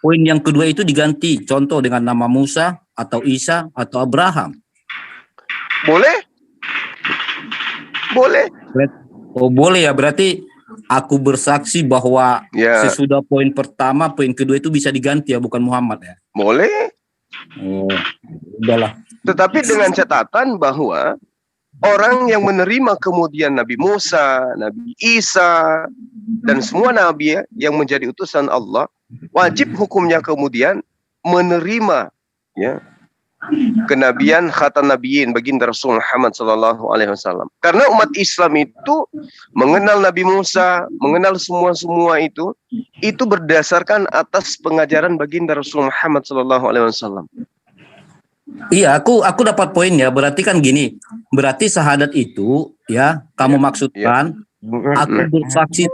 poin yang kedua itu diganti, contoh dengan nama Musa atau Isa atau Abraham. Boleh? Boleh. Oh boleh ya, berarti aku bersaksi bahwa sesudah poin pertama, poin kedua itu bisa diganti ya, bukan Muhammad ya? Boleh. Oh, udahlah. Tetapi dengan catatan bahwa orang yang menerima kemudian Nabi Musa, Nabi Isa, dan semua nabi yang menjadi utusan Allah, wajib hukumnya kemudian menerima ya kenabian khatan nabiyin baginda Rasul Muhammad sallallahu alaihi wasallam. Karena umat Islam itu mengenal Nabi Musa, mengenal semua itu berdasarkan atas pengajaran baginda Rasul Muhammad sallallahu alaihi wasallam. Iya, aku dapat poinnya. Berarti kan gini, berarti syahadat itu ya kamu maksudkan aku bersaksi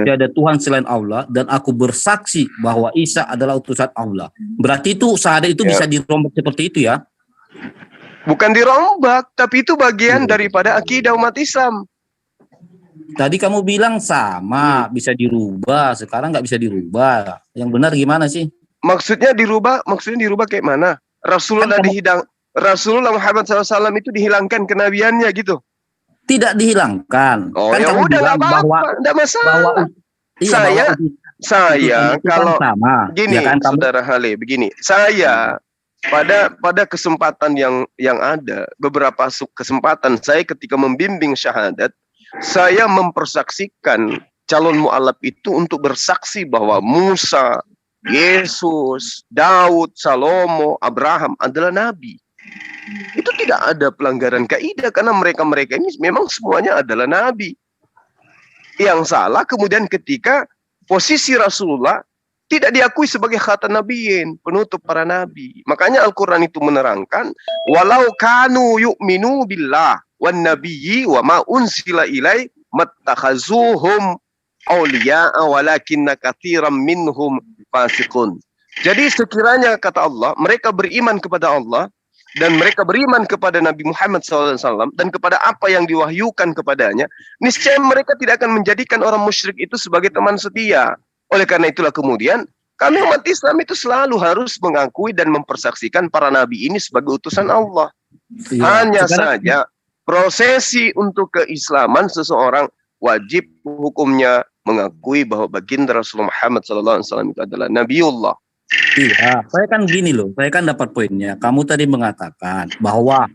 tiada Tuhan selain Allah dan aku bersaksi bahwa Isa adalah utusan Allah. Berarti itu syahadat itu bisa dirombak seperti itu ya? Bukan dirombak, tapi itu bagian daripada akidah umat Islam. Tadi kamu bilang sama, bisa dirubah, sekarang nggak bisa dirubah. Yang benar gimana sih? Maksudnya dirubah kayak mana? Rasulullah Muhammad SAW itu dihilangkan kenabiannya gitu. Tidak dihilangkan. Oh kan ya kamu udah nggak apa-apa, nggak masalah. Saya kalau sama, gini ya kan, Saudara Hale, begini. Saya pada kesempatan yang ada, beberapa kesempatan saya ketika membimbing syahadat, saya mempersaksikan calon mu'alaf itu untuk bersaksi bahwa Musa, Yesus, Daud, Salomo, Abraham adalah nabi. Itu tidak ada pelanggaran kaidah karena mereka ini memang semuanya adalah nabi. Yang salah kemudian ketika posisi Rasulullah tidak diakui sebagai khatan nabiyyin, penutup para nabi. Makanya Al-Qur'an itu menerangkan walau kanu yu'minu billah wan nabiyyi wa ma unsila ilai mattakhazuhum awliya'a walakinna katsiran minhum fasiqun. Jadi sekiranya kata Allah, mereka beriman kepada Allah dan mereka beriman kepada Nabi Muhammad SAW dan kepada apa yang diwahyukan kepadanya, niscaya mereka tidak akan menjadikan orang musyrik itu sebagai teman setia. Oleh karena itulah kemudian kami umat Islam itu selalu harus mengakui dan mempersaksikan para nabi ini sebagai utusan Allah. Hanya saja prosesi untuk keislaman seseorang wajib hukumnya mengakui bahwa baginda Rasulullah Muhammad SAW itu adalah Nabiullah. Iya, saya kan gini loh, saya kan dapat poinnya. Kamu tadi mengatakan bahwa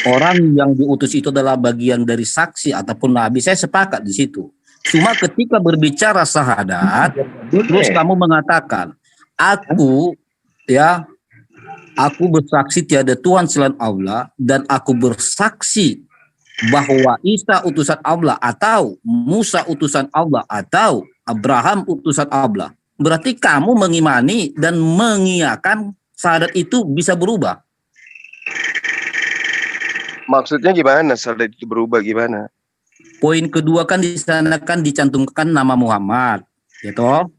orang yang diutus itu adalah bagian dari saksi ataupun nabi. Saya sepakat di situ. Cuma ketika berbicara syahadat, terus kamu mengatakan, aku bersaksi tiada Tuhan selain Allah dan aku bersaksi bahwa Isa utusan Allah atau Musa utusan Allah atau Abraham utusan Allah. Berarti kamu mengimani dan mengiyakan syahadat itu bisa berubah. Maksudnya gimana syahadat itu berubah gimana? Poin kedua kan di sana kan dicantumkan nama Muhammad, ya toh?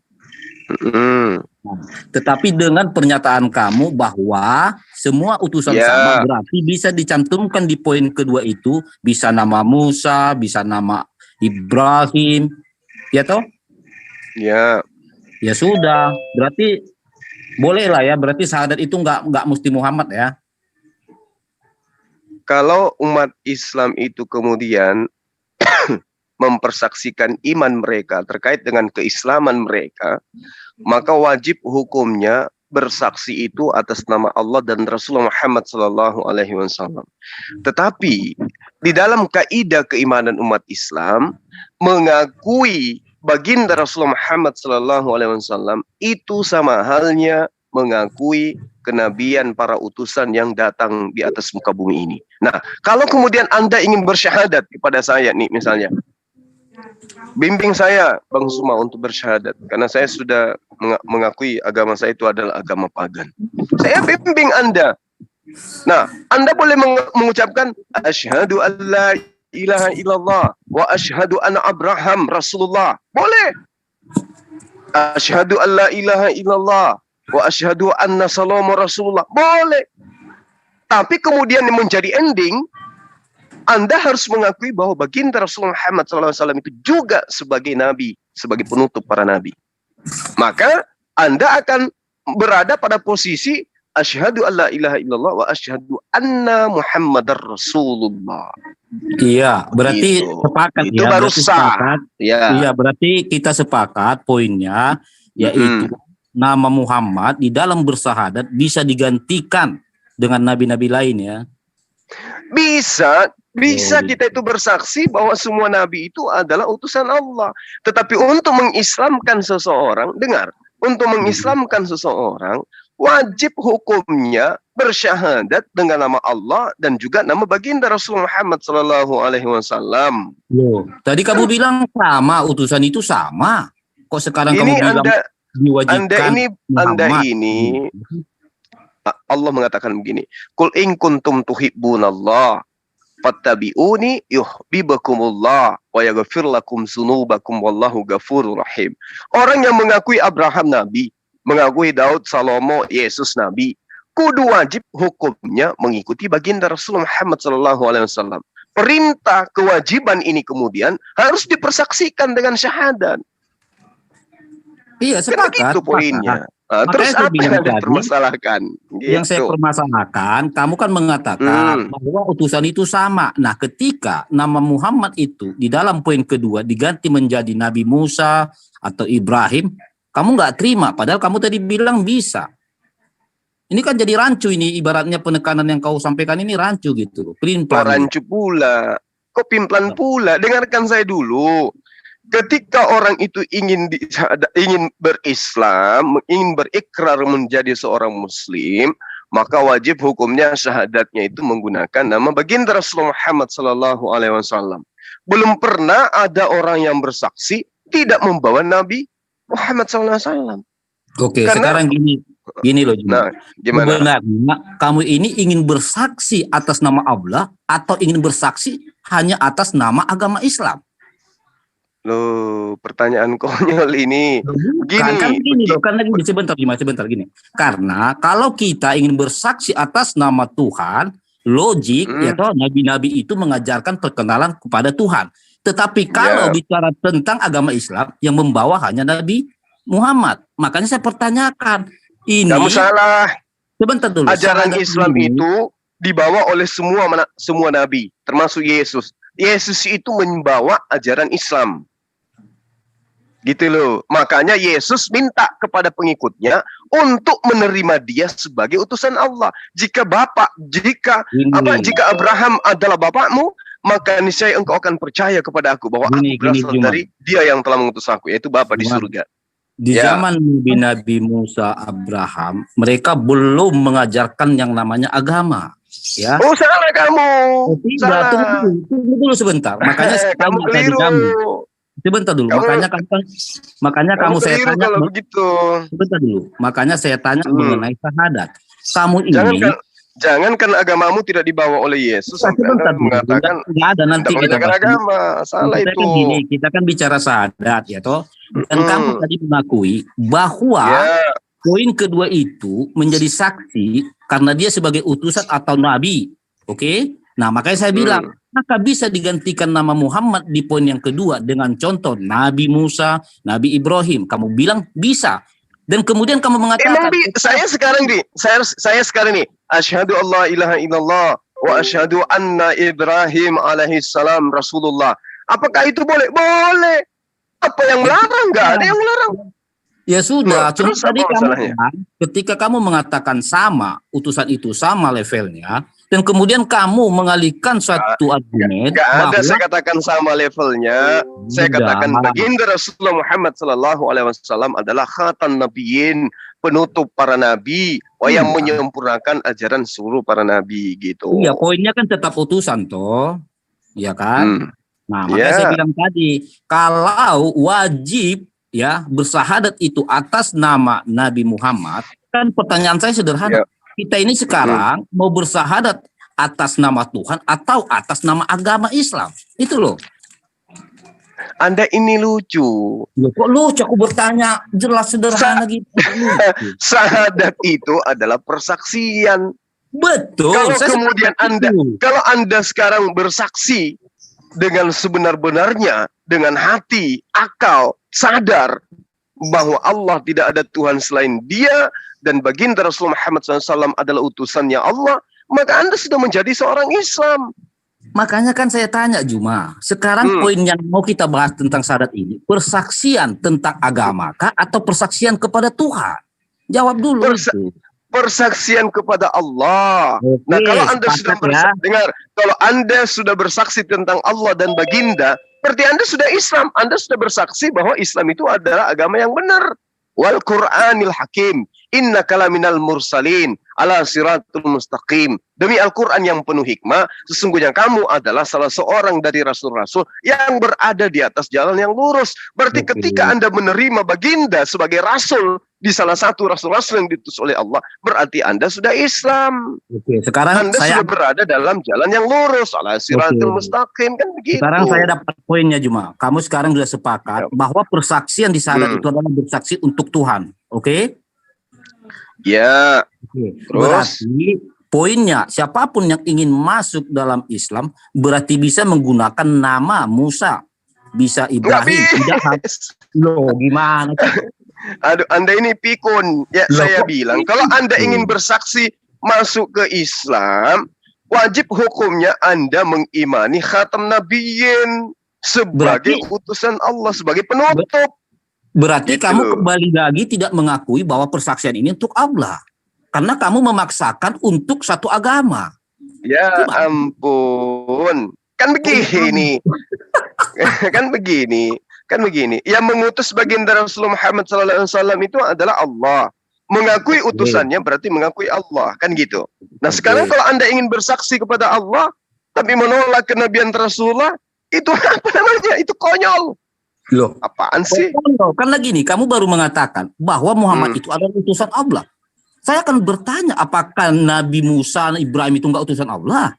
Tetapi dengan pernyataan kamu bahwa semua utusan sama, berarti bisa dicantumkan di poin kedua itu bisa nama Musa, bisa nama Ibrahim, ya toh? Ya. Ya sudah, berarti boleh lah ya, berarti syahadat itu nggak mesti Muhammad ya. Kalau umat Islam itu kemudian mempersaksikan iman mereka terkait dengan keislaman mereka, maka wajib hukumnya bersaksi itu atas nama Allah dan Rasulullah Muhammad SAW. Tetapi di dalam kaidah keimanan umat Islam mengakui baginda Rasulullah Muhammad SAW itu sama halnya mengakui kenabian para utusan yang datang di atas muka bumi ini. Nah, kalau kemudian Anda ingin bersyahadat kepada saya nih misalnya, bimbing saya Bang Suma untuk bersyahadat karena saya sudah mengakui agama saya itu adalah agama pagan. Saya bimbing Anda. Nah, Anda boleh mengucapkan asyhadu alla ilaha illallah wa asyhadu anna Abraham Rasulullah. Boleh. Asyhadu alla ilaha illallah wa asyhadu anna Salomo Rasulullah. Boleh. Tapi kemudian yang menjadi ending, Anda harus mengakui bahwa baginda Rasulullah Muhammad SAW itu juga sebagai nabi, sebagai penutup para nabi. maka Anda akan berada pada posisi asyhadu alla ilaha illallah wa asyhadu anna Muhammadar Rasulullah. Iya, berarti Gitu. sepakat Itu ya. baru Berarti sah. sepakat. Ya. Iya, berarti kita sepakat poinnya yaitu nama Muhammad di dalam bersahadat bisa digantikan dengan nabi-nabi lain ya. Bisa kita itu bersaksi bahwa semua nabi itu adalah utusan Allah. Tetapi untuk mengislamkan seseorang, dengar, untuk mengislamkan seseorang wajib hukumnya bersyahadat dengan nama Allah dan juga nama baginda Rasul Muhammad sallallahu alaihi wasallam. Loh, tadi kamu bilang sama, utusan itu sama. Kok sekarang Ini kamu bilang diwajibkan Anda ini Allah mengatakan begini, "Qul in kuntum tuhibbunallah fattabi'uni yuhibbukumullah wa yaghfir lakum dzunubakum wallahu ghafurur rahim." Orang yang mengakui Abraham nabi, mengakui Daud, Salomo, Yesus nabi, kudu wajib hukumnya mengikuti baginda Rasul Muhammad sallallahu alaihi wasallam. Perintah kewajiban ini kemudian harus dipersaksikan dengan syahadat. Iya, sepakat. Itu poinnya. Nah, terus apa yang dipermasalahkan? Gitu. Yang saya permasalahkan, kamu kan mengatakan bahwa utusan itu sama. Nah, ketika nama Muhammad itu di dalam poin kedua diganti menjadi Nabi Musa atau Ibrahim, kamu nggak terima. Padahal kamu tadi bilang bisa. Ini kan jadi rancu ini, ibaratnya penekanan yang kau sampaikan ini rancu gitu. Pelin-pelan. Rancu pula. Kok pimplan pula? Dengarkan saya dulu. Ketika orang itu ingin berislam, ingin berikrar menjadi seorang muslim, maka wajib hukumnya syahadatnya itu menggunakan nama baginda Rasulullah Muhammad sallallahu alaihi wasallam. Belum pernah ada orang yang bersaksi tidak membawa Nabi Muhammad sallallahu alaihi wasallam. Oke, sekarang gini loh. Nah, gimana? Sebenarnya kamu ini ingin bersaksi atas nama Allah atau ingin bersaksi hanya atas nama agama Islam? Loh, pertanyaan konyol ini. Sebentar gini. Karena kalau kita ingin bersaksi atas nama Tuhan, logik ya toh nabi-nabi itu mengajarkan perkenalan kepada Tuhan. Tetapi kalau bicara tentang agama Islam yang membawa hanya Nabi Muhammad, makanya saya pertanyakan ini. Kamu salah. Sebentar dulu. Ajaran Islam itu dibawa oleh semua nabi, termasuk Yesus. Yesus itu membawa ajaran Islam. Gitu loh. Makanya Yesus minta kepada pengikutnya untuk menerima dia sebagai utusan Allah. Jika Abraham adalah bapakmu, maka niscaya engkau akan percaya kepada aku bahwa aku berasal dari dia yang telah mengutus aku, yaitu Bapa di surga. Di zaman Nabi Musa, Abraham, mereka belum mengajarkan yang namanya agama. Ya. Oh, salah kamu. Tidak, tunggu dulu sebentar. Makanya saya tanya tadi kamu. Sebentar dulu. Makanya kamu saya tanya begitu. Sebentar dulu. Makanya saya tanya mengenai syahadat. Kamu Jangankan agamamu tidak dibawa oleh Yesus, sebentar mengatakan nggak ada nanti kita agama. Salah itu. Kita kan bicara syahadat ya toh. Dan kamu tadi mengakui bahwa poin kedua itu menjadi saksi karena dia sebagai utusan atau nabi. Oke? Nah, makanya saya bilang, maka bisa digantikan nama Muhammad di poin yang kedua dengan contoh Nabi Musa, Nabi Ibrahim. Kamu bilang bisa. Dan kemudian kamu mengatakan saya sekarang nih asyhadu alla ilaha illallah wa asyhadu anna Ibrahim alaihi salam Rasulullah. Apakah itu boleh? Boleh. Apa yang melarang? Enggak ada yang melarang. Ya sudah, terus tadi ketika kamu mengatakan sama, utusan itu sama levelnya, dan kemudian kamu mengalihkan suatu argumen. Enggak ada saya katakan sama levelnya. Saya katakan baginda Rasulullah Muhammad sallallahu alaihi wasallam adalah khatan nabiyyin, penutup para nabi, yang menyempurnakan ajaran seluruh para nabi gitu. Iya, poinnya kan tetap utusan toh. Iya kan? Nah, makanya saya bilang tadi, kalau wajib bersahadat itu atas nama Nabi Muhammad, kan pertanyaan saya sederhana. Kita ini sekarang mau bersahadat atas nama Tuhan atau atas nama agama Islam? Itu loh. Anda ini lucu. Loh, kok lucu? Aku bertanya jelas sederhana gitu. Syahadat itu adalah persaksian. Betul. Kalau Anda sekarang bersaksi dengan sebenar-benarnya, dengan hati, akal, sadar, bahwa Allah tidak ada Tuhan selain Dia dan baginda Rasulullah Muhammad SAW adalah utusannya Allah, maka Anda sudah menjadi seorang Islam. Makanya kan saya tanya Juma, sekarang poin yang mau kita bahas tentang syahadat ini, persaksian tentang agama kah atau persaksian kepada Tuhan? Jawab dulu. Persaksian kepada Allah. Oke, nah, kalau Anda sudah dengar, kalau Anda sudah bersaksi tentang Allah dan baginda, berarti Anda sudah Islam. Anda sudah bersaksi bahwa Islam itu adalah agama yang benar. Wal Qur'anil Hakim, innaka laminal mursalin ala siratul mustaqim. Demi Al-Quran yang penuh hikmah, sesungguhnya kamu adalah salah seorang dari rasul-rasul yang berada di atas jalan yang lurus. Berarti ketika Anda menerima baginda sebagai rasul di salah satu rasul-rasul yang diutus oleh Allah, berarti Anda sudah Islam. Oke, sekarang Anda sudah berada dalam jalan yang lurus, ala siratul mustaqim, kan begitu. Sekarang saya dapat poinnya Juma. Kamu sekarang sudah sepakat bahwa persaksian di syahadat itu adalah bersaksi untuk Tuhan. Oke? Ya. Oke. Berarti poinnya, siapapun yang ingin masuk dalam Islam berarti bisa menggunakan nama Musa, bisa Ibrahim, tidak harus. Loh, gimana? Aduh, Anda ini pikun. Ya, saya bilang, kalau Anda ingin bersaksi masuk ke Islam, wajib hukumnya Anda mengimani khatam nabiyyin sebagai utusan Allah, sebagai penutup. Berarti kamu kembali lagi tidak mengakui bahwa persaksian ini untuk Allah. Karena kamu memaksakan untuk satu agama. Ya ampun. Kan begini. Kan begini. Yang mengutus baginda Rasulullah Muhammad SAW itu adalah Allah. Mengakui utusannya berarti mengakui Allah. Kan gitu. Nah sekarang kalau Anda ingin bersaksi kepada Allah, tapi menolak kenabian Rasulullah, itu apa namanya? Itu konyol. Loh, apaan sih? Kan lagi nih, kamu baru mengatakan bahwa Muhammad itu adalah utusan Allah. Saya akan bertanya, apakah Nabi Musa, Ibrahim itu enggak utusan Allah?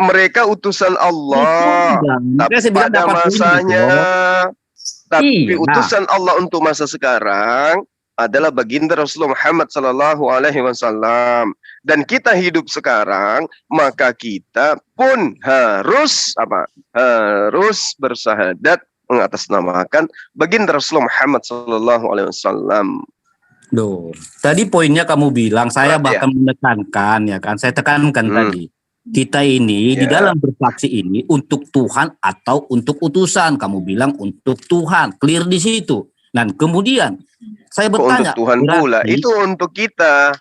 Mereka utusan Allah. Tapi pada masanya. Tapi utusan Allah untuk masa sekarang adalah baginda Rasulullah Muhammad SAW. Dan kita hidup sekarang, maka kita pun harus harus bersahadat mengatasnamakan baginda Rasulullah Muhammad SAW. Duh, tadi poinnya kamu bilang, saya bahkan menekankan, ya kan? Saya tekankan tadi. Kita ini di dalam bersaksi ini untuk Tuhan atau untuk utusan. Kamu bilang untuk Tuhan, clear di situ. Dan kemudian saya bertanya, untuk Tuhan pula, itu untuk kita.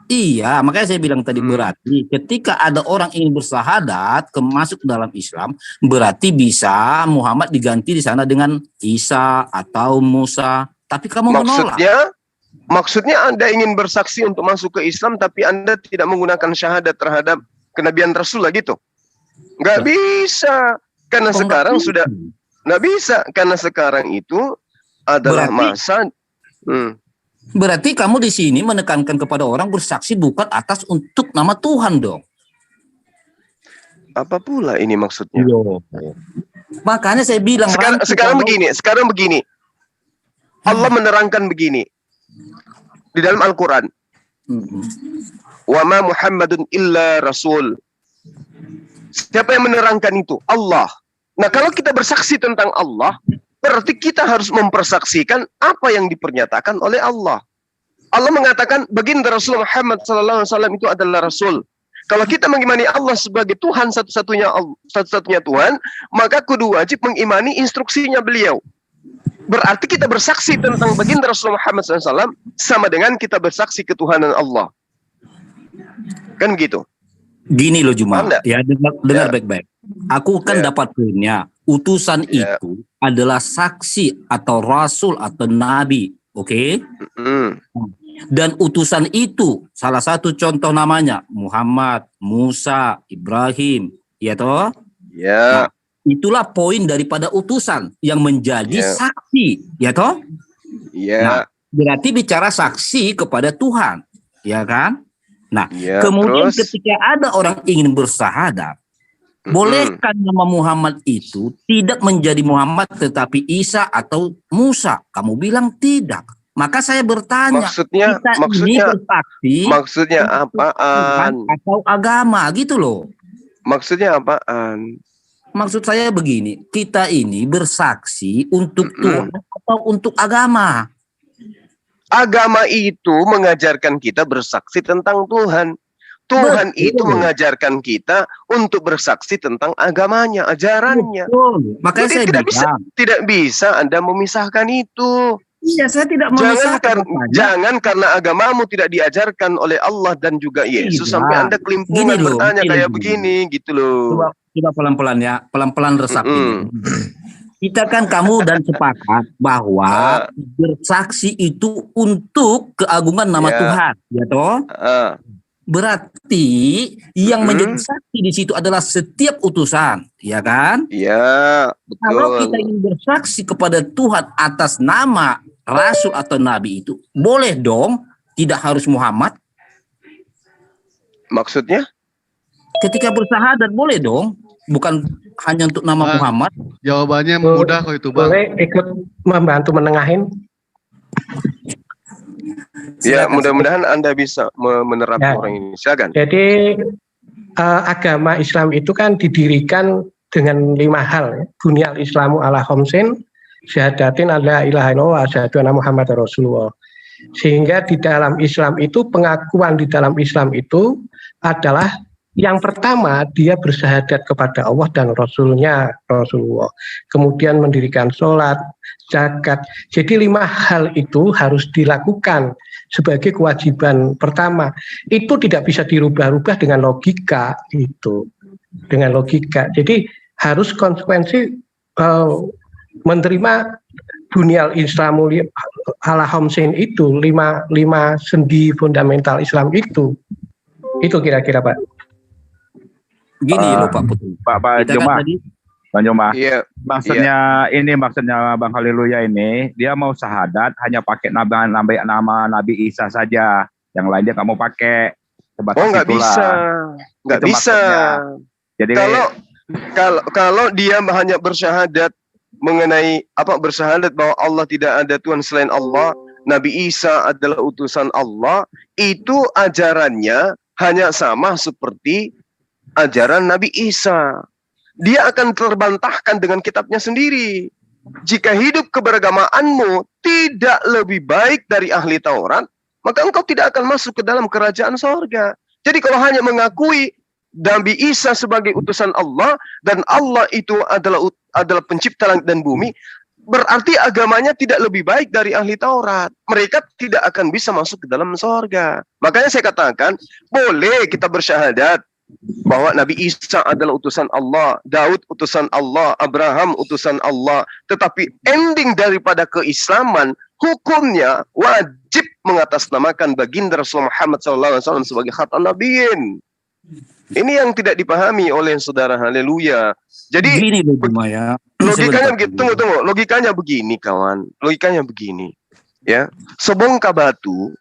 Iya, makanya saya bilang tadi berarti ketika ada orang ingin bersahadat masuk dalam Islam, berarti bisa Muhammad diganti di sana dengan Isa atau Musa. Tapi kamu menolak. Maksudnya Anda ingin bersaksi untuk masuk ke Islam, tapi Anda tidak menggunakan syahadat terhadap kenabian Rasul gitu. Nggak bisa. Karena sekarang sudah nggak bisa. Karena sekarang itu adalah masa. Berarti kamu di sini menekankan kepada orang bersaksi bukan atas untuk nama Tuhan dong. Apa pula ini maksudnya? Makanya saya bilang sekarang begini. Allah menerangkan begini di dalam Al-Quran. Wa ma Muhammadun illa rasul. Siapa yang menerangkan itu? Allah. Nah, kalau kita bersaksi tentang Allah, berarti kita harus mempersaksikan apa yang dipernyatakan oleh Allah. Allah mengatakan baginda Rasulullah Muhammad SAW itu adalah Rasul. Kalau kita mengimani Allah sebagai Tuhan satu-satunya Tuhan, maka kudu wajib mengimani instruksinya beliau. Berarti kita bersaksi tentang baginda Rasulullah Muhammad SAW sama dengan kita bersaksi ketuhanan Allah. Kan gitu. Gini loh Juma, ya dengar baik-baik. Aku kan dapat poinnya. Utusan itu adalah saksi atau rasul atau nabi, oke? Dan utusan itu salah satu contoh namanya Muhammad, Musa, Ibrahim, ya toh? Ya. Nah, itulah poin daripada utusan yang menjadi saksi, ya toh? Ya. Nah, berarti bicara saksi kepada Tuhan, ya kan? Nah, kemudian ketika ada orang ingin bersahadat, bolehkah nama Muhammad itu tidak menjadi Muhammad tetapi Isa atau Musa? Kamu bilang tidak. Maka saya bertanya, maksudnya bersaksi apaan? Atau agama gitu loh. Maksudnya apaan? Maksud saya begini, kita ini bersaksi untuk Tuhan atau untuk agama? Agama itu mengajarkan kita bersaksi tentang Tuhan. Tuhan itu mengajarkan kita untuk bersaksi tentang agamanya, ajarannya. Makanya jadi saya tidak bisa Anda memisahkan itu. Iya, saya tidak memisahkan. Jangan karena agamamu tidak diajarkan oleh Allah dan juga Yesus sampai Anda kelimpungan bertanya kayak begini gitu loh. Coba pelan-pelan ya, pelan-pelan resapi. Kita kan kamu dan sepakat bahwa bersaksi itu untuk keagungan nama Tuhan, ya toh? Berarti yang menjadi saksi di situ adalah setiap utusan, ya kan? Iya, betul. Kalau kita ingin bersaksi kepada Tuhan atas nama Rasul atau Nabi itu, boleh dong, tidak harus Muhammad. Maksudnya? Ketika bersahadat boleh dong, bukan hanya untuk nama Muhammad. Jawabannya mudah kok itu, Bang. Boleh ikut membantu menengahin? Ya, mudah-mudahan Anda bisa menerapkan orang ini. Silakan. Jadi agama Islam itu kan didirikan dengan 5 hal. Bunyal Islamu ala khamsin, syahadatin alla ilaha illallah, syahadu anna Muhammad Rasulullah. Sehingga di dalam Islam itu, pengakuan di dalam Islam itu adalah yang pertama, dia bersyahadat kepada Allah dan Rasulnya, Rasulullah. Kemudian mendirikan sholat, zakat. Jadi 5 hal itu harus dilakukan sebagai kewajiban pertama. Itu tidak bisa dirubah-rubah dengan logika itu. Dengan logika. Jadi harus konsekuensi menerima bunyal Islamu ala khamsin itu, 5 sendi fundamental Islam itu. Itu kira-kira, Pak. Gini loh Pak Putri. Pak Joma. Bang Joma. Iya. Maksudnya Bang Haleluya ini, dia mau syahadat hanya pakai nama Nabi Isa saja. Yang lain dia nggak mau pakai. Nggak bisa. Nggak bisa. Jadi kalau dia hanya bersyahadat mengenai bersyahadat bahwa Allah tidak ada Tuhan selain Allah, Nabi Isa adalah utusan Allah, itu ajarannya hanya sama seperti ajaran Nabi Isa. Dia akan terbantahkan dengan kitabnya sendiri. Jika hidup keberagamaanmu tidak lebih baik dari ahli Taurat, maka engkau tidak akan masuk ke dalam kerajaan sorga. Jadi kalau hanya mengakui Nabi Isa sebagai utusan Allah dan Allah itu adalah pencipta langit dan bumi, berarti agamanya tidak lebih baik dari ahli Taurat. Mereka tidak akan bisa masuk ke dalam sorga. Makanya saya katakan, boleh kita bersyahadat bahwa Nabi Isa adalah utusan Allah, Daud utusan Allah, Abraham utusan Allah. Tetapi ending daripada keislaman, hukumnya wajib mengatasnamakan baginda Rasulullah Muhammad SAW sebagai khatam nabiyyin. Ini yang tidak dipahami oleh saudara. Haleluya. Jadi gini ya. Logikanya begitu. Tunggu. Logikanya begini, kawan. Logikanya begini. Ya, sebongkah batu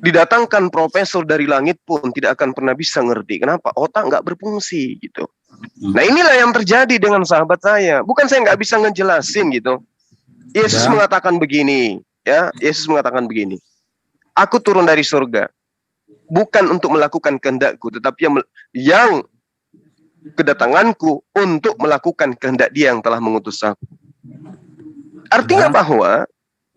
didatangkan profesor dari langit pun tidak akan pernah bisa ngerti. Kenapa? Otak nggak berfungsi gitu. Nah inilah yang terjadi dengan sahabat saya. Bukan saya nggak bisa ngejelasin gitu. Yesus mengatakan begini, ya. Yesus mengatakan begini. Aku turun dari surga bukan untuk melakukan kehendakku, tetapi yang kedatanganku untuk melakukan kehendak Dia yang telah mengutus aku. Artinya bahwa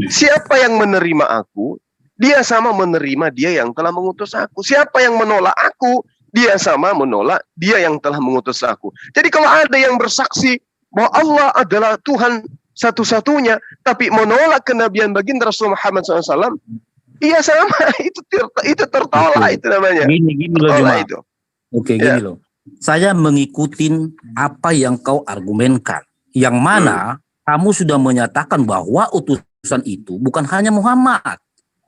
siapa yang menerima aku, dia sama menerima Dia yang telah mengutus aku. Siapa yang menolak aku, dia sama menolak Dia yang telah mengutus aku. Jadi kalau ada yang bersaksi bahwa Allah adalah Tuhan satu-satunya, tapi menolak kenabian baginda Rasulullah Muhammad SAW, iya sama, itu tertolak, itu namanya. Gini loh Juma. Itu. Oke, gini loh. Saya mengikuti apa yang kau argumenkan. Yang mana kamu sudah menyatakan bahwa utusan itu bukan hanya Muhammad.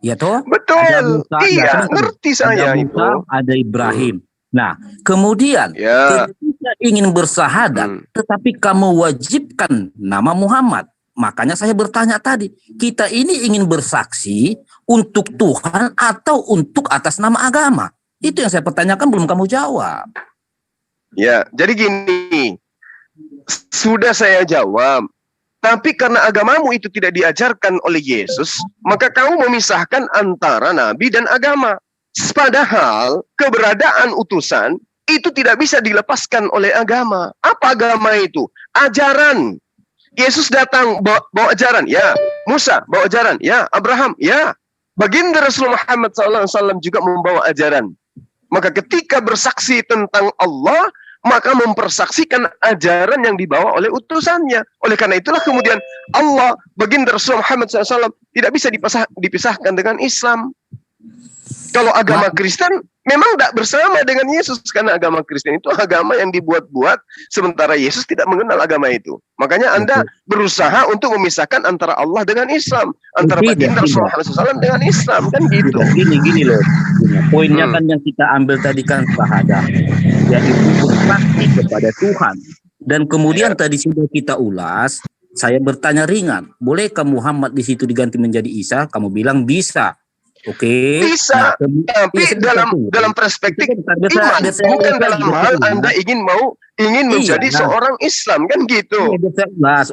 Ya toh? Betul. Iya, ngerti saya ada itu. Ada Ibrahim. Nah, kemudian ketika ingin bersahadat, tetapi kamu wajibkan nama Muhammad. Makanya saya bertanya tadi, kita ini ingin bersaksi untuk Tuhan atau untuk atas nama agama? Itu yang saya pertanyakan, belum kamu jawab. Ya, jadi gini, sudah saya jawab. Tapi karena agamamu itu tidak diajarkan oleh Yesus, maka kamu memisahkan antara nabi dan agama. Padahal keberadaan utusan itu tidak bisa dilepaskan oleh agama. Apa Apa agama itu? Ajaran. Yesus datang bawa ajaran, ya. Musa bawa ajaran, ya. Abraham, ya. Baginda Rasulullah Muhammad SAW juga membawa ajaran. Maka ketika bersaksi tentang Allah, maka mempersaksikan ajaran yang dibawa oleh utusannya. Oleh karena itulah kemudian Allah, baginda Rasulullah Muhammad SAW tidak bisa dipisahkan dengan Islam. Kalau agama Kristen memang tidak bersama dengan Yesus, karena agama Kristen itu agama yang dibuat-buat, sementara Yesus tidak mengenal agama itu. Makanya Anda berusaha untuk memisahkan antara Allah dengan Islam, antara baginda Rasulullah SAW dengan Islam, kan gitu. Gini loh. Poinnya kan yang kita ambil tadi kan syahadat, yaitu bersaksi kepada Tuhan. Dan kemudian tadi sudah kita ulas, saya bertanya ringan, bolehkah Muhammad di situ diganti menjadi Isa? Kamu bilang bisa. Oke. Bisa, tapi dalam perspektif iman, bukan dalam hal Anda ingin menjadi seorang Islam, kan gitu.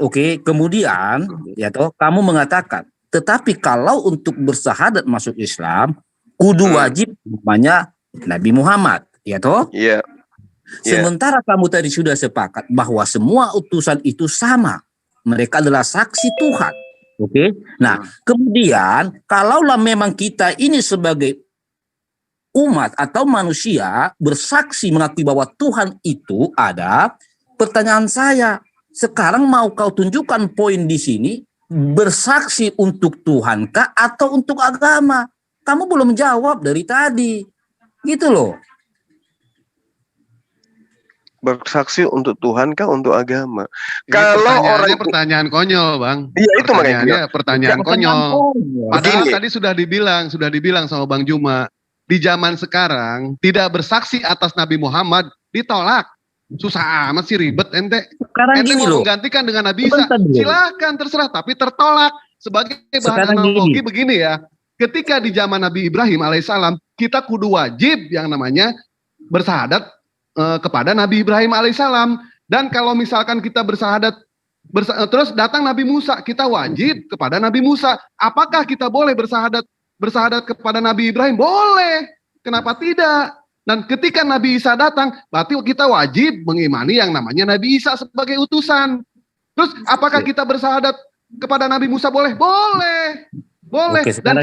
Oke. Kemudian ya toh kamu mengatakan, tetapi kalau untuk bersahadat masuk Islam, kudu wajib namanya Nabi Muhammad, ya toh? Iya. Sementara kamu tadi sudah sepakat bahwa semua utusan itu sama, mereka adalah saksi Tuhan. Oke. Nah, kemudian kalaulah memang kita ini sebagai umat atau manusia bersaksi mengakui bahwa Tuhan itu ada, pertanyaan saya, sekarang mau kau tunjukkan poin di sini, bersaksi untuk Tuhan kah atau untuk agama? Kamu belum jawab dari tadi. Gitu loh. Bersaksi untuk Tuhan kah untuk agama? Ini Kalau orang pertanyaan konyol, Bang. Iya, itu makanya. Pertanyaan konyol. Padahal Begini. tadi sudah dibilang sama Bang Juma, di zaman sekarang tidak bersaksi atas Nabi Muhammad ditolak. Susah amat sih, ribet ente. Sekarang Ente gini mau loh. menggantikan dengan Nabi Isa, silakan terserah, tapi tertolak. Sebagai bahan analogi begini ya, ketika di zaman Nabi Ibrahim alaihissalam, kita kudu wajib yang namanya bersahadat kepada Nabi Ibrahim alaihissalam. Dan kalau misalkan kita bersahadat, terus datang Nabi Musa, kita wajib kepada Nabi Musa. Apakah kita boleh bersahadat kepada Nabi Ibrahim? Boleh. Kenapa tidak? Dan ketika Nabi Isa datang, berarti kita wajib mengimani yang namanya Nabi Isa sebagai utusan. Terus apakah kita bersahadat kepada Nabi Musa? Boleh. Boleh. Oke, dan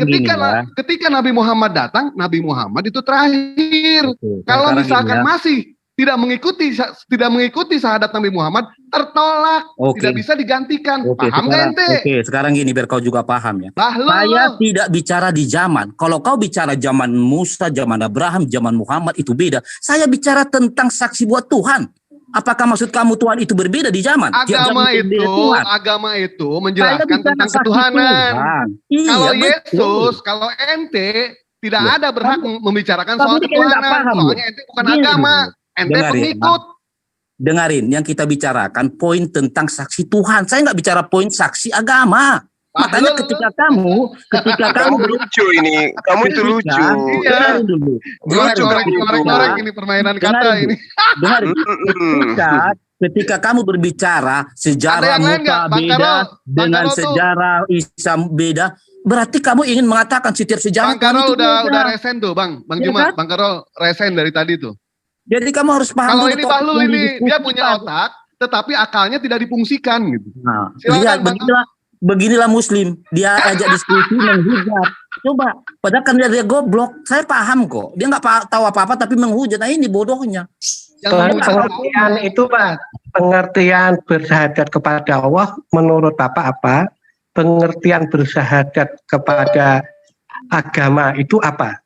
ketika Nabi Muhammad datang, Nabi Muhammad itu terakhir. Kalau misalkan masih tidak mengikuti syahadat Nabi Muhammad, tertolak, tidak bisa digantikan. Paham nggak ente? Oke, sekarang gini biar kau juga paham ya. Saya tidak bicara di zaman. Kalau kau bicara zaman Musa, zaman Abraham, zaman Muhammad itu beda. Saya bicara tentang saksi buat Tuhan. Apakah maksud kamu Tuhan itu berbeda di zaman? Agama itu menjelaskan tentang ketuhanan. Kalau Yesus, kalau ente tidak ada berhak membicarakan soal ketuhanan. Soalnya ente bukan agama. Ente pengikut. Dengarin, yang kita bicarakan poin tentang saksi Tuhan. Saya nggak bicara poin saksi agama. Makanya ketika kamu lucu ini, kamu itu lucu. Iya. Ngorek ini permainan kata ini. Dengarin, ketika kamu berbicara sejarah Musa beda dengan sejarah Isa beda, berarti kamu ingin mengatakan setiap sejarah. Bang Karol udah resen tuh, Bang Juma, Bang Karol resen dari tadi tuh. Jadi kamu harus paham. Kalau ini Bahlul ini dia punya otak, tetapi akalnya tidak difungsikan gitu. Nah, lihat beginilah Muslim, dia ajak diskusi menghujat. Coba, padahal kan dia goblok. Saya paham kok. Dia nggak tahu apa-apa tapi menghujat. Nah ini bodohnya. Pengertian itu Pak, pengertian bersahadat kepada Allah menurut Bapak apa? Pengertian bersahadat kepada agama itu apa?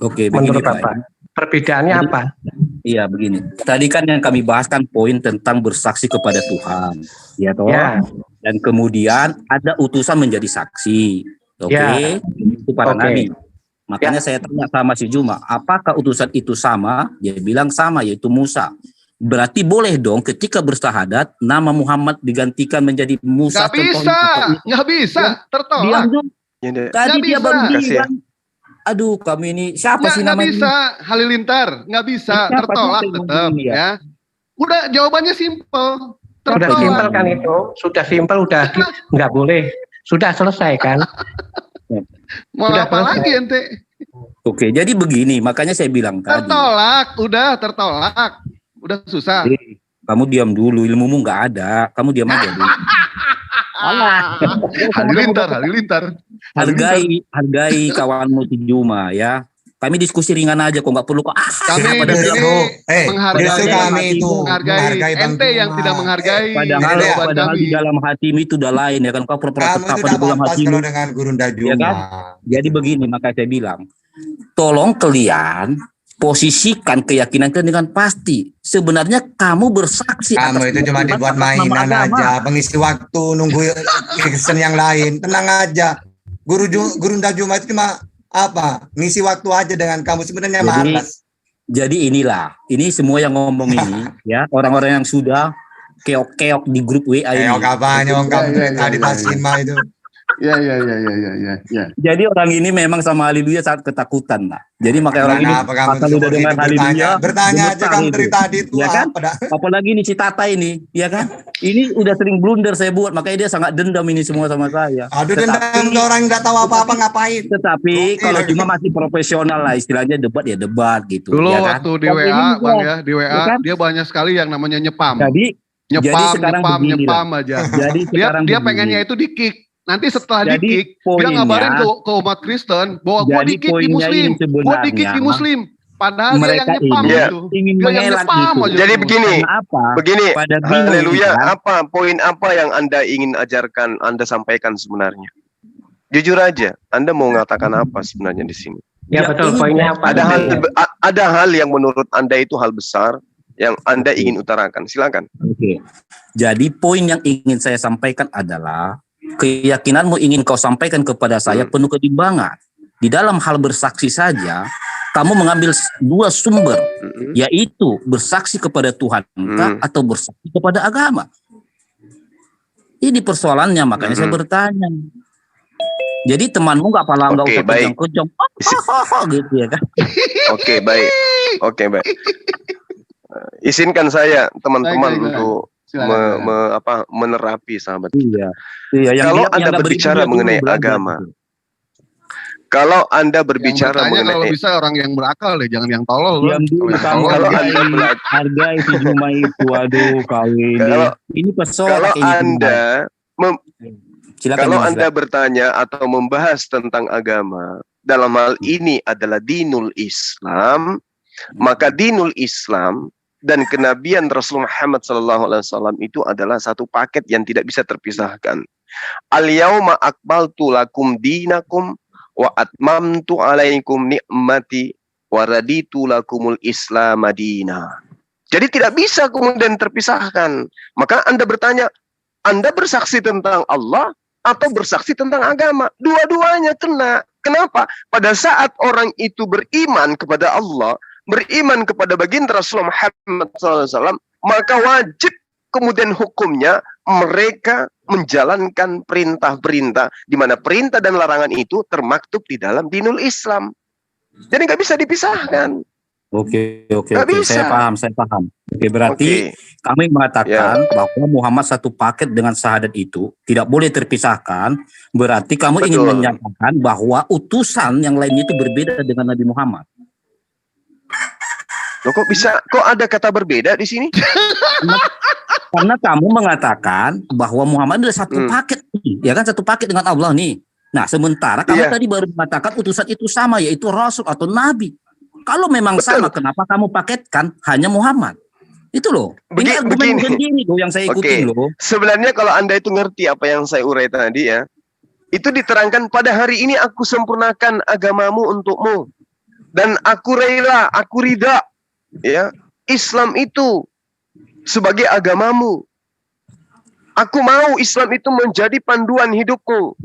Oke, menurut Bapak. Perbedaannya apa? Iya begini. Tadi kan yang kami bahas kan poin tentang bersaksi kepada Tuhan, ya toh. Ya. Dan kemudian ada utusan menjadi saksi, oke? Itu para nabi. Makanya saya tanya sama si Juma, apakah utusan itu sama? Dia bilang sama, yaitu Musa. Berarti boleh dong ketika bersahadat nama Muhammad digantikan menjadi Musa. Nggak bisa, tertolak. Tadi dia baru bilang. Aduh, kami ini siapa sih namanya? Nggak bisa, Halilintar, nggak bisa, tertolak tetap ya. Udah jawabannya simpel. Sudah simpel kan itu, sudah simpel, udah nggak boleh, sudah selesai kan? Mau apa lagi ente? Oke, jadi begini, makanya saya bilang tertolak, tadi. Udah tertolak, udah susah. Kamu diam dulu, ilmumu nggak ada. Kamu diam aja dulu. Halilintar. Hargai kawanmu Tijuma ya. Kami diskusi ringan aja kok, nggak perlu kok. Kami pada di sini menghargai ente yang tidak menghargai. Padahal di dalam hatimu itu udah lain ya kan. Kau pura-pura tetap pada dalam hatimu. Dengan Gurunda Juma. Ya kan? Jadi begini, makanya saya bilang, tolong kalian posisikan keyakinan kalian dengan pasti. Sebenarnya kamu bersaksi. Kamu itu cuma dibuat mainan aja, pengisi waktu, nunggu kesan yang lain. Tenang aja. Gurunda Juma itu cuma apa? Ngisi waktu aja dengan kamu, sebenarnya malas. Jadi ini semua yang ngomong ini ya, orang-orang yang sudah keok-keok di grup WA ini. Keok apanya orang kamu tadi Tasima itu. Ya. Jadi orang ini memang sama haleluya sangat ketakutan lah. Jadi makanya orang ini kalau udah dengar haleluya bertanya aja kamu dari tadi itu ya kan? Apalagi ini si Tata ini, ya kan? Ini udah sering blunder saya buat, makanya dia sangat dendam ini semua sama saya. Aduh, dendam orang nggak tahu apa-apa ngapain. Tetapi kalau cuma masih profesional lah, istilahnya debat ya debat gitu. Dulu ya kan? waktu di WA, Bang ya, di WA ya kan? Dia banyak sekali yang namanya nyepam. Jadi nyepam aja. Jadi dia pengennya itu di-kick. Nanti setelah di-kick, dia ngabarin ke umat Kristen bahwa gua di-kick di Muslim. Gua di-kick di Muslim. Padahal dia yang nyepam itu. Ingin mengelak gitu. Jadi begini, haleluya, kan? Poin apa yang Anda ingin ajarkan, Anda sampaikan sebenarnya? Jujur aja, Anda mau mengatakan apa sebenarnya di sini? Ya betul, poinnya apa? Ada hal yang menurut Anda itu hal besar yang Anda ingin utarakan. Silakan. Oke. Jadi poin yang ingin saya sampaikan adalah keyakinanmu ingin kau sampaikan kepada saya penuh ketimbangan. Di dalam hal bersaksi saja, kamu mengambil dua sumber, yaitu bersaksi kepada Tuhan atau bersaksi kepada agama. Ini persoalannya, makanya saya bertanya. Jadi temanmu nggak usah kejam-kejam, gitu ya kan? Oke, baik. Izinkan saya teman-teman untuk menerapi sahabat kita. Kalau Anda berbicara mengenai agama, kalau Anda berbicara mengenai, kalau bisa orang yang berakal deh, jangan yang tolol. Kalau hargai si Juma itu, aduh kawin. Ini persoalan. Kalau Anda bertanya atau membahas tentang agama, dalam hal ini adalah dinul Islam, maka dinul Islam dan kenabian Rasul Muhammad SAW itu adalah satu paket yang tidak bisa terpisahkan. Al-yauma akmaltu lakum dinakum wa atmamtu alaikum ni'mati wa raditu lakumul Islam madina. Jadi tidak bisa kemudian terpisahkan. Maka Anda bertanya, Anda bersaksi tentang Allah atau bersaksi tentang agama? Dua-duanya kena. Kenapa? Pada saat orang itu beriman kepada Allah, beriman kepada baginda Rasulullah Muhammad SAW, maka wajib kemudian hukumnya mereka menjalankan perintah-perintah, di mana perintah dan larangan itu termaktub di dalam dinul Islam. Jadi nggak bisa dipisahkan. Oke. Saya paham. Oke, berarti kami mengatakan bahwa Muhammad satu paket dengan syahadat itu tidak boleh terpisahkan. Berarti kamu ingin menyatakan bahwa utusan yang lainnya itu berbeda dengan Nabi Muhammad. Loh, kok ada kata berbeda di sini? Karena kamu mengatakan bahwa Muhammad adalah satu paket, ya kan, satu paket dengan Allah nih. Nah, sementara kamu tadi baru mengatakan utusan itu sama, yaitu Rasul atau Nabi. Kalau memang sama, kenapa kamu paketkan hanya Muhammad? Itu loh. Ini argumen sendiri loh yang saya ikutin loh. Sebenarnya kalau Anda itu ngerti apa yang saya urai tadi ya, itu diterangkan pada hari ini aku sempurnakan agamamu untukmu. Dan aku rela, aku ridha. Ya, Islam itu sebagai agamamu. Aku mau Islam itu menjadi panduan hidupmu.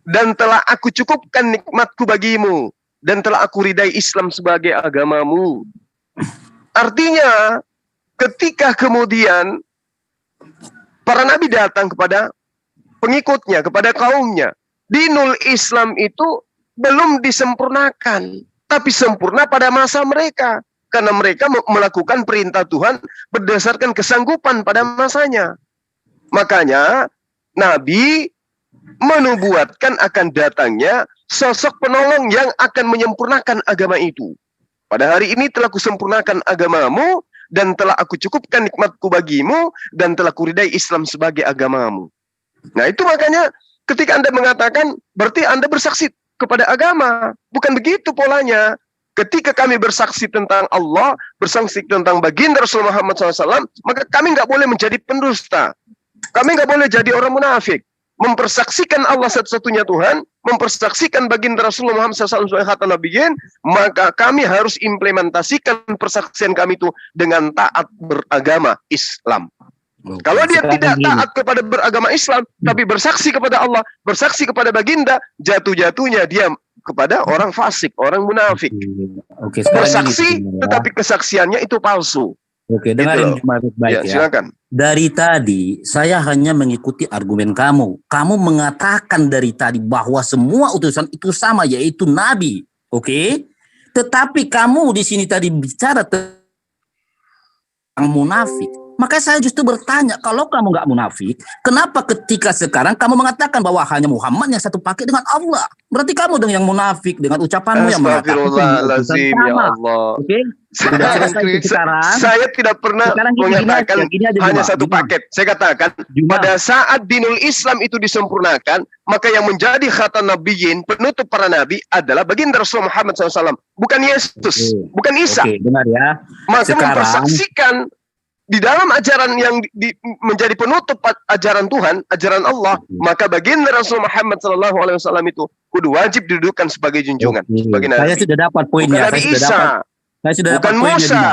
Dan telah aku cukupkan nikmatku bagimu. Dan telah aku ridai Islam sebagai agamamu. Artinya, ketika kemudian para nabi datang kepada pengikutnya, kepada kaumnya, dinul Islam itu belum disempurnakan. Tapi sempurna pada masa mereka. Karena mereka melakukan perintah Tuhan berdasarkan kesanggupan pada masanya. Makanya Nabi menubuatkan akan datangnya sosok penolong yang akan menyempurnakan agama itu. Pada hari ini telah kusempurnakan agamamu dan telah aku cukupkan nikmatku bagimu dan telah kuridai Islam sebagai agamamu. Nah itu makanya ketika Anda mengatakan berarti Anda bersaksi kepada agama. Bukan begitu polanya. Ketika kami bersaksi tentang Allah, bersaksi tentang baginda Rasulullah Muhammad SAW, maka kami nggak boleh menjadi pendusta. Kami nggak boleh jadi orang munafik. Mempersaksikan Allah satu-satunya Tuhan, mempersaksikan baginda Rasulullah Muhammad SAW sebagai khatamun nabiyyin, maka kami harus implementasikan persaksian kami itu dengan taat beragama Islam. Kalau dia tidak taat kepada beragama Islam, tapi bersaksi kepada Allah, bersaksi kepada baginda, jatuh-jatuhnya dia kepada orang fasik, orang munafik. Bersaksi, tetapi kesaksiannya itu palsu. Oke, dengarin baik ya. Silakan. Dari tadi saya hanya mengikuti argumen kamu. Kamu mengatakan dari tadi bahwa semua utusan itu sama, yaitu Nabi. Oke? Tetapi kamu di sini tadi bicara tentang munafik. Maka saya justru bertanya, kalau kamu nggak munafik, kenapa ketika sekarang kamu mengatakan bahwa hanya Muhammad yang satu paket dengan Allah? Berarti kamu dong yang munafik dengan ucapanmu yang mengatakan. Astagfirullahaladzim, ya Allah. Oke? Saya tidak pernah mengatakan hanya satu paket. Saya katakan, pada saat dinul Islam itu disempurnakan, maka yang menjadi khatamun nabiyyin, penutup para nabi adalah baginda Rasulullah Muhammad SAW. Bukan Yesus, bukan Isa. Benar ya. Maka mempersaksikan di dalam ajaran yang menjadi penutup ajaran Tuhan, ajaran Allah, maka baginda Rasul Muhammad SAW itu kudu wajib didudukan sebagai junjungan. Sebagai Nabi. Saya sudah dapat poinnya. Bukan Nabi Isa, bukan Musa,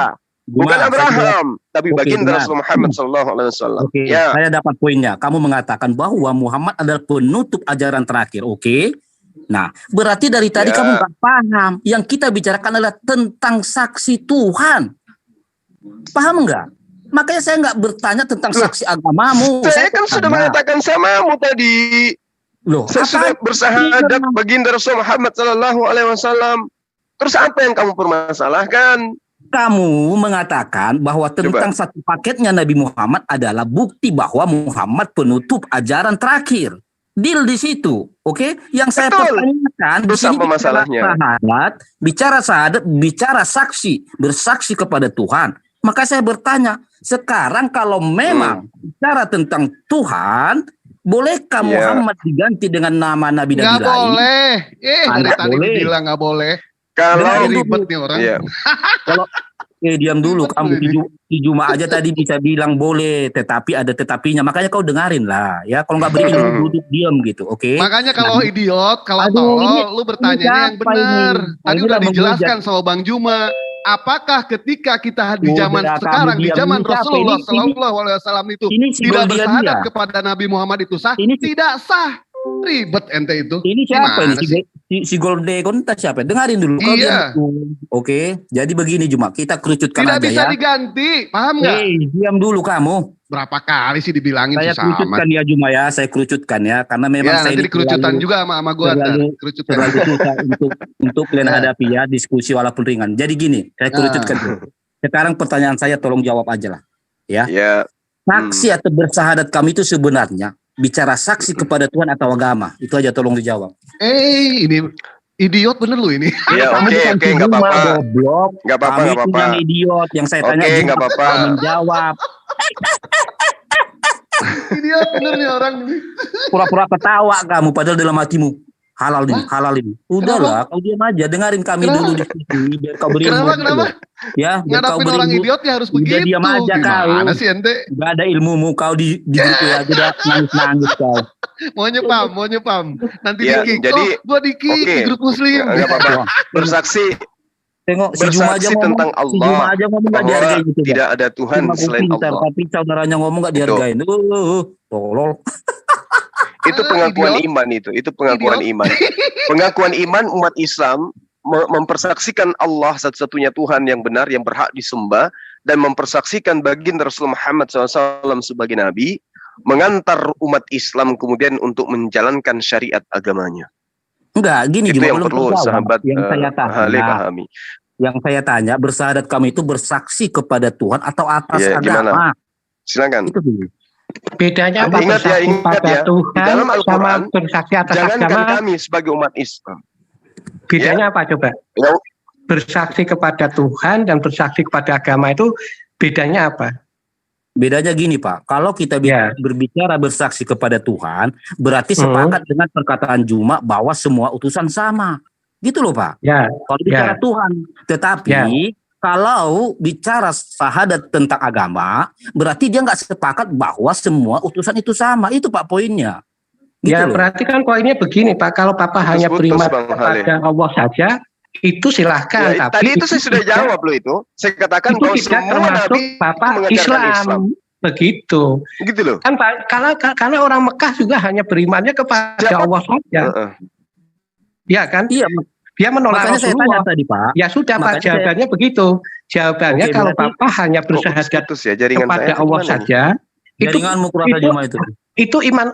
bukan Abraham, tapi baginda Rasul Muhammad SAW. Oke, saya dapat poinnya. Kamu mengatakan bahwa Muhammad adalah penutup ajaran terakhir. Oke. Nah, berarti dari tadi kamu nggak paham. Yang kita bicarakan adalah tentang saksi Tuhan. Paham nggak? Makanya saya nggak bertanya tentang saksi agamamu. Saya kan sudah mengatakan samamu tadi. Saya sudah bersahadat baginda Rasul Muhammad SAW. Terus apa yang kamu permasalahkan? Kamu mengatakan bahwa tentang satu paketnya Nabi Muhammad adalah bukti bahwa Muhammad penutup ajaran terakhir. Deal di situ, oke? Yang saya pertanyakan di sini bicara sahadat, bicara saksi, bersaksi kepada Tuhan. Maka saya bertanya, sekarang kalau memang bicara tentang Tuhan, bolehkah Muhammad diganti dengan nama Nabi lain? Nggak boleh. Dari tadi bilang nggak boleh. Kalau ribet nih orang. Kalau diam dulu, kamu di Jumat aja tadi bisa bilang boleh, tetapi ada tetapinya. Makanya kau dengarin lah, ya. Kalau nggak berilmu duduk diam gitu, oke? Makanya kalau idiot, kalau tolol, lu bertanya yang benar. Tadi udah dijelaskan sama Bang Juma. Apakah ketika kita di zaman sekarang, di zaman Rasulullah SAW itu tidak bersahadat kepada Nabi Muhammad itu sah? Tidak sah. Ribet ente itu. Ini siapa ini? Si Goldegon siapa? Dengarin dulu. Iya. Oke. Jadi begini Juma, kita kerucutkan tidak aja ya. Tidak bisa diganti, paham nggak? Diam dulu kamu. Berapa kali sih dibilangin saya susah kerucutkan amat. Ya Juma ya, saya kerucutkan ya, karena memang saya nanti dikerucutan juga sama gue. Terlalu susah untuk kalian hadapi ya, diskusi walaupun ringan. Jadi gini, saya kerucutkan dulu. Sekarang pertanyaan saya tolong jawab aja lah, ya. Saksi atau bersahadat kami itu sebenarnya bicara saksi kepada Tuhan atau agama, itu aja tolong dijawab. Ini idiot bener lu ini. Ya oke, nggak apa-apa. Nggak apa-apa. Yang idiot, yang saya tanya nggak apa-apa. Menjawab. Idiot bener nih orang. Pura-pura ketawa kamu, padahal dalam hatimu halal ini. Udahlah, kau diam aja, dengarin kami dulu di sini biar kau berilmu. Kenapa? Ya, ngadapin orang idiot ya harus begitu. Diam aja kau. Gimana sih ente? Gak ada ilmumu kau di grup ya, udah nangis kau. Mau nyepam. Nanti di-kick. Jadi gua di-kick di grup muslim. Enggak apa-apa. Bersaksi. Tengok si Juma aja tentang Allah. Si Juma aja ngomong enggak dihargain gitu. Tidak ada Tuhan selain Allah. Tapi saudaranya ngomong enggak dihargain. Tolol. Itu pengakuan iman itu pengakuan iman. Pengakuan iman umat Islam mempersaksikan Allah satu-satunya Tuhan yang benar yang berhak disembah dan mempersaksikan baginda Rasul Muhammad SAW sebagai nabi, mengantar umat Islam kemudian untuk menjalankan syariat agamanya. Enggak, gini itu juga yang perlu sahabat yang saya pahami. Yang saya tanya, bersahadat kami itu bersaksi kepada Tuhan atau atas agama? Gimana? Silakan. Itu dulu. Bedanya apa? Ingat ya, Tuhan di dalam Al-Quran, sama bersaksi atas jangankan agama. kami sebagai umat Islam. Bedanya apa coba? Bersaksi kepada Tuhan dan bersaksi kepada agama itu Bedanya apa? Bedanya gini Pak, kalau kita berbicara bersaksi kepada Tuhan, berarti sepakat dengan perkataan Juma bahwa semua utusan sama. Gitu loh Pak. Kalau bicara Tuhan. Tetapi kalau bicara syahadat tentang agama, berarti dia nggak sepakat bahwa semua utusan itu sama. Itu Pak poinnya. Gitu loh. Berarti kan poinnya begini Pak, kalau Bapak hanya beriman kepada Allah saja, itu silahkan. Tapi tadi itu saya sudah jawab loh itu. Saya katakan itu bahwa tidak semua termasuk nabi Bapak mengajarkan Islam. Begitu. Gitu loh. Kan karena orang Mekah juga hanya berimannya kepada Allah saja. Ya kan? Iya. Dia menolak Rasulullah. Saya tanya tadi Pak. Ya sudah Pak, jawabannya begitu. Jawabannya kalau Bapak hanya bersyahadat kepada Allah saja, itu iman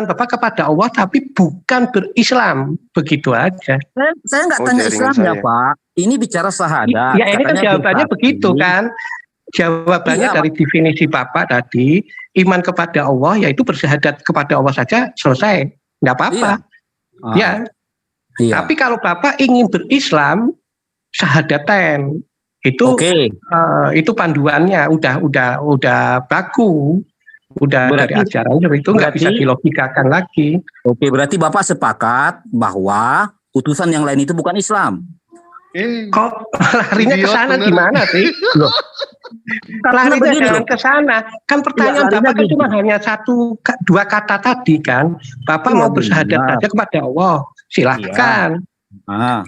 Bapak kepada Allah tapi bukan berislam, begitu aja. Saya nggak tanya Islamnya Pak. Ini bicara syahadat. Ya ini kan jawabannya begitu kan. Jawabannya dari definisi Bapak tadi, iman kepada Allah yaitu bersyahadat kepada Allah saja, selesai, nggak apa-apa. Tapi kalau Bapak ingin berislam, syahadaten itu panduannya udah baku. Dari ajarannya itu nggak bisa dilogikakan lagi. Oke, berarti Bapak sepakat bahwa utusan yang lain itu bukan Islam. Kok larinya ke sana gimana sih? Loh. Larinya jangan ke sana. Kan pertanyaan Bapak kan cuma hanya 1-2 kata tadi kan. Bapak mau bersyahadat saja kepada Allah, silahkan.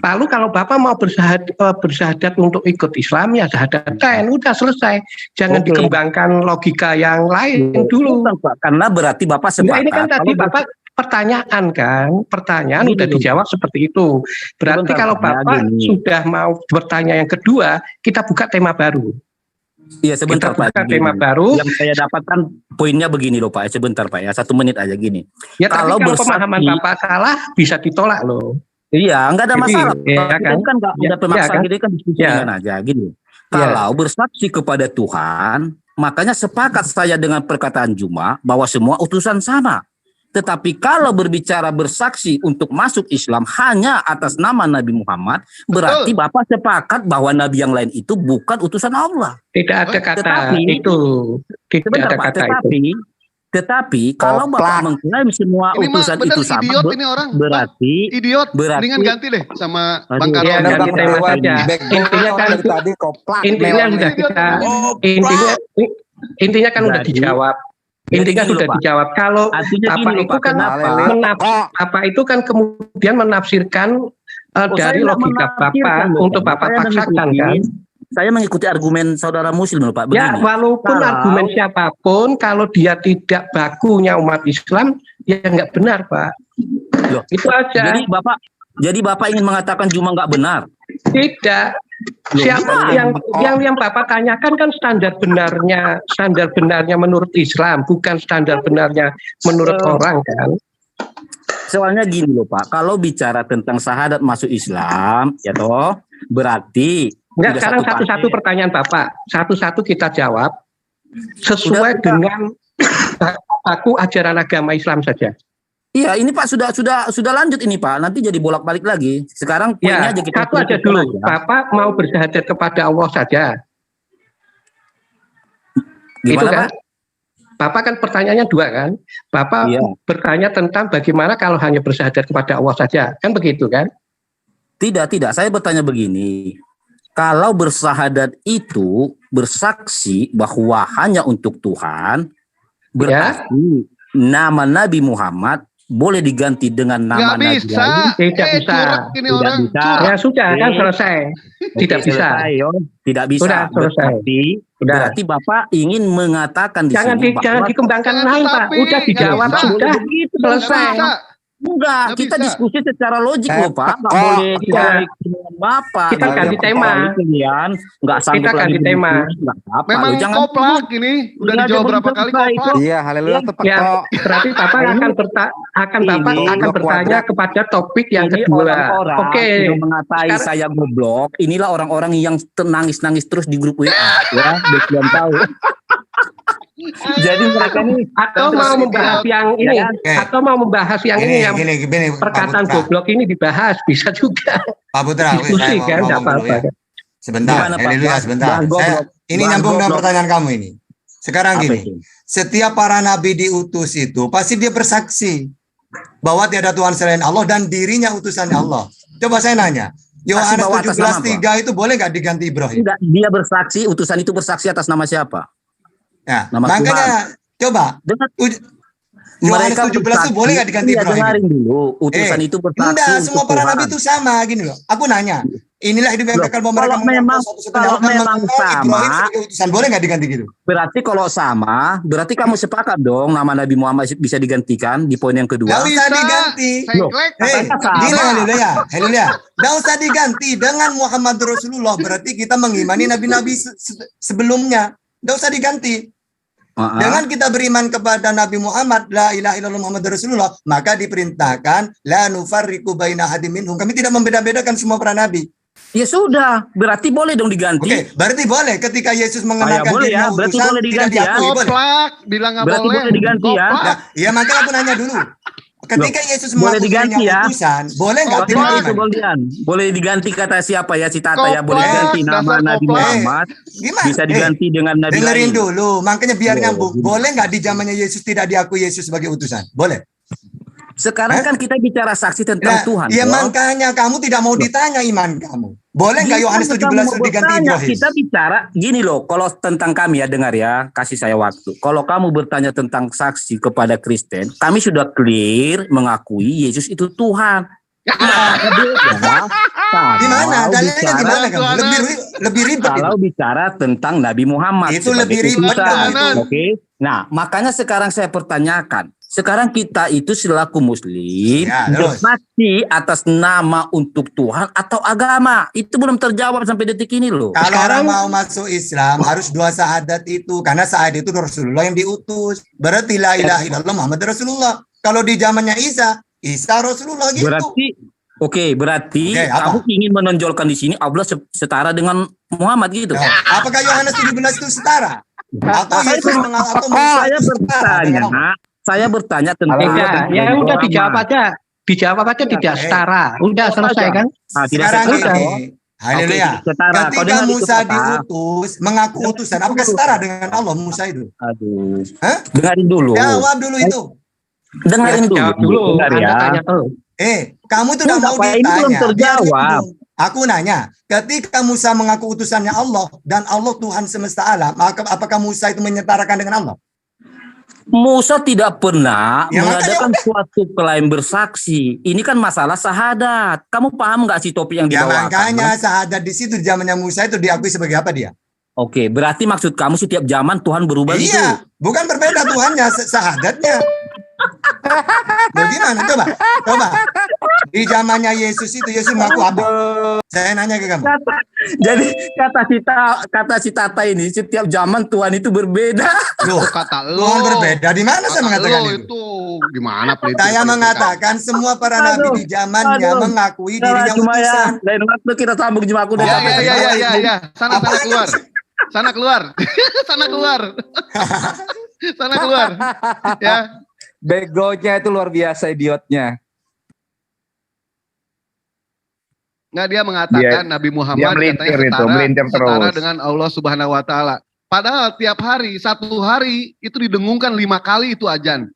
Lalu kalau Bapak mau bersyahadat untuk ikut Islam, ya syahadatain, udah selesai. Jangan dikembangkan logika yang lain dulu. Karena berarti Bapak sepakat. Ini kan tadi Bapak pertanyaan udah dijawab seperti itu. Berarti kalau Bapak sudah mau bertanya yang kedua, kita buka tema baru. Iya sebentar Pak. Tema baru. Yang saya dapatkan poinnya begini loh Pak. Sebentar Pak ya, 1 menit aja gini. Ya kalau pemahaman Bapak salah bisa ditolak loh. Iya, nggak ada masalah. Kan nggak ada pemaksaan, jadi kan diskusi aja gini. Kalau bersaksi kepada Tuhan, makanya sepakat saya dengan perkataan Juma bahwa semua utusan sama. Tetapi kalau berbicara bersaksi untuk masuk Islam hanya atas nama Nabi Muhammad, berarti Bapak sepakat bahwa Nabi yang lain itu bukan utusan Allah. Tidak ada kata itu. Tidak ada kata itu. Tetapi kalau Bapak mengklaim semua utusan itu sama, ini orang. berarti mendingan ganti deh sama Bang Karol. Ya, ganti tema saja. Intinya kan sudah dijawab. Intinya sudah dijawab. Kalau Bapak itu kan kemudian menafsirkan dari logika Bapak untuk Bapak paksakan kan. Saya mengikuti argumen saudara Muslim loh Pak. Ya walaupun argumen siapapun, kalau dia tidak bakunya umat Islam, ya nggak benar Pak. Loh, itu aja. Jadi Bapak ingin mengatakan Juma nggak benar? Tidak. Siapa yang Bapak tanyakan kan standar benarnya menurut Islam, bukan standar benarnya menurut orang kan. Soalnya gini loh Pak, kalau bicara tentang syahadat masuk Islam, ya toh, berarti sekarang satu-satu pertanyaan Bapak, satu-satu kita jawab sesuai dengan baku ajaran agama Islam saja. Iya, ini Pak sudah lanjut ini Pak. Nanti jadi bolak-balik lagi. Sekarang poinnya aja kita satu aja dulu. Bapak mau bersyahadat kepada Allah saja. Gimana, itu kan? Pak? Bapak kan pertanyaannya 2 kan? Bapak bertanya tentang bagaimana kalau hanya bersyahadat kepada Allah saja. Kan begitu kan? Tidak. Saya bertanya begini. Kalau bersyahadat itu bersaksi bahwa hanya untuk Tuhan, berarti nama Nabi Muhammad boleh diganti dengan nama Nabi lain? Tidak bisa. Ya sudah kan selesai. Tidak bisa. Tidak bisa. Berarti Bapak ingin mengatakan di sini jangan dikembangkan lain Pak. Udah dijawab sudah selesai. Enggak, kita diskusi secara logik loh Pak. Enggak boleh dengan Bapak. Kita ganti tema. Enggak sanggup kita ganti tema. Memang koplak ini. Udah dijawab berapa kali koplak. Iya, haleluya tepat kok. Berarti Bapak akan bertanya kepada topik yang kedua. Oke. Yang mengatai saya goblok. Inilah orang-orang yang nangis-nangis terus di grup WA ya, belum tahu. Jadi mereka ini atau mau membahas yang ini atau mau membahas yang ini yang perkataan goblok ini dibahas bisa juga. Pak Putra, diskusi kan enggak apa-apa. Sebentar, sebentar. Ini nyambung dengan pertanyaan kamu ini. Sekarang gini, setiap para nabi diutus itu pasti dia bersaksi bahwa tiada Tuhan selain Allah dan dirinya utusan Allah. Coba saya nanya, Yohanes 17:3 itu boleh nggak diganti Ibrahim? Enggak, dia bersaksi, utusan itu bersaksi atas nama siapa? Nah, makanya coba Yohanes 17 itu boleh nggak diganti Ibrahim? Dengarin dulu, utusan itu bersaksi. Enggak, semua para nabi itu sama gini loh. Aku nanya, inilah hidup yang kekal bahwa mereka kalau memang sama, utusan boleh nggak diganti gitu? Berarti kalau sama, berarti kamu sepakat dong nama Nabi Muhammad bisa digantikan di poin yang kedua. Nggak usah diganti. Haleluya. Nggak usah diganti dengan Muhammad Rasulullah. Berarti kita mengimani nabi-nabi sebelumnya. Nggak usah diganti. Dengan kita beriman kepada Nabi Muhammad, la ilaha illallah Muhammad Rasulullah, maka diperintahkan la nufarriqu baina ahadin minhum. Kami tidak membeda-bedakan semua para nabi. Ya sudah, berarti boleh dong diganti. Oke, berarti boleh ketika Yesus mengenalkan dirinya berarti utusan, boleh diganti tidak diakui, boleh. Bilang nggak berarti boleh diganti ya. Ya makanya aku nanya dulu. Ketika Yesus mengaku dirinya utusan, boleh nggak boleh diganti kata siapa ya, Citata ya, boleh diganti nama Nabi Muhammad. Bisa diganti dengan Nabi lain. Dengerin dulu, makanya biar nyambung. Boleh nggak di zamannya Yesus tidak diakui Yesus sebagai utusan? Boleh. Sekarang kan kita bicara saksi tentang Tuhan. Ya makanya kamu tidak mau ditanya iman kamu. Boleh nggak Yohanes 17 diganti Ibrahim? Kita bicara gini loh, kalau tentang kami ya, dengar ya, kasih saya waktu. Kalau kamu bertanya tentang saksi kepada Kristen, kami sudah clear mengakui Yesus itu Tuhan. Gimana? Dalilnya gimana kamu? Lebih ribet. Kalau bicara tentang Nabi Muhammad itu lebih ribet. Oke. Nah, makanya sekarang saya pertanyakan. Sekarang kita itu selaku muslim bersaksi atas nama untuk Tuhan atau agama. Itu belum terjawab sampai detik ini loh. Kalau orang mau masuk Islam harus 2 syahadat itu. Karena syahadat itu Rasulullah yang diutus. Berarti la ilaha illallah Muhammad Rasulullah. Kalau di zamannya Isa Rasulullah gitu. Berarti kamu ingin menonjolkan di sini Allah setara dengan Muhammad gitu. Apakah Yohanes 17 itu setara? Atau Yesus atau saya bertanya tentang ya udah dijawab aja tidak setara. Udah selesai kan? Sekarang ini haleluya. Ketika Musa diutus mengaku utusan, apakah setara dengan Allah Musa itu? Aduh. Dengarin dulu. Jawab dulu itu. Dengarin dulu. Tanya tuh. Kamu itu udah mau ditanya. Aku nanya, ketika Musa mengaku utusannya Allah dan Allah Tuhan semesta alam, apakah Musa itu menyetarakan dengan Allah? Musa tidak pernah mengadakan suatu klaim bersaksi. Ini kan masalah syahadat. Kamu paham nggak sih topik yang dibawakan? Makanya syahadat di situ zamannya Musa itu diakui sebagai apa dia? Oke, berarti maksud kamu setiap zaman Tuhan berubah gitu? Iya, bukan berbeda Tuhannya, syahadatnya. Bagaimana? Coba. Di zamannya Yesus itu Yesus mengaku apa? Saya nanya ke kamu. Jadi kata si Tata ini setiap zaman Tuhan itu berbeda. Loh, kata lo. Tuhan berbeda. Di mana saya mengatakan itu? Gimana? Saya mengatakan semua para nabi di zamannya mengakui dirinya utusan. Lain waktu kita sambung Jumaku. Ya. Sana keluar. Ya. Begonya itu luar biasa, idiotnya. Nggak, dia mengatakan Nabi Muhammad katanya setara dengan Allah Subhanahu Wa Taala. Padahal tiap hari, 1 hari itu didengungkan 5 kali itu azan.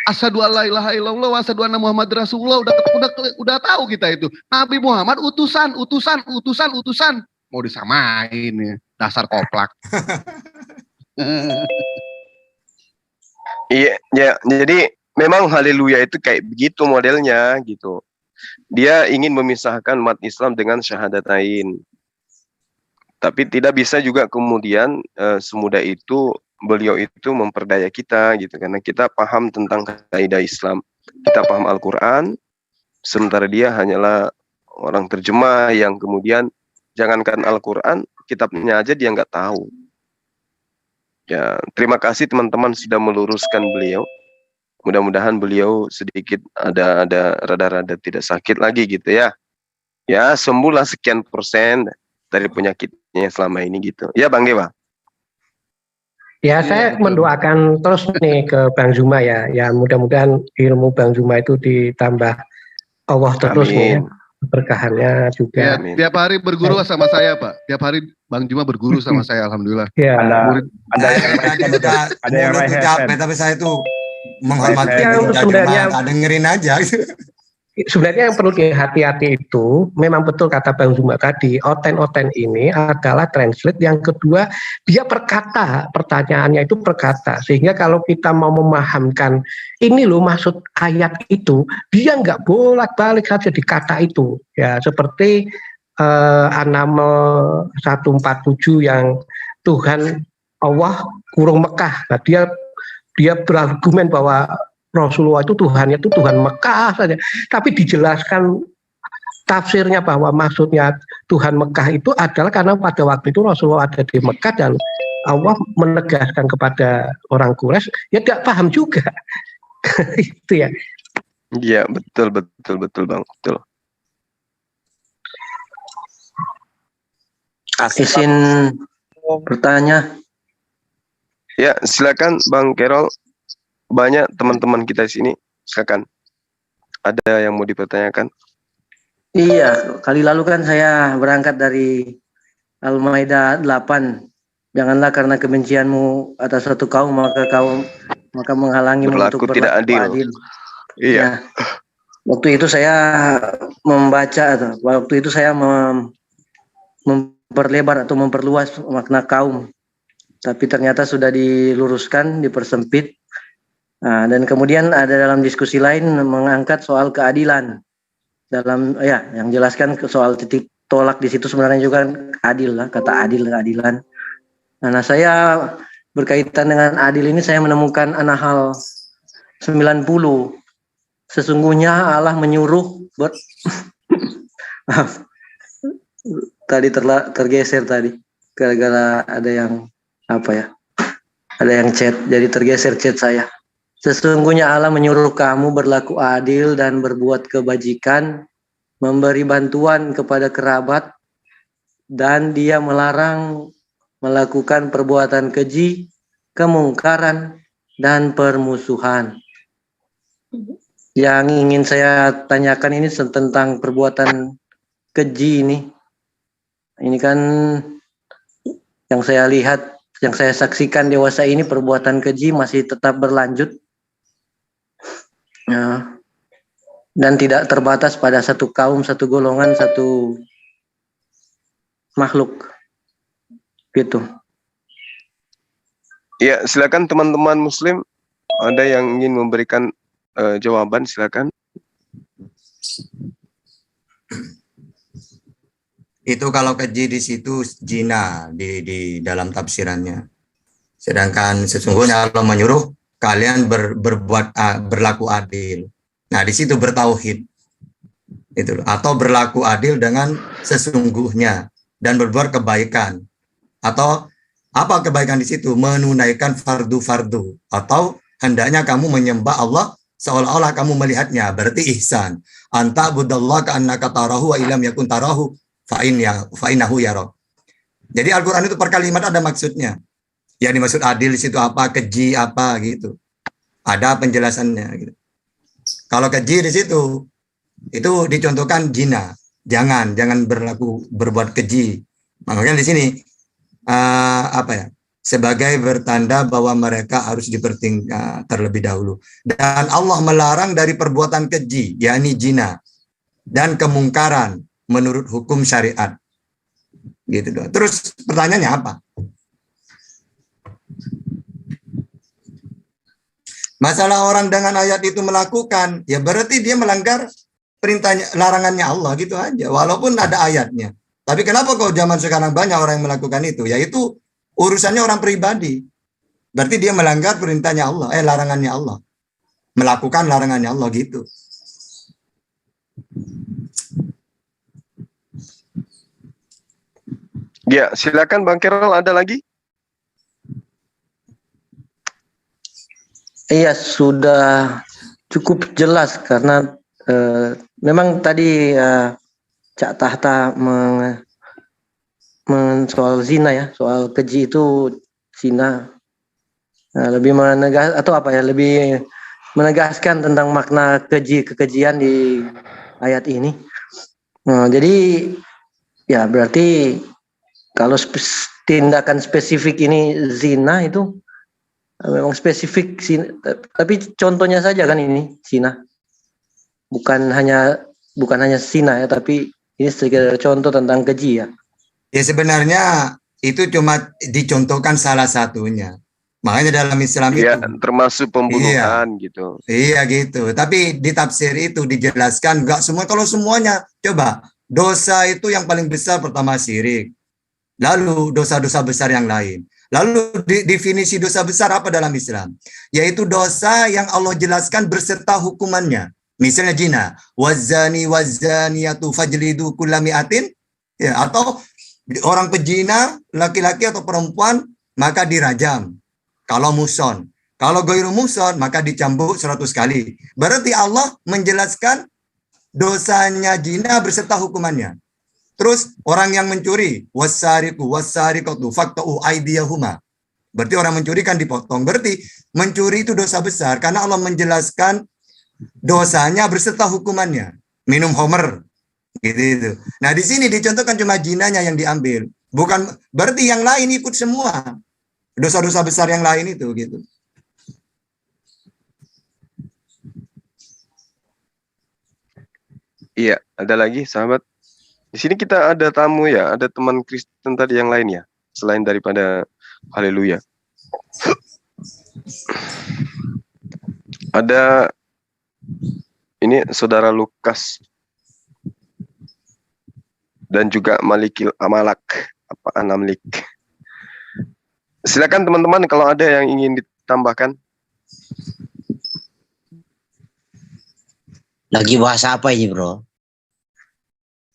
Asyhadu alla ilaha illallah wa asyhadu anna Muhammad Rasulullah. Udah tahu kita itu. Nabi Muhammad utusan. Mau disamain ya, dasar koplak. Iya, jadi memang haleluya itu kayak begitu modelnya gitu. Dia ingin memisahkan umat Islam dengan syahadatain. Tapi tidak bisa juga kemudian semudah itu beliau itu memperdaya kita gitu, karena kita paham tentang kaidah Islam. Kita paham Al-Qur'an, sementara dia hanyalah orang terjemah yang kemudian jangankan Al-Qur'an, kitabnya aja dia nggak tahu. Ya, terima kasih teman-teman sudah meluruskan beliau. Mudah-mudahan beliau sedikit ada rada-rada tidak sakit lagi gitu ya. Ya, sembuhlah sekian % dari penyakitnya selama ini gitu. Ya, Bang Dewa. Ya, saya mendoakan terus nih ke Bang Zuma ya. Ya, mudah-mudahan ilmu Bang Zuma itu ditambah Allah terus nih. keberkahannya juga. Ya, tiap hari berguru sama saya, Pak. Tiap hari Bang Juma berguru sama saya, alhamdulillah. Ya. Ada yang capek, tapi saya tuh menghormati sebenarnya dengerin aja. Sebenarnya yang perlu dihati-hati itu memang betul kata Bang Zuma tadi, oten-oten ini adalah translate. Yang kedua, dia perkata, pertanyaannya itu perkata, sehingga kalau kita mau memahamkan ini loh maksud ayat itu, dia nggak bolak-balik saja di kata itu, ya seperti An-Naml 147 yang Tuhan Allah kurung Mekah. Nah, dia berargumen bahwa Rasulullah itu Tuhannya itu Tuhan Mekah saja, tapi dijelaskan tafsirnya bahwa maksudnya Tuhan Mekah itu adalah karena pada waktu itu Rasulullah ada di Mekah dan Allah menegaskan kepada orang Quraisy, ya tidak paham juga. Itu ya. Iya, betul Bang, betul. Izin bertanya. Ya, silakan Bang Kerol. Banyak teman-teman kita di sini, silakan. Ada yang mau dipertanyakan? Iya, kali lalu kan saya berangkat dari Al-Maidah 8. Janganlah karena kebencianmu atas suatu kaum maka menghalangi untuk tidak adil. Iya. Nah, waktu itu saya membaca, waktu itu saya memperlebar atau memperluas makna kaum. Tapi ternyata sudah diluruskan, dipersempit. Nah, dan kemudian ada dalam diskusi lain mengangkat soal keadilan dalam yang jelaskan soal titik tolak di situ sebenarnya juga adil lah, kata adil, keadilan. Nah, saya berkaitan dengan adil ini saya menemukan An-Nahl 90. Sesungguhnya Allah menyuruh tadi tergeser tadi gara-gara ada yang ada yang chat, jadi tergeser chat saya. Sesungguhnya Allah menyuruh kamu berlaku adil dan berbuat kebajikan, memberi bantuan kepada kerabat, dan Dia melarang melakukan perbuatan keji, kemungkaran, dan permusuhan. Yang ingin saya tanyakan ini tentang perbuatan keji ini. Ini kan yang saya lihat, yang saya saksikan dewasa ini, perbuatan keji masih tetap berlanjut. Ya, dan tidak terbatas pada satu kaum, satu golongan, satu makhluk, gitu. Ya, silakan teman-teman Muslim, ada yang ingin memberikan jawaban, silakan. Itu kalau keji di situ zina di dalam tafsirannya. Sedangkan sesungguhnya Allah menyuruh kalian berlaku adil. Nah, di situ bertauhid. Itu atau berlaku adil dengan sesungguhnya dan berbuat kebaikan. Atau apa kebaikan di situ? Menunaikan fardu-fardu atau hendaknya kamu menyembah Allah seolah-olah kamu melihatnya, berarti ihsan. Anta budallah ka'annaka tarahu wa illam yakun tarahu fa innahu yara. Jadi Al-Qur'an itu per kalimat ada maksudnya. Yang dimaksud adil di situ apa, keji apa gitu. Ada penjelasannya gitu. Kalau keji di situ itu dicontohkan zina. Jangan berbuat keji. Makanya di sini sebagai bertanda bahwa mereka harus dipertingkat terlebih dahulu. Dan Allah melarang dari perbuatan keji, yakni zina dan kemungkaran menurut hukum syariat. Gitu doang. Terus pertanyaannya apa? Masalah orang dengan ayat itu melakukan, ya berarti dia melanggar perintahnya, larangannya Allah gitu aja. Walaupun ada ayatnya. Tapi kenapa kok zaman sekarang banyak orang yang melakukan itu? Yaitu urusannya orang pribadi. Berarti dia melanggar perintahnya Allah, larangannya Allah. Melakukan larangannya Allah gitu. Ya, silakan Bang Kerol, ada lagi? Iya, sudah cukup jelas karena memang tadi Cak Tahta soal zina ya, soal keji itu zina. Lebih lebih menegaskan tentang makna kekejian di ayat ini. Nah, jadi ya berarti kalau tindakan spesifik ini zina itu memang spesifik zina, tapi contohnya saja kan ini zina. Bukan hanya zina ya, tapi ini sekedar contoh tentang keji ya. Ya sebenarnya itu cuma dicontohkan salah satunya. Makanya dalam Islam ya, itu termasuk pembunuhan gitu. Iya gitu. Tapi di tafsir itu dijelaskan enggak semua. Kalau semuanya coba dosa itu yang paling besar pertama syirik. Lalu dosa-dosa besar yang lain. Lalu definisi dosa besar apa dalam Islam? Yaitu dosa yang Allah jelaskan berserta hukumannya. Misalnya zina, wazani wazaniyatu fajlidu kulla mi'atin, ya, atau orang pezina laki-laki atau perempuan maka dirajam. Kalau muson, kalau ghairu muson maka dicambuk 100 kali. Berarti Allah menjelaskan dosanya zina berserta hukumannya. Terus orang yang mencuri, wasariqu wasariqatu faqta'u aydiyahuma. Berarti orang mencuri kan dipotong. Berarti mencuri itu dosa besar karena Allah menjelaskan dosanya berserta hukumannya. Minum homer gitu. Nah, di sini dicontohkan cuma zinanya yang diambil. Bukan berarti yang lain ikut semua. Dosa-dosa besar yang lain itu gitu. Iya, ada lagi sahabat. Di sini kita ada tamu ya, ada teman Kristen tadi yang lain ya, selain daripada haleluya. Ada ini saudara Lukas dan juga Malikil Amalak apa Anamlik. Silakan teman-teman kalau ada yang ingin ditambahkan. Lagi bahasa apa ini, bro?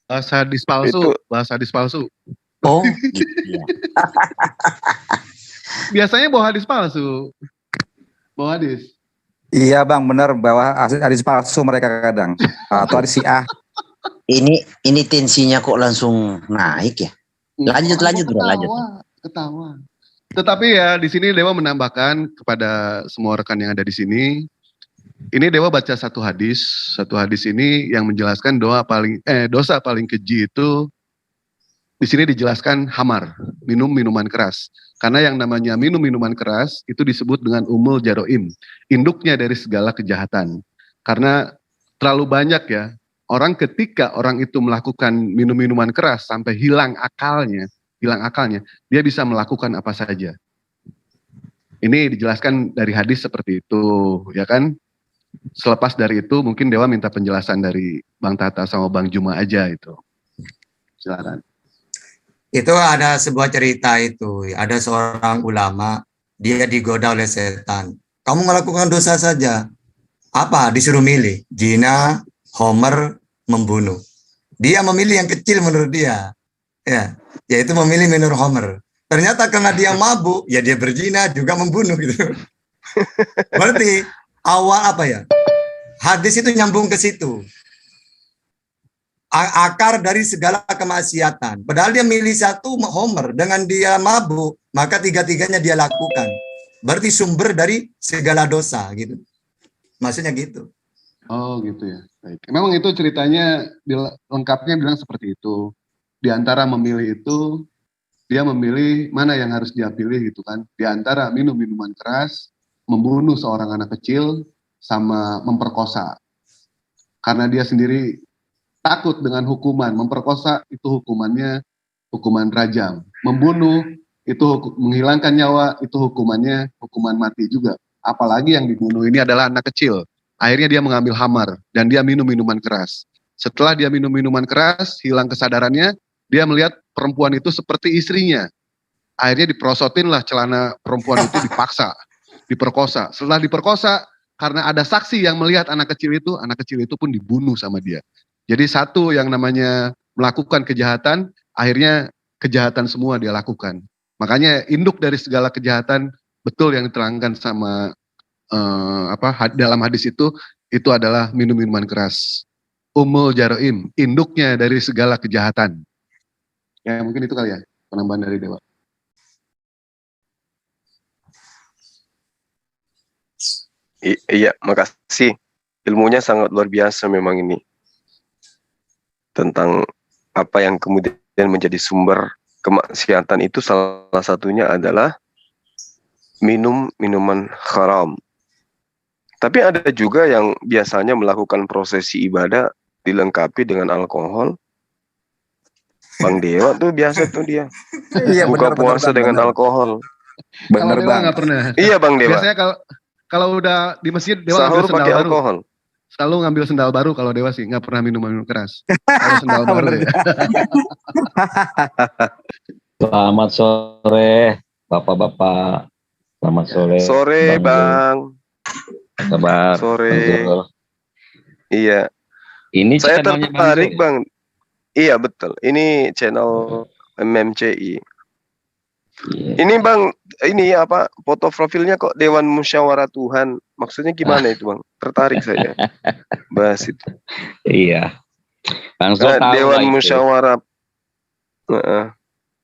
Bahasa hadis palsu, bahasa hadis palsu. Oh, gitu ya. Biasanya bawa hadis palsu. Bawa hadis. Iya bang, benar bawa hadis palsu mereka kadang. Atau hadis Syiah. Ini tensinya kok langsung naik ya? Lanjut bro, lanjut. Ketawa. Tetapi ya di sini Dewa menambahkan kepada semua rekan yang ada di sini. Ini Dewa baca satu hadis ini yang menjelaskan dosa paling keji itu di sini dijelaskan hamar, minum minuman keras. Karena yang namanya minum minuman keras itu disebut dengan umul jaroim, induknya dari segala kejahatan. Karena terlalu banyak ya orang ketika orang itu melakukan minum minuman keras sampai hilang akalnya, dia bisa melakukan apa saja. Ini dijelaskan dari hadis seperti itu, ya kan? Selepas dari itu mungkin Dewa minta penjelasan dari Bang Tata sama Bang Juma aja itu. Silakan. Itu ada sebuah cerita itu, ada seorang ulama, dia digoda oleh setan. Kamu melakukan dosa saja. Apa? Disuruh milih, zina, homer, membunuh. Dia memilih yang kecil menurut dia. Ya, yaitu memilih minum homer. Ternyata karena dia mabuk, ya dia berzina juga membunuh gitu. Berarti awal apa ya? Hadis itu nyambung ke situ. Akar dari segala kemaksiatan. Padahal dia milih satu homer, dengan dia mabuk, maka tiga-tiganya dia lakukan. Berarti sumber dari segala dosa gitu. Maksudnya gitu. Oh gitu ya. Baik. Memang itu ceritanya lengkapnya bilang seperti itu. Di antara memilih itu, dia memilih mana yang harus dia pilih gitu kan. Di antara minum minuman keras, membunuh seorang anak kecil, sama memperkosa. Karena dia sendiri takut dengan hukuman. Memperkosa itu hukumannya hukuman rajam. Membunuh itu menghilangkan nyawa, itu hukumannya hukuman mati juga. Apalagi yang dibunuh ini adalah anak kecil. Akhirnya dia mengambil hamar dan dia minum minuman keras. Setelah dia minum minuman keras, hilang kesadarannya, dia melihat perempuan itu seperti istrinya. Akhirnya diprosotinlah celana perempuan itu, dipaksa, diperkosa. Setelah diperkosa, karena ada saksi yang melihat anak kecil itu pun dibunuh sama dia. Jadi satu yang namanya melakukan kejahatan, akhirnya kejahatan semua dia lakukan. Makanya induk dari segala kejahatan, betul yang diterangkan sama dalam hadis itu adalah minum minuman keras. Umul jaroim, induknya dari segala kejahatan. Ya mungkin itu kali ya penambahan dari Dewa. Iya, makasih. Ilmunya sangat luar biasa memang ini. tentang apa yang kemudian menjadi sumber kemaksiatan itu, salah satunya adalah minum minuman haram. Tapi ada juga yang biasanya melakukan prosesi ibadah dilengkapi dengan alkohol. Bang Dewa tuh biasa tuh dia Iya, buka benar, puasa benar, dengan benar. alkohol. Kalau Bener Dewa bang. nggak pernah. Iya Bang Dewa. Biasanya kalau udah di masjid Dewa Sahur ngambil sendal pakai baru. alkohol. Selalu ngambil sendal baru kalau Dewa sih, nggak pernah minum keras. Kalau sendal baru Bener. ya. Selamat sore, Bapak-bapak. Selamat sore. Sore Bang. Apa kabar? Sore. Bang Zul? Iya. Ini Saya channelnya tertarik Zul, ya? Bang. Iya betul. Ini channel MMCI. Iya. Ini Bang, ini apa? Foto profilnya kok Dewan Musyawarah Tuhan. Maksudnya gimana itu Bang? Tertarik saya. Bahas itu. Iya. Bang Zul tahu Dewan lah itu. Musyawarah.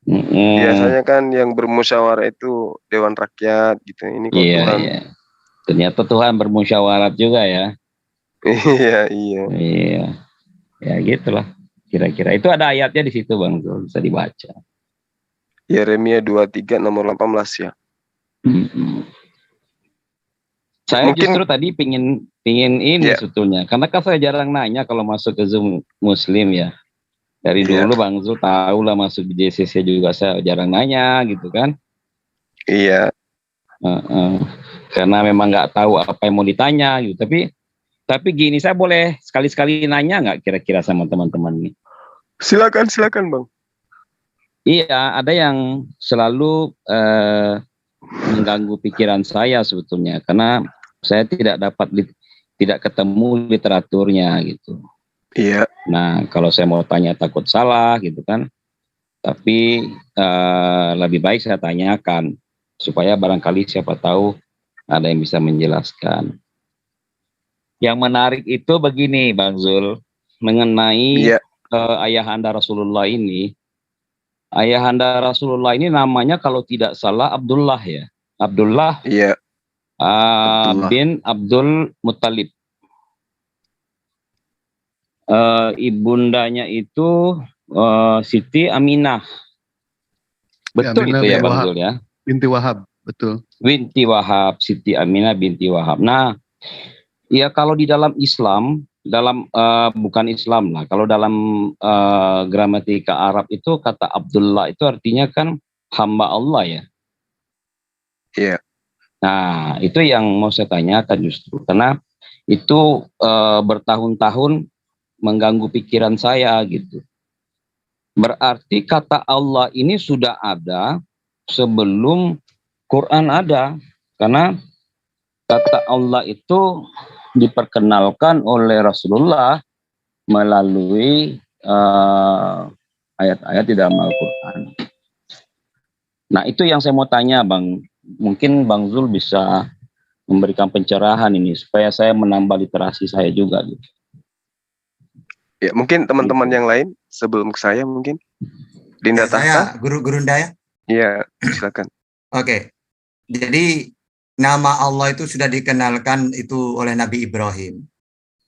Mm-mm. Biasanya kan yang bermusyawarah itu Dewan Rakyat gitu. Ini kok Iya, Tuhan. iya. Ternyata Tuhan bermusyawarat juga ya. Iya, iya. Iya. Ya gitulah. Kira-kira itu ada ayatnya di situ Bang Zul, bisa dibaca. Yeremia 23 nomor 18 ya. Mm-mm. Saya Mungkin- justru tadi pingin ini Ya. sebetulnya, karena kan saya jarang nanya kalau masuk ke Zoom Muslim ya. Dari Ya. dulu Bang Zul tahu lah masuk di JCC juga saya jarang nanya gitu kan. Iya. Karena memang nggak tahu apa yang mau ditanya gitu. Tapi gini, saya boleh sekali-sekali nanya nggak kira-kira sama teman-teman nih? Silakan Bang. Iya, ada yang selalu mengganggu pikiran saya sebetulnya, karena saya tidak ketemu literaturnya gitu. Iya. Nah, kalau saya mau tanya takut salah gitu kan. Tapi lebih baik saya tanyakan supaya barangkali siapa tahu ada yang bisa menjelaskan. Yang menarik itu begini Bang Zul, mengenai ayahanda Rasulullah ini. Ayahanda Rasulullah ini namanya kalau tidak salah Abdullah ya. Abdullah, bin Abdul Muttalib. Ibundanya itu Siti Aminah. Betul Aminah itu ya binti Bang Wahab. Zul ya. Binti Wahab, betul. Binti Wahab, Siti Aminah binti Wahab. Nah, ya kalau di dalam Islam, bukan Islam lah. Kalau dalam gramatika Arab itu kata Abdullah itu artinya kan hamba Allah ya. Iya. Nah, itu yang mau saya tanyakan justru. Karena itu bertahun-tahun mengganggu pikiran saya gitu. Berarti kata Allah ini sudah ada sebelum Quran ada. Karena kata Allah itu diperkenalkan oleh Rasulullah melalui ayat-ayat di dalam Al-Quran. Nah, itu yang saya mau tanya Bang. Mungkin Bang Zul bisa memberikan pencerahan ini supaya saya menambah literasi saya juga gitu. Ya, mungkin teman-teman yang lain sebelum ke saya mungkin. Dinda Saya Tahta. Guru Gurunda ya. Iya, silakan. Oke. Jadi nama Allah itu sudah dikenalkan itu oleh Nabi Ibrahim.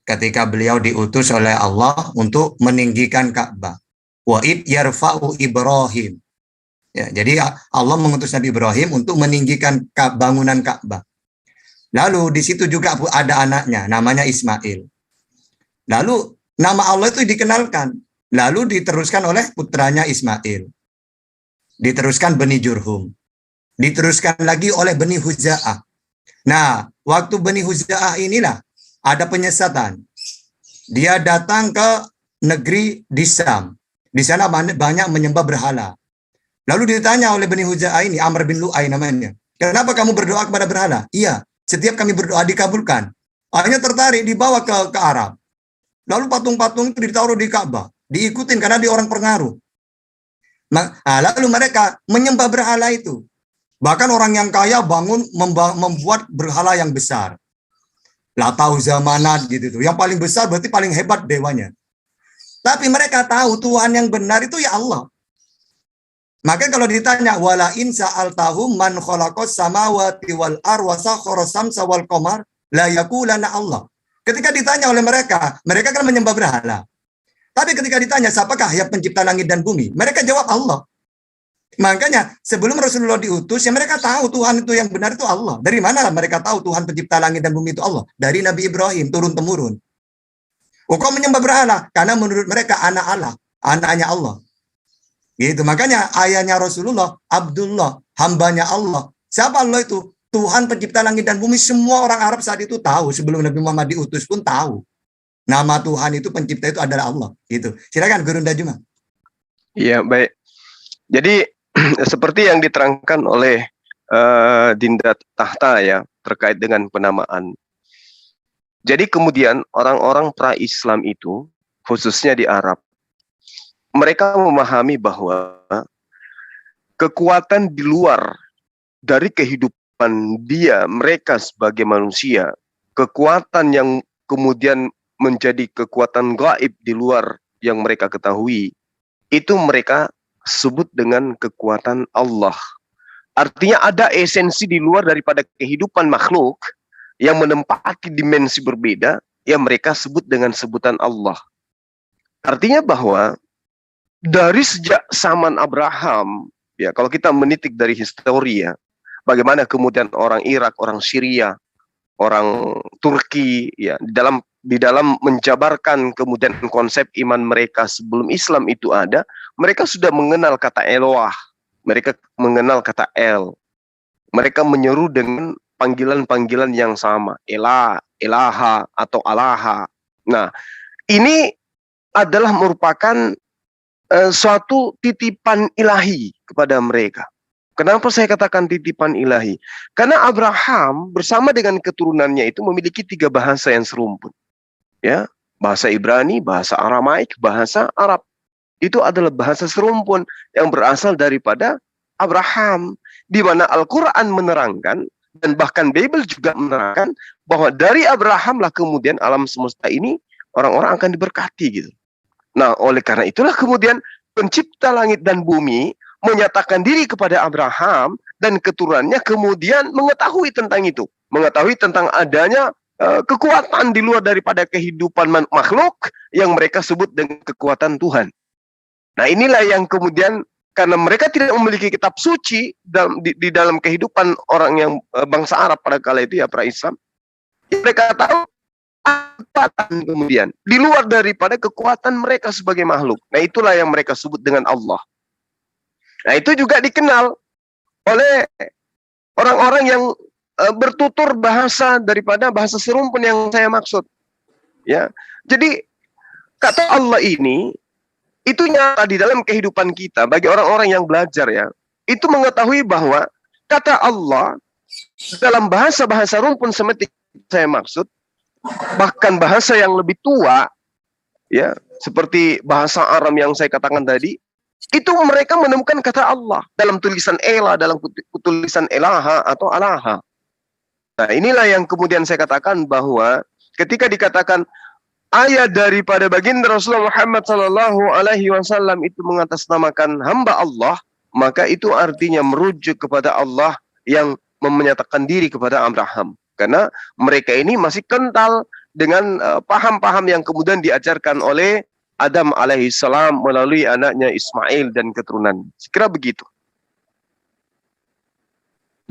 Ketika beliau diutus oleh Allah untuk meninggikan Ka'bah. Wa id yarfa'u Ibrahim. Ya, jadi Allah mengutus Nabi Ibrahim untuk meninggikan bangunan Ka'bah. Lalu di situ juga ada anaknya, namanya Ismail. Lalu nama Allah itu dikenalkan. Lalu diteruskan oleh putranya Ismail. Diteruskan Bani Jurhum. Diteruskan lagi oleh Bani Huza'ah. Nah, waktu Bani Huza'ah inilah ada penyesatan. Dia datang ke negeri di Syam. Di sana banyak menyembah berhala. Lalu ditanya oleh Bani Huza'ah ini, Amr bin Lu'ay namanya. Kenapa kamu berdoa kepada berhala? Iya, setiap kami berdoa dikabulkan. Akhirnya tertarik, dibawa ke Arab. Lalu patung-patung itu ditaruh di Ka'bah. Diikutin karena dia orang pengaruh. Lalu mereka menyembah berhala itu. Bahkan orang yang kaya bangun membuat berhala yang besar. Latau Zamanat gitu tuh. Yang paling besar berarti paling hebat dewanya. Tapi mereka tahu Tuhan yang benar itu ya Allah. Maka kalau ditanya wala in sa'altahum man khalaqas samawati wal ar wa sakhara samsa wal qamar la yaqulana Allah. Ketika ditanya oleh mereka kan menyembah berhala. Tapi ketika ditanya, siapakah yang pencipta langit dan bumi? Mereka jawab Allah. Makanya sebelum Rasulullah diutus, ya mereka tahu Tuhan itu yang benar itu Allah. Dari mana mereka tahu Tuhan pencipta langit dan bumi itu Allah? Dari Nabi Ibrahim, turun-temurun. Kok menyembah berhala? Karena menurut mereka anak Allah, anaknya Allah. Gitu. Makanya ayahnya Rasulullah, Abdullah, hambanya Allah. Siapa Allah itu? Tuhan pencipta langit dan bumi. Semua orang Arab saat itu tahu. Sebelum Nabi Muhammad diutus pun tahu. Nama Tuhan itu pencipta itu adalah Allah. Gitu. Silakan Guru Ndajuma. Iya, baik. Jadi seperti yang diterangkan oleh Dinda Tahta ya terkait dengan penamaan. Jadi kemudian orang-orang pra-Islam itu khususnya di Arab, mereka memahami bahwa kekuatan di luar dari kehidupan mereka sebagai manusia, kekuatan yang kemudian menjadi kekuatan gaib di luar yang mereka ketahui, itu mereka sebut dengan kekuatan Allah. Artinya ada esensi di luar daripada kehidupan makhluk yang menempati dimensi berbeda yang mereka sebut dengan sebutan Allah. Artinya bahwa dari sejak zaman Abraham, ya kalau kita menitik dari histori ya, bagaimana kemudian orang Irak, orang Syria, orang Turki ya di dalam menjabarkan kemudian konsep iman mereka sebelum Islam itu ada, mereka sudah mengenal kata Eloah, mereka mengenal kata El, mereka menyeru dengan panggilan-panggilan yang sama, Elah, Elaha, atau Alaha. Nah, ini adalah merupakan suatu titipan ilahi kepada mereka. Kenapa saya katakan titipan ilahi? Karena Abraham bersama dengan keturunannya itu memiliki 3 bahasa yang serumpun. Ya, bahasa Ibrani, bahasa Aramaik, bahasa Arab. Itu adalah bahasa serumpun yang berasal daripada Abraham, di mana Al-Quran menerangkan dan bahkan Bible juga menerangkan bahwa dari Abraham lah kemudian alam semesta ini orang-orang akan diberkati gitu. Nah, oleh karena itulah kemudian pencipta langit dan bumi menyatakan diri kepada Abraham dan keturunannya kemudian mengetahui tentang itu, mengetahui tentang adanya kekuatan di luar daripada kehidupan makhluk yang mereka sebut dengan kekuatan Tuhan. Nah, inilah yang kemudian karena mereka tidak memiliki kitab suci di dalam kehidupan orang yang bangsa Arab pada kala itu ya pra-Islam, mereka tahu kekuatan kemudian di luar daripada kekuatan mereka sebagai makhluk. Nah, itulah yang mereka sebut dengan Allah. Nah, itu juga dikenal oleh orang-orang yang bertutur bahasa daripada bahasa serumpun yang saya maksud. Ya, jadi kata Allah ini itu nyata di dalam kehidupan kita bagi orang-orang yang belajar ya. Itu mengetahui bahwa kata Allah dalam bahasa-bahasa rumpun seperti saya maksud, bahkan bahasa yang lebih tua ya, seperti bahasa Aram yang saya katakan tadi, itu mereka menemukan kata Allah dalam tulisan Ela, dalam tulisan Elaha atau Alaha. Nah, inilah yang kemudian saya katakan bahwa ketika dikatakan ayat daripada baginda Rasulullah Muhammad SAW itu mengatasnamakan hamba Allah, maka itu artinya merujuk kepada Allah yang menyatakan diri kepada Abraham. Karena mereka ini masih kental dengan paham-paham yang kemudian diajarkan oleh Adam alaihissalam melalui anaknya Ismail dan keturunan. Sekira begitu.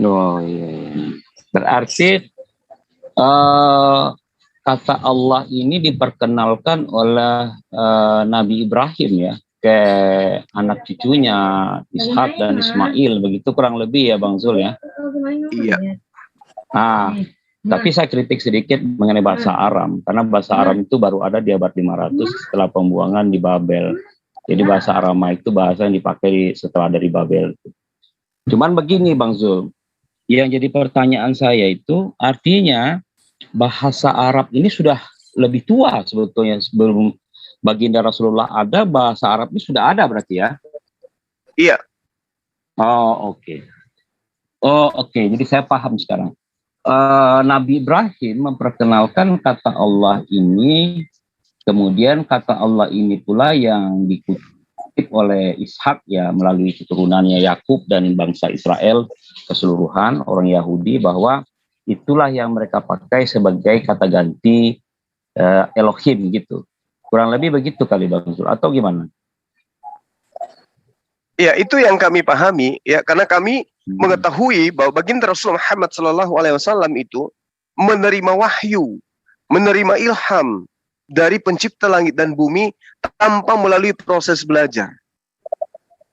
Oh iya. Berarti kata Allah ini diperkenalkan oleh Nabi Ibrahim ya ke anak cucunya Ishak dan Ismail, begitu kurang lebih ya Bang Zul ya. Iya. Nah, tapi saya kritik sedikit mengenai bahasa Aram, karena bahasa Aram itu baru ada di abad 500 setelah pembuangan di Babel. Jadi bahasa Aramaik itu bahasa yang dipakai setelah dari Babel. Cuman begini Bang Zul, yang jadi pertanyaan saya itu artinya bahasa Arab ini sudah lebih tua sebetulnya. Sebelum baginda Rasulullah ada, bahasa Arab ini sudah ada berarti ya? Iya. Oh oke. Oh oke, jadi saya paham sekarang. Nabi Ibrahim memperkenalkan kata Allah ini, kemudian kata Allah ini pula yang dikutip oleh Ishak ya melalui keturunannya Yakub dan bangsa Israel keseluruhan orang Yahudi, bahwa itulah yang mereka pakai sebagai kata ganti Elohim gitu. Kurang lebih begitu kali Bang Zul, atau gimana? Ya, itu yang kami pahami ya, karena kami mengetahui bahwa baginda Rasulullah Muhammad SAW itu menerima wahyu, menerima ilham dari pencipta langit dan bumi tanpa melalui proses belajar.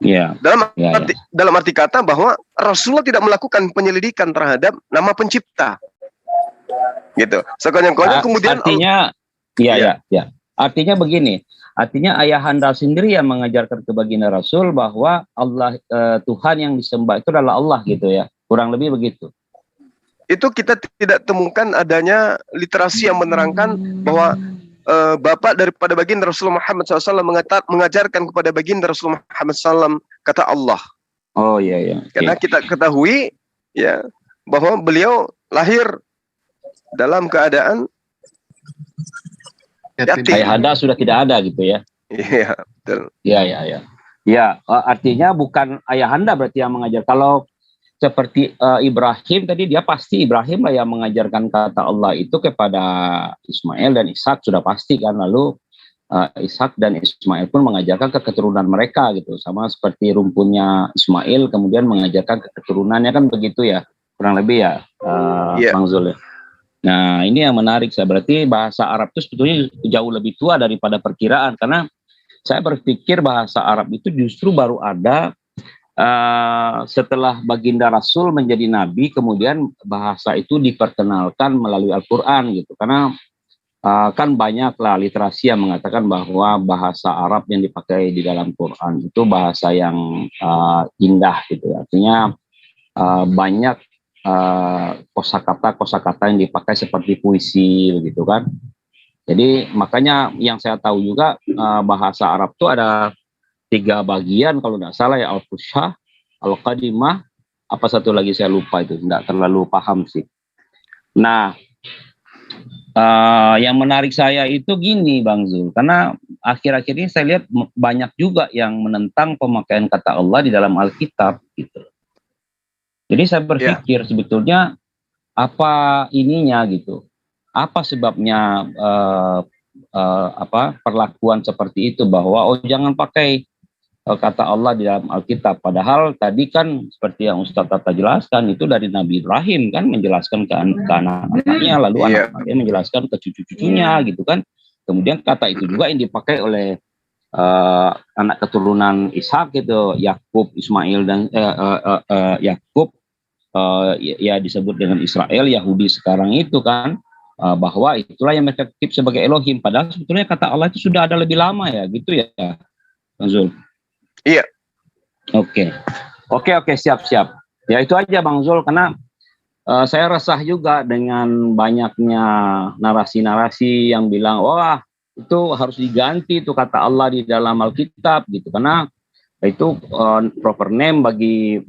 Ya. Dalam arti kata bahwa Rasulullah tidak melakukan penyelidikan terhadap nama pencipta. Gitu. Sekonyong-konyong kemudian artinya ya. Artinya begini, artinya ayahanda sendiri yang mengajarkan ke baginda Rasul bahwa Allah Tuhan yang disembah itu adalah Allah gitu ya. Kurang lebih begitu. Itu kita tidak temukan adanya literasi yang menerangkan bahwa bapak daripada baginda Rasulullah Muhammad SAW mengajarkan kepada baginda Rasulullah Muhammad SAW kata Allah. Oh iya. Karena kita ketahui ya bahwa beliau lahir dalam keadaan yatim. Ayahanda sudah tidak ada gitu ya. Iya, betul. Iya. Ya, artinya bukan ayahanda berarti yang mengajar. Kalau seperti Ibrahim tadi, dia pasti Ibrahim lah yang mengajarkan kata Allah itu kepada Ismail dan Ishak, sudah pasti kan. Lalu Ishak dan Ismail pun mengajarkan ke keturunan mereka gitu. Sama seperti rumpunnya Ismail kemudian mengajarkan ke keturunannya, kan begitu ya. Kurang lebih ya, Bang Zul ya. Nah, ini yang menarik saya. Berarti bahasa Arab itu sebetulnya jauh lebih tua daripada perkiraan, karena saya berpikir bahasa Arab itu justru baru ada setelah baginda Rasul menjadi nabi, kemudian bahasa itu diperkenalkan melalui Al-Quran gitu. Karena kan banyaklah literasi yang mengatakan bahwa bahasa Arab yang dipakai di dalam Quran itu bahasa yang indah gitu. Artinya banyak kosakata yang dipakai seperti puisi begitu kan. Jadi makanya yang saya tahu juga bahasa Arab itu ada 3 bagian kalau tidak salah ya, Al-Fushah, Al-Qadimah, apa satu lagi saya lupa itu, tidak terlalu paham sih. Nah, yang menarik saya itu gini Bang Zul, karena akhir-akhir ini saya lihat banyak juga yang menentang pemakaian kata Allah di dalam Alkitab gitu. Jadi saya berpikir sebetulnya apa ininya gitu, apa sebabnya perlakuan seperti itu, bahwa jangan pakai kata Allah di dalam Alkitab. Padahal tadi kan seperti yang Ustaz Tata jelaskan itu dari Nabi Ibrahim kan menjelaskan ke anak-anaknya, lalu anak-anaknya menjelaskan ke cucu-cucunya gitu kan. Kemudian kata itu juga yang dipakai oleh anak keturunan Ishak gitu, Yakub, Ismail dan Yakub, ya disebut dengan Israel, Yahudi sekarang itu kan, bahwa itulah yang mereka titip sebagai Elohim. Padahal sebetulnya kata Allah itu sudah ada lebih lama ya gitu ya Bang Zul. Iya. Oke, siap. Ya itu aja Bang Zul, karena saya resah juga dengan banyaknya narasi-narasi yang bilang wah itu harus diganti itu kata Allah di dalam Alkitab gitu, karena itu proper name bagi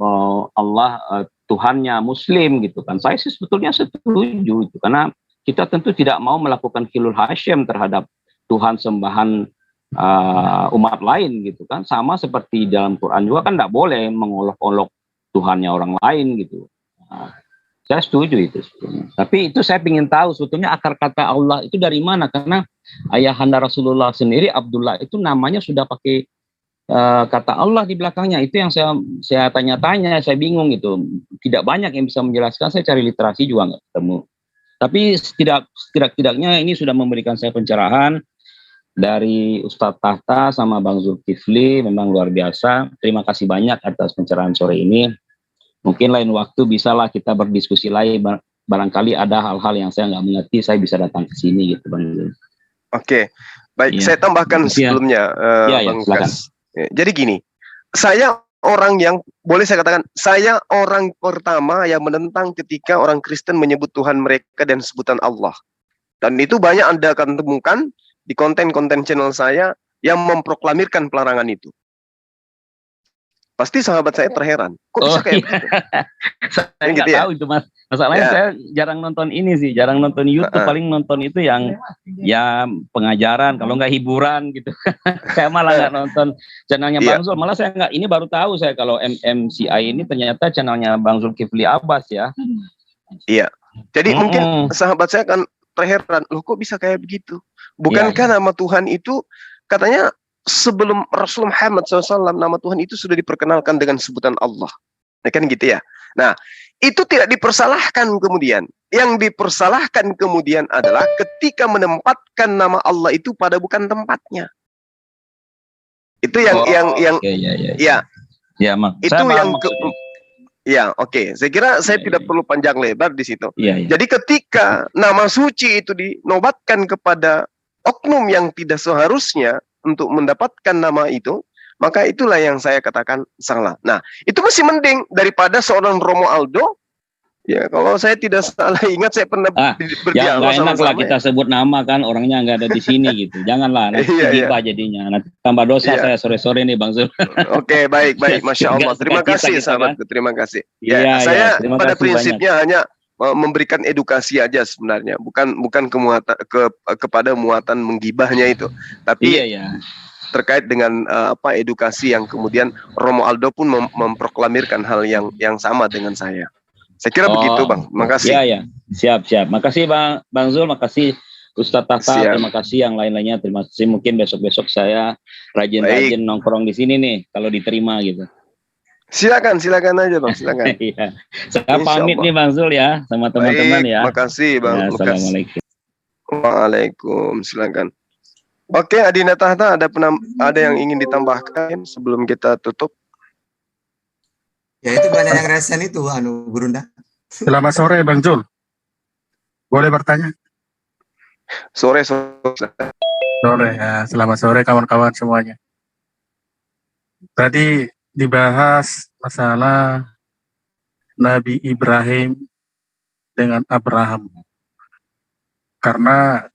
Allah, Tuhannya Muslim gitu kan. Saya sih sebetulnya setuju itu, karena kita tentu tidak mau melakukan khilul hasyam terhadap Tuhan sembahan umat lain gitu kan. Sama seperti dalam Quran juga kan tidak boleh mengolok-olok Tuhannya orang lain gitu. Saya setuju itu sebetulnya. Tapi itu saya ingin tahu sebetulnya akar kata Allah itu dari mana, karena ayahanda Rasulullah sendiri Abdullah itu namanya sudah pakai kata Allah di belakangnya. Itu yang saya tanya-tanya, saya bingung gitu. Tidak banyak yang bisa menjelaskan, saya cari literasi juga nggak ketemu. Tapi setidaknya ini sudah memberikan saya pencerahan dari Ustadz Tahta sama Bang Zulkifli, memang luar biasa. Terima kasih banyak atas pencerahan sore ini. Mungkin lain waktu bisalah kita berdiskusi lain, barangkali ada hal-hal yang saya nggak mengerti, saya bisa datang ke sini gitu Bang Zul. Oke, baik, saya tambahkan sebelumnya Bang Lukas. Jadi gini, saya orang yang, boleh saya katakan, saya orang pertama yang menentang ketika orang Kristen menyebut Tuhan mereka dan sebutan Allah. Dan itu banyak Anda akan temukan di konten-konten channel saya yang memproklamirkan pelarangan itu. Pasti sahabat saya terheran. Kok bisa kayak begitu? Saya nggak tahu itu Mas. Masalahnya saya jarang nonton ini sih, jarang nonton YouTube, paling nonton itu yang ya pengajaran, kalau nggak hiburan gitu. Saya malah nggak nonton channelnya Bang Zul. Malah saya nggak, ini baru tahu saya kalau MMCI ini ternyata channelnya Bang Zulkifli Abbas ya. Iya. Jadi mungkin sahabat saya kan terheran, loh kok bisa kayak begitu? Bukankah nama Tuhan itu katanya sebelum Rasulullah Muhammad SAW nama Tuhan itu sudah diperkenalkan dengan sebutan Allah, ya kan gitu ya. Nah, itu tidak dipersalahkan kemudian. Yang dipersalahkan kemudian adalah ketika menempatkan nama Allah itu pada bukan tempatnya. Itu yang itu yang ya, oke. Saya kira saya tidak perlu panjang lebar di situ. Jadi ketika nama suci itu dinobatkan kepada oknum yang tidak seharusnya untuk mendapatkan nama itu, maka itulah yang saya katakan salah. Nah, itu masih mending daripada seorang Romo Aldo. Ya, kalau saya tidak salah ingat saya pernah berdialog sama enak lah kita sebut nama kan, orangnya nggak ada di sini gitu. Janganlah nanti gibah jadinya. Nanti tambah dosa saya sore-sore nih Bang Zul. Oke, baik. Masya Allah. Terima kasih sahabatku. Terima kasih. Saya pada prinsipnya hanya memberikan edukasi aja sebenarnya, bukan kepada muatan menggibahnya itu. Tapi terkait dengan edukasi yang kemudian Romo Aldo pun memproklamirkan hal yang sama dengan saya. Saya kira begitu, Bang. Makasih. Iya. Siap. Makasih Bang Zul, makasih Ustadz Tata, terima kasih yang lain-lainnya, terima kasih. Mungkin besok-besok saya rajin-rajin nongkrong di sini nih kalau diterima gitu. Silakan aja Bang, silakan. Iya. Saya pamit nih Bang Zul ya sama teman-teman ya. Makasih Bang. Assalamualaikum. Waalaikumsalam, silakan. Oke, Adina Tahta, ada yang ingin ditambahkan sebelum kita tutup? Ya itu banyak yang resen itu, Gurunda. Selamat sore Bang Zul. Boleh bertanya? Sore ya, selamat sore kawan-kawan semuanya. Tadi dibahas masalah Nabi Ibrahim dengan Abraham. Karena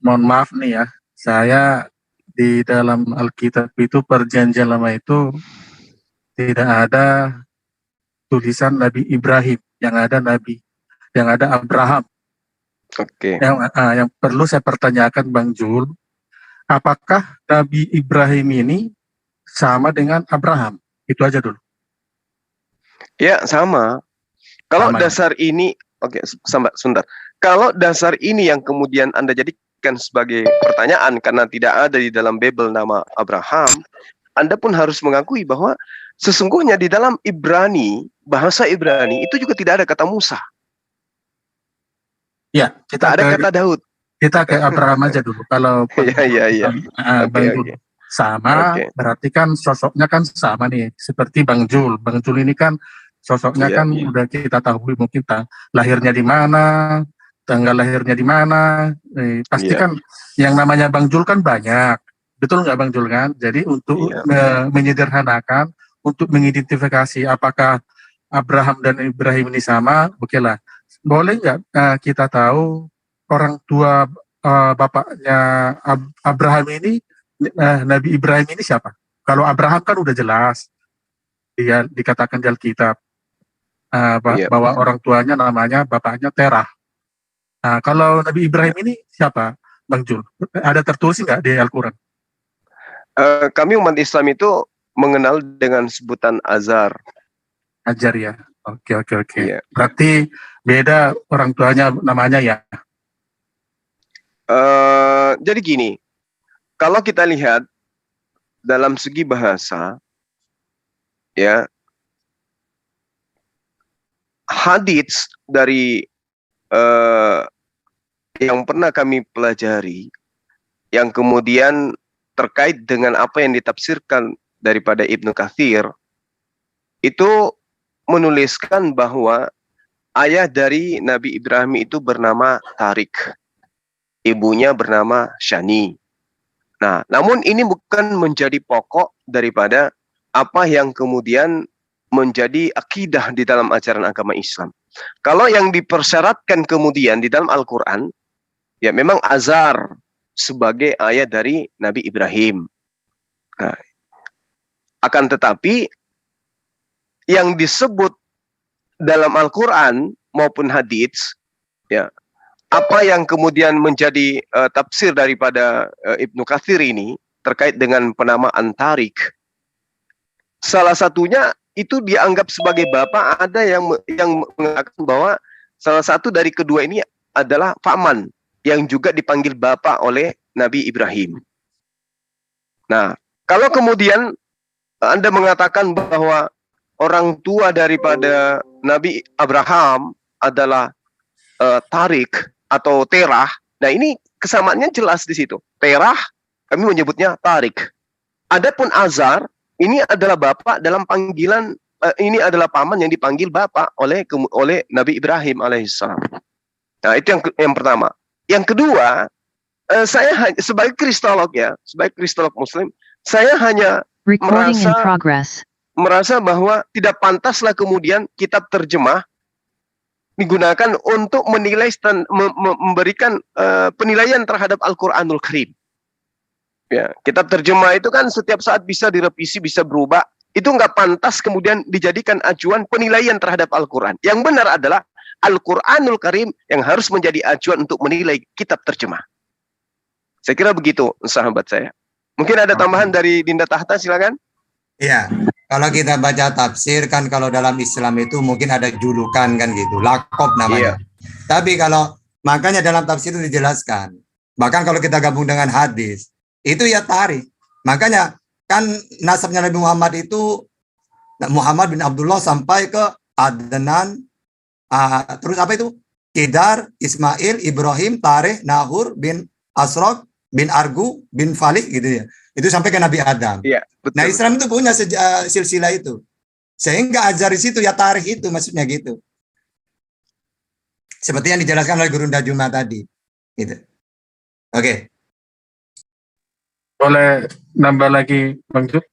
mohon maaf nih ya, saya di dalam Alkitab itu perjanjian lama itu tidak ada tulisan Nabi Ibrahim, yang ada Abraham. Oke. Yang perlu saya pertanyakan Bang Zul, apakah Nabi Ibrahim ini sama dengan Abraham? Itu aja dulu. Ya, sama. Kalau dasar ini, sebentar. Kalau dasar ini yang kemudian Anda jadikan sebagai pertanyaan karena tidak ada di dalam Bible nama Abraham, Anda pun harus mengakui bahwa sesungguhnya di dalam Ibrani, bahasa Ibrani itu juga tidak ada kata Musa. Ya, kita ada kata Daud. Kita ke Abraham aja dulu. Kalau sama, berarti kan sosoknya kan sama nih, seperti Bang Zul. Bang Zul ini kan sosoknya kan udah kita tahu mungkin lahirnya di mana, tanggal lahirnya di mana. Pasti kan yang namanya Bang Zul kan banyak. Betul nggak Bang Zul kan? Jadi untuk menyederhanakan, untuk mengidentifikasi apakah Abraham dan Ibrahim ini sama, oke lah. Boleh nggak kita tahu orang tua bapaknya Abraham ini, Nabi Ibrahim ini siapa? Kalau Abraham kan udah jelas, dia dikatakan di Alkitab bahwa orang tuanya namanya bapaknya Terah. Nah, kalau Nabi Ibrahim ini siapa, Bang Zul? Ada tertulis nggak di Al-Quran? Kami umat Islam itu mengenal dengan sebutan Azar. Ajar ya. Oke. Yeah. Berarti beda orang tuanya namanya ya. Jadi gini, kalau kita lihat dalam segi bahasa, ya, hadits dari yang pernah kami pelajari, yang kemudian terkait dengan apa yang ditafsirkan daripada Ibnu Katsir, itu menuliskan bahwa ayah dari Nabi Ibrahim itu bernama Tarik, ibunya bernama Shani. Nah, namun ini bukan menjadi pokok daripada apa yang kemudian menjadi akidah di dalam ajaran agama Islam. Kalau yang dipersyaratkan kemudian di dalam Al-Quran, ya memang Azar sebagai ayah dari Nabi Ibrahim. Nah, akan tetapi yang disebut dalam Al-Quran maupun hadits, ya, apa yang kemudian menjadi tafsir daripada Ibnu Katsir ini terkait dengan penamaan Tarik, salah satunya itu dianggap sebagai bapak, ada yang mengatakan bahwa salah satu dari kedua ini adalah paman yang juga dipanggil Bapak oleh Nabi Ibrahim. Nah, kalau kemudian Anda mengatakan bahwa orang tua daripada Nabi Abraham adalah Tarik atau Terah, nah ini kesamaannya jelas di situ. Terah, kami menyebutnya Tarik. Adapun Azar, ini adalah bapak dalam panggilan, ini adalah paman yang dipanggil bapak oleh Nabi Ibrahim alaihissalam. Nah, itu yang pertama. Yang kedua, saya sebagai kristolog ya, sebagai kristolog Muslim, saya hanya merasa bahwa tidak pantaslah kemudian kitab terjemah digunakan untuk menilai memberikan penilaian terhadap Al-Quranul Karim. Ya, kitab terjemah itu kan setiap saat bisa direvisi, bisa berubah. Itu nggak pantas kemudian dijadikan acuan penilaian terhadap Al-Quran. Yang benar adalah Al-Quranul Karim yang harus menjadi acuan untuk menilai kitab terjemah. Saya kira begitu, sahabat saya. Mungkin ada tambahan dari Dinda Tahta, silakan. Iya, kalau kita baca tafsir kan kalau dalam Islam itu mungkin ada julukan kan gitu, lakob namanya. Tapi kalau makanya dalam tafsir itu dijelaskan. Bahkan kalau kita gabung dengan hadis, itu ya tarik. Makanya kan nasabnya Nabi Muhammad itu Muhammad bin Abdullah sampai ke Adnan, terus apa itu? Kedar, Ismail, Ibrahim, Tarikh, Nahur bin Asrok bin Argu bin Falik gitu ya. Itu sampai ke Nabi Adam. Iya, betul. Nah, Islam itu punya silsilah itu. Sehingga ajar di situ ya tarikh itu maksudnya gitu. Seperti yang dijelaskan oleh Guru Ndajuma tadi. Gitu. Oke. Boleh nambah lagi Bang Jud?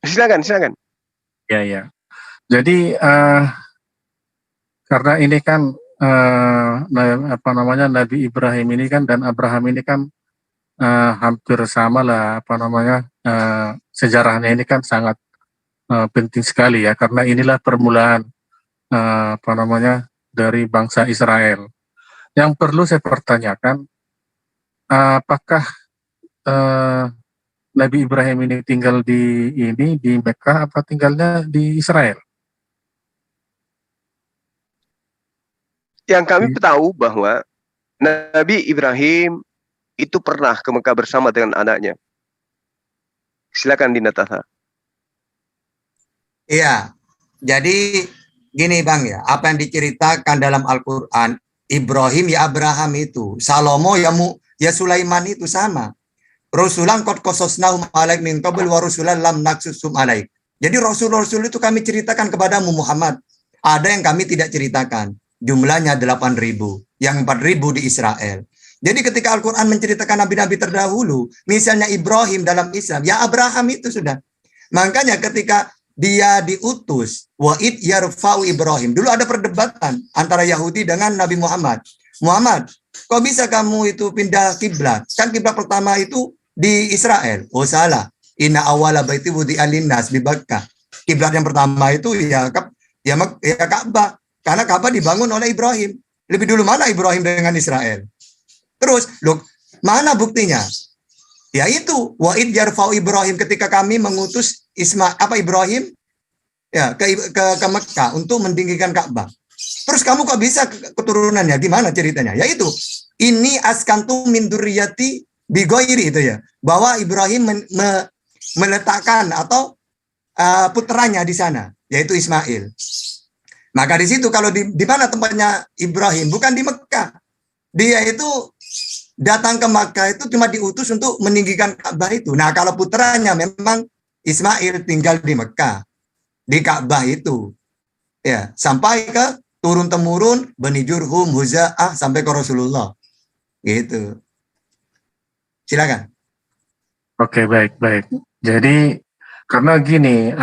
Silakan. Ya. Jadi karena ini kan Nabi Ibrahim ini kan dan Abraham ini kan hampir sama lah sejarahnya ini kan sangat penting sekali ya, karena inilah permulaan dari bangsa Israel. Yang perlu saya pertanyakan, apakah Nabi Ibrahim ini tinggal di Mekah apa tinggalnya di Israel? Yang kami tahu bahwa Nabi Ibrahim itu pernah ke Mekah bersama dengan anaknya. Silakan Dinda Tahta. Iya, jadi gini Bang ya, apa yang diceritakan dalam Al-Quran, Ibrahim ya Abraham itu, Salomo ya Sulaiman itu sama. Rasulan qad qasasnahum alaik min qabl wa rasulan lam naqsusum alaik. Jadi rasul-rasul itu kami ceritakan kepadamu Muhammad. Ada yang kami tidak ceritakan. Jumlahnya 8.000, yang 4.000 di Israel. Jadi ketika Al-Quran menceritakan nabi-nabi terdahulu, misalnya Ibrahim dalam Islam, ya Abraham itu sudah. Makanya ketika dia diutus, wa'id yarfa'u Ibrahim. Dulu ada perdebatan antara Yahudi dengan Nabi Muhammad. Muhammad, kok bisa kamu itu pindah kiblat? Kan kiblat pertama itu di Israel. Oh salah. Inna awala baiti wudi alinnas bi Bakkah. Kiblat yang pertama itu ya Ka'bah. Karena Ka'bah dibangun oleh Ibrahim. Lebih dulu mana Ibrahim dengan Israel? Terus, loh, mana buktinya? Yaitu wa'id yarfa'u Ibrahim ketika kami mengutus Ibrahim ya ke Mekah untuk meninggikan Ka'bah. Terus kamu kok bisa keturunannya? Gimana ceritanya? Yaitu ini askantu min dzurriyyati bi ghairi itu ya. Bahwa Ibrahim meletakkan atau putranya di sana, yaitu Ismail. Maka di situ kalau di mana tempatnya Ibrahim? Bukan di Mekah. Dia itu datang ke Makkah itu cuma diutus untuk meninggikan Ka'bah itu. Nah, kalau putranya memang Ismail tinggal di Mekah, di Ka'bah itu. Ya, sampai ke turun-temurun Bani Jurhum, Huza'ah sampai ke Rasulullah. Gitu. Silakan. Oke, baik. Jadi karena gini,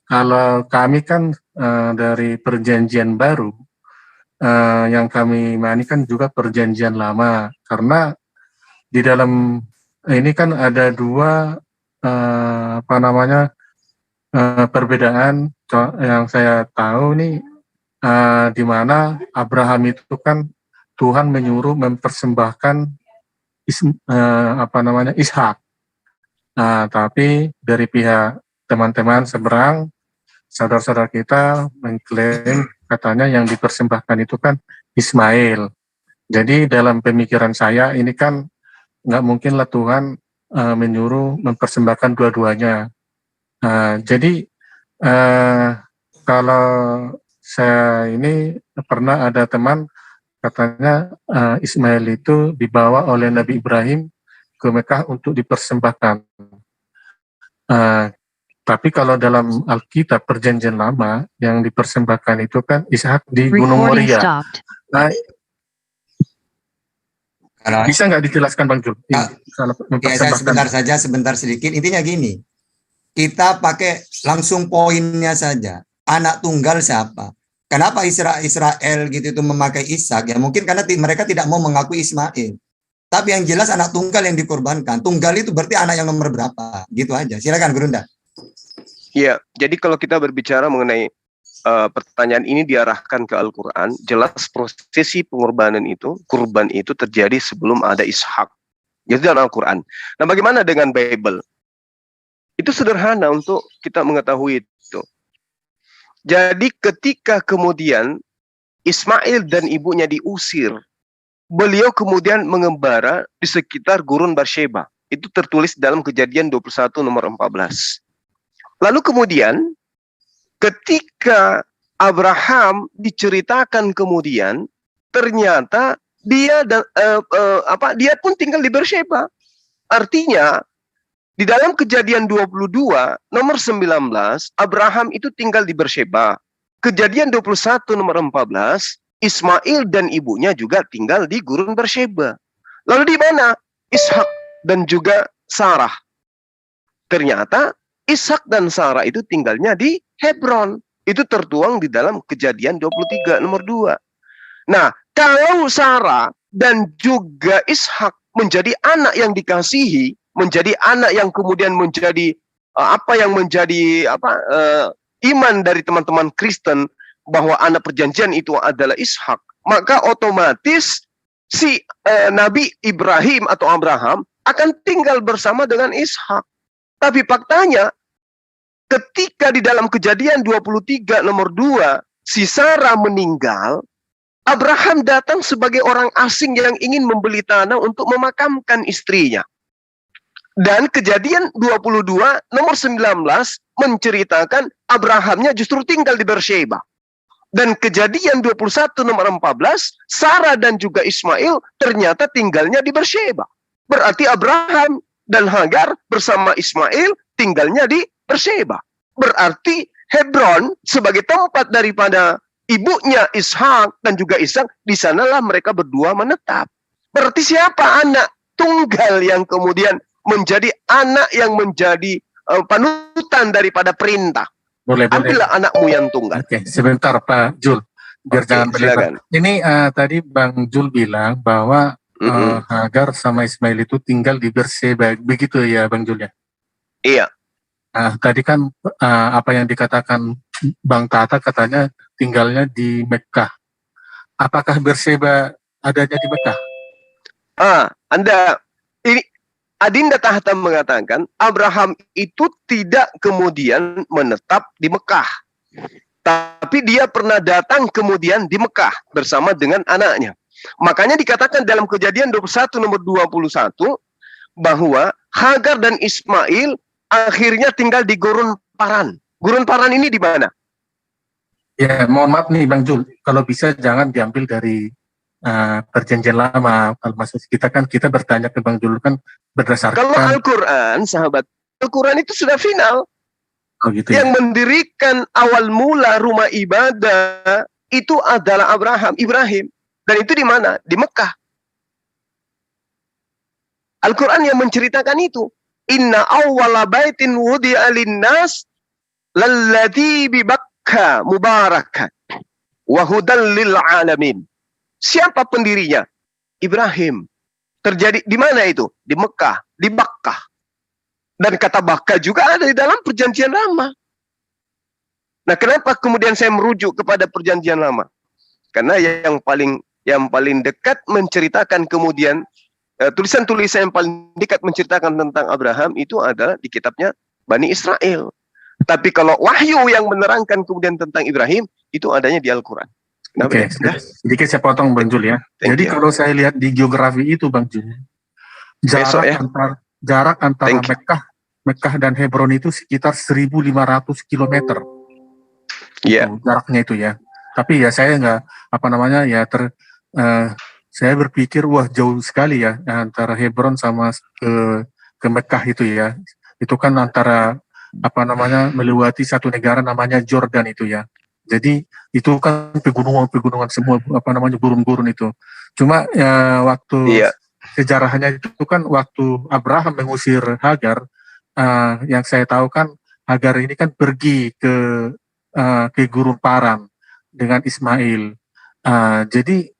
kalau kami kan dari perjanjian baru, yang kami imani kan juga perjanjian lama, karena di dalam ini kan ada dua perbedaan yang saya tahu nih, di mana Abraham itu kan Tuhan menyuruh mempersembahkan Ishak. Nah, tapi dari pihak teman-teman seberang, saudara-saudara kita mengklaim katanya yang dipersembahkan itu kan Ismail. Jadi dalam pemikiran saya ini kan nggak mungkinlah Tuhan menyuruh mempersembahkan dua-duanya. Jadi kalau saya ini pernah ada teman katanya Ismail itu dibawa oleh Nabi Ibrahim ke Mekah untuk dipersembahkan. Tapi kalau dalam Alkitab Perjanjian Lama yang dipersembahkan itu kan Ishak di Gunung Moria. Nah, bisa nggak dijelaskan Bang Jul? Ya, saya sebentar sedikit. Intinya gini, kita pakai langsung poinnya saja. Anak tunggal siapa? Kenapa Israel gitu itu memakai Ishak? Ya mungkin karena mereka tidak mau mengakui Ismail. Tapi yang jelas anak tunggal yang dikorbankan. Tunggal itu berarti anak yang nomor berapa? Gitu aja. Silakan Gurunda. Ya, jadi kalau kita berbicara mengenai pertanyaan ini diarahkan ke Al-Quran, jelas prosesi pengorbanan itu, kurban itu terjadi sebelum ada Ishak. Itu dalam Al-Quran. Nah, bagaimana dengan Bible? Itu sederhana untuk kita mengetahui itu. Jadi ketika kemudian Ismail dan ibunya diusir, beliau kemudian mengembara di sekitar gurun Barsheba. Itu tertulis dalam Kejadian 21 nomor 14. Lalu kemudian ketika Abraham diceritakan kemudian ternyata dia dia pun tinggal di Barsheba. Artinya di dalam Kejadian 22 nomor 19 Abraham itu tinggal di Barsheba. Kejadian 21 nomor 14 Ismail dan ibunya juga tinggal di gurun Barsheba. Lalu di mana Ishak dan juga Sarah? Ternyata Ishak dan Sarah itu tinggalnya di Hebron. Itu tertuang di dalam Kejadian 23 nomor 2. Nah, kalau Sarah dan juga Ishak menjadi anak yang dikasihi, menjadi anak yang kemudian menjadi iman dari teman-teman Kristen bahwa anak perjanjian itu adalah Ishak, maka otomatis si Nabi Ibrahim atau Abraham akan tinggal bersama dengan Ishak. Tapi faktanya ketika di dalam Kejadian 23 nomor 2 si Sarah meninggal, Abraham datang sebagai orang asing yang ingin membeli tanah untuk memakamkan istrinya. Dan Kejadian 22 nomor 19 menceritakan Abrahamnya justru tinggal di Barsheba. Dan Kejadian 21 nomor 14, Sarah dan juga Ismail ternyata tinggalnya di Barsheba. Berarti Abraham dan Hagar bersama Ismail tinggalnya di Barsheba. Berarti Hebron sebagai tempat daripada ibunya Ishak dan juga Ishak, di sanalah mereka berdua menetap. Berarti siapa anak tunggal yang kemudian menjadi anak yang menjadi panutan daripada perintah? Ambillah anakmu yang tunggal. Oke, sebentar Pak Jul, biar jangan berlebar. Ini tadi Bang Jul bilang bahwa Hagar sama Ismail itu tinggal di Barsheba, begitu ya Bang Jul ya? Iya. Tadi kan apa yang dikatakan Bang Tata katanya tinggalnya di Mekah. Apakah Barsheba adanya di Mekah? Adinda Tahta mengatakan Abraham itu tidak kemudian menetap di Mekah. Tapi dia pernah datang kemudian di Mekah bersama dengan anaknya. Makanya dikatakan dalam Kejadian 21 nomor 21 bahwa Hagar dan Ismail akhirnya tinggal di Gurun Paran. Gurun Paran ini di mana? Ya, mohon maaf nih Bang Jul, kalau bisa jangan diambil dari Perjanjian Lama. Maksud kita bertanya ke Bang Jul kan berdasarkan. Kalau Al-Quran, sahabat, Al-Quran itu sudah final. Oh, gitu, yang mendirikan awal mula rumah ibadah itu adalah Ibrahim. Dan itu di mana? Di Mekah. Al-Quran yang menceritakan itu. Inna awwala baitin wudi'a linnas lalladzi bi Bakkah mubarakan wa hudan lil alamin. Siapa pendirinya? Ibrahim. Terjadi di mana itu? Di Mekah, di Bakkah. Dan kata Bakkah juga ada di dalam Perjanjian Lama. Nah, kenapa kemudian saya merujuk kepada Perjanjian Lama? Karena yang paling dekat menceritakan kemudian tulisan-tulisan yang paling dekat menceritakan tentang Abraham itu adalah di kitabnya Bani Israel. Tapi kalau wahyu yang menerangkan kemudian tentang Ibrahim itu adanya di Al-Quran. Oke, sedikit saya potong Bang Jul ya. Jadi kalau saya lihat di geografi itu Bang Jul, jarak antara Mekah dan Hebron itu sekitar 1.500 km. Iya. Jaraknya itu ya. Tapi ya saya nggak saya berpikir wah jauh sekali ya antara Hebron sama ke Mekah itu ya. Itu kan antara melewati satu negara namanya Jordan itu ya. Jadi itu kan pegunungan semua gurun-gurun itu. Cuma ya waktu sejarahnya itu kan waktu Abraham mengusir Hagar, yang saya tahu kan Hagar ini kan pergi ke gurun Paran dengan Ismail. Jadi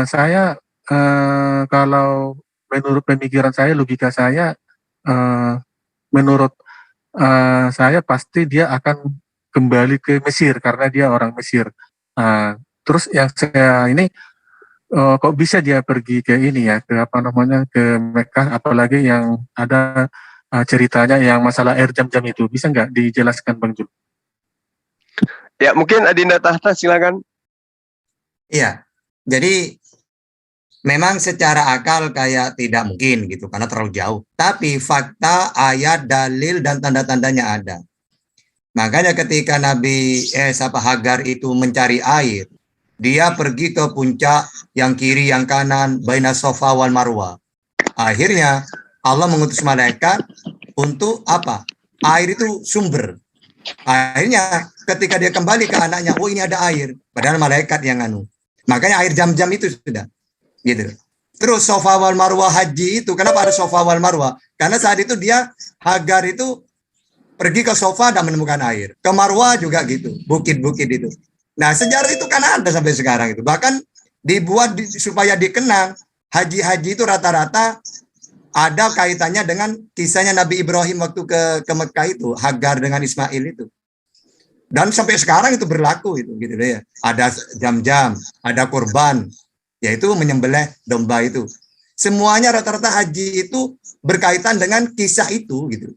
saya kalau menurut pemikiran saya, logika saya, menurut saya pasti dia akan kembali ke Mesir karena dia orang Mesir. Terus yang saya ini kok bisa dia pergi ke ini ya, ke Mekah, apalagi yang ada ceritanya yang masalah air jam-jam itu, bisa nggak dijelaskan Bang Jul? Ya mungkin Adinda Tahta silakan. Iya, jadi memang secara akal kayak tidak mungkin gitu karena terlalu jauh. Tapi fakta, ayat, dalil dan tanda-tandanya ada. Makanya ketika Hagar itu mencari air, dia pergi ke puncak yang kiri, yang kanan, baina Safa wal Marwah. Akhirnya Allah mengutus malaikat untuk apa? Air itu sumber. Akhirnya ketika dia kembali ke anaknya, oh ini ada air. Padahal malaikat yang Makanya air jam-jam itu sudah. Gitu. Terus Safa wal Marwah haji itu, kenapa ada Safa wal Marwah? Karena saat itu Hagar itu pergi ke Safa dan menemukan air. Ke Marwah juga gitu, bukit-bukit itu. Nah sejarah itu kan ada sampai sekarang itu. Bahkan dibuat supaya dikenang, haji-haji itu rata-rata ada kaitannya dengan kisahnya Nabi Ibrahim waktu ke Mekah itu, Hagar dengan Ismail itu. Dan sampai sekarang itu berlaku itu gitu ya. Ada jam-jam, ada kurban, yaitu menyembelih domba itu. Semuanya rata-rata haji itu berkaitan dengan kisah itu gitu.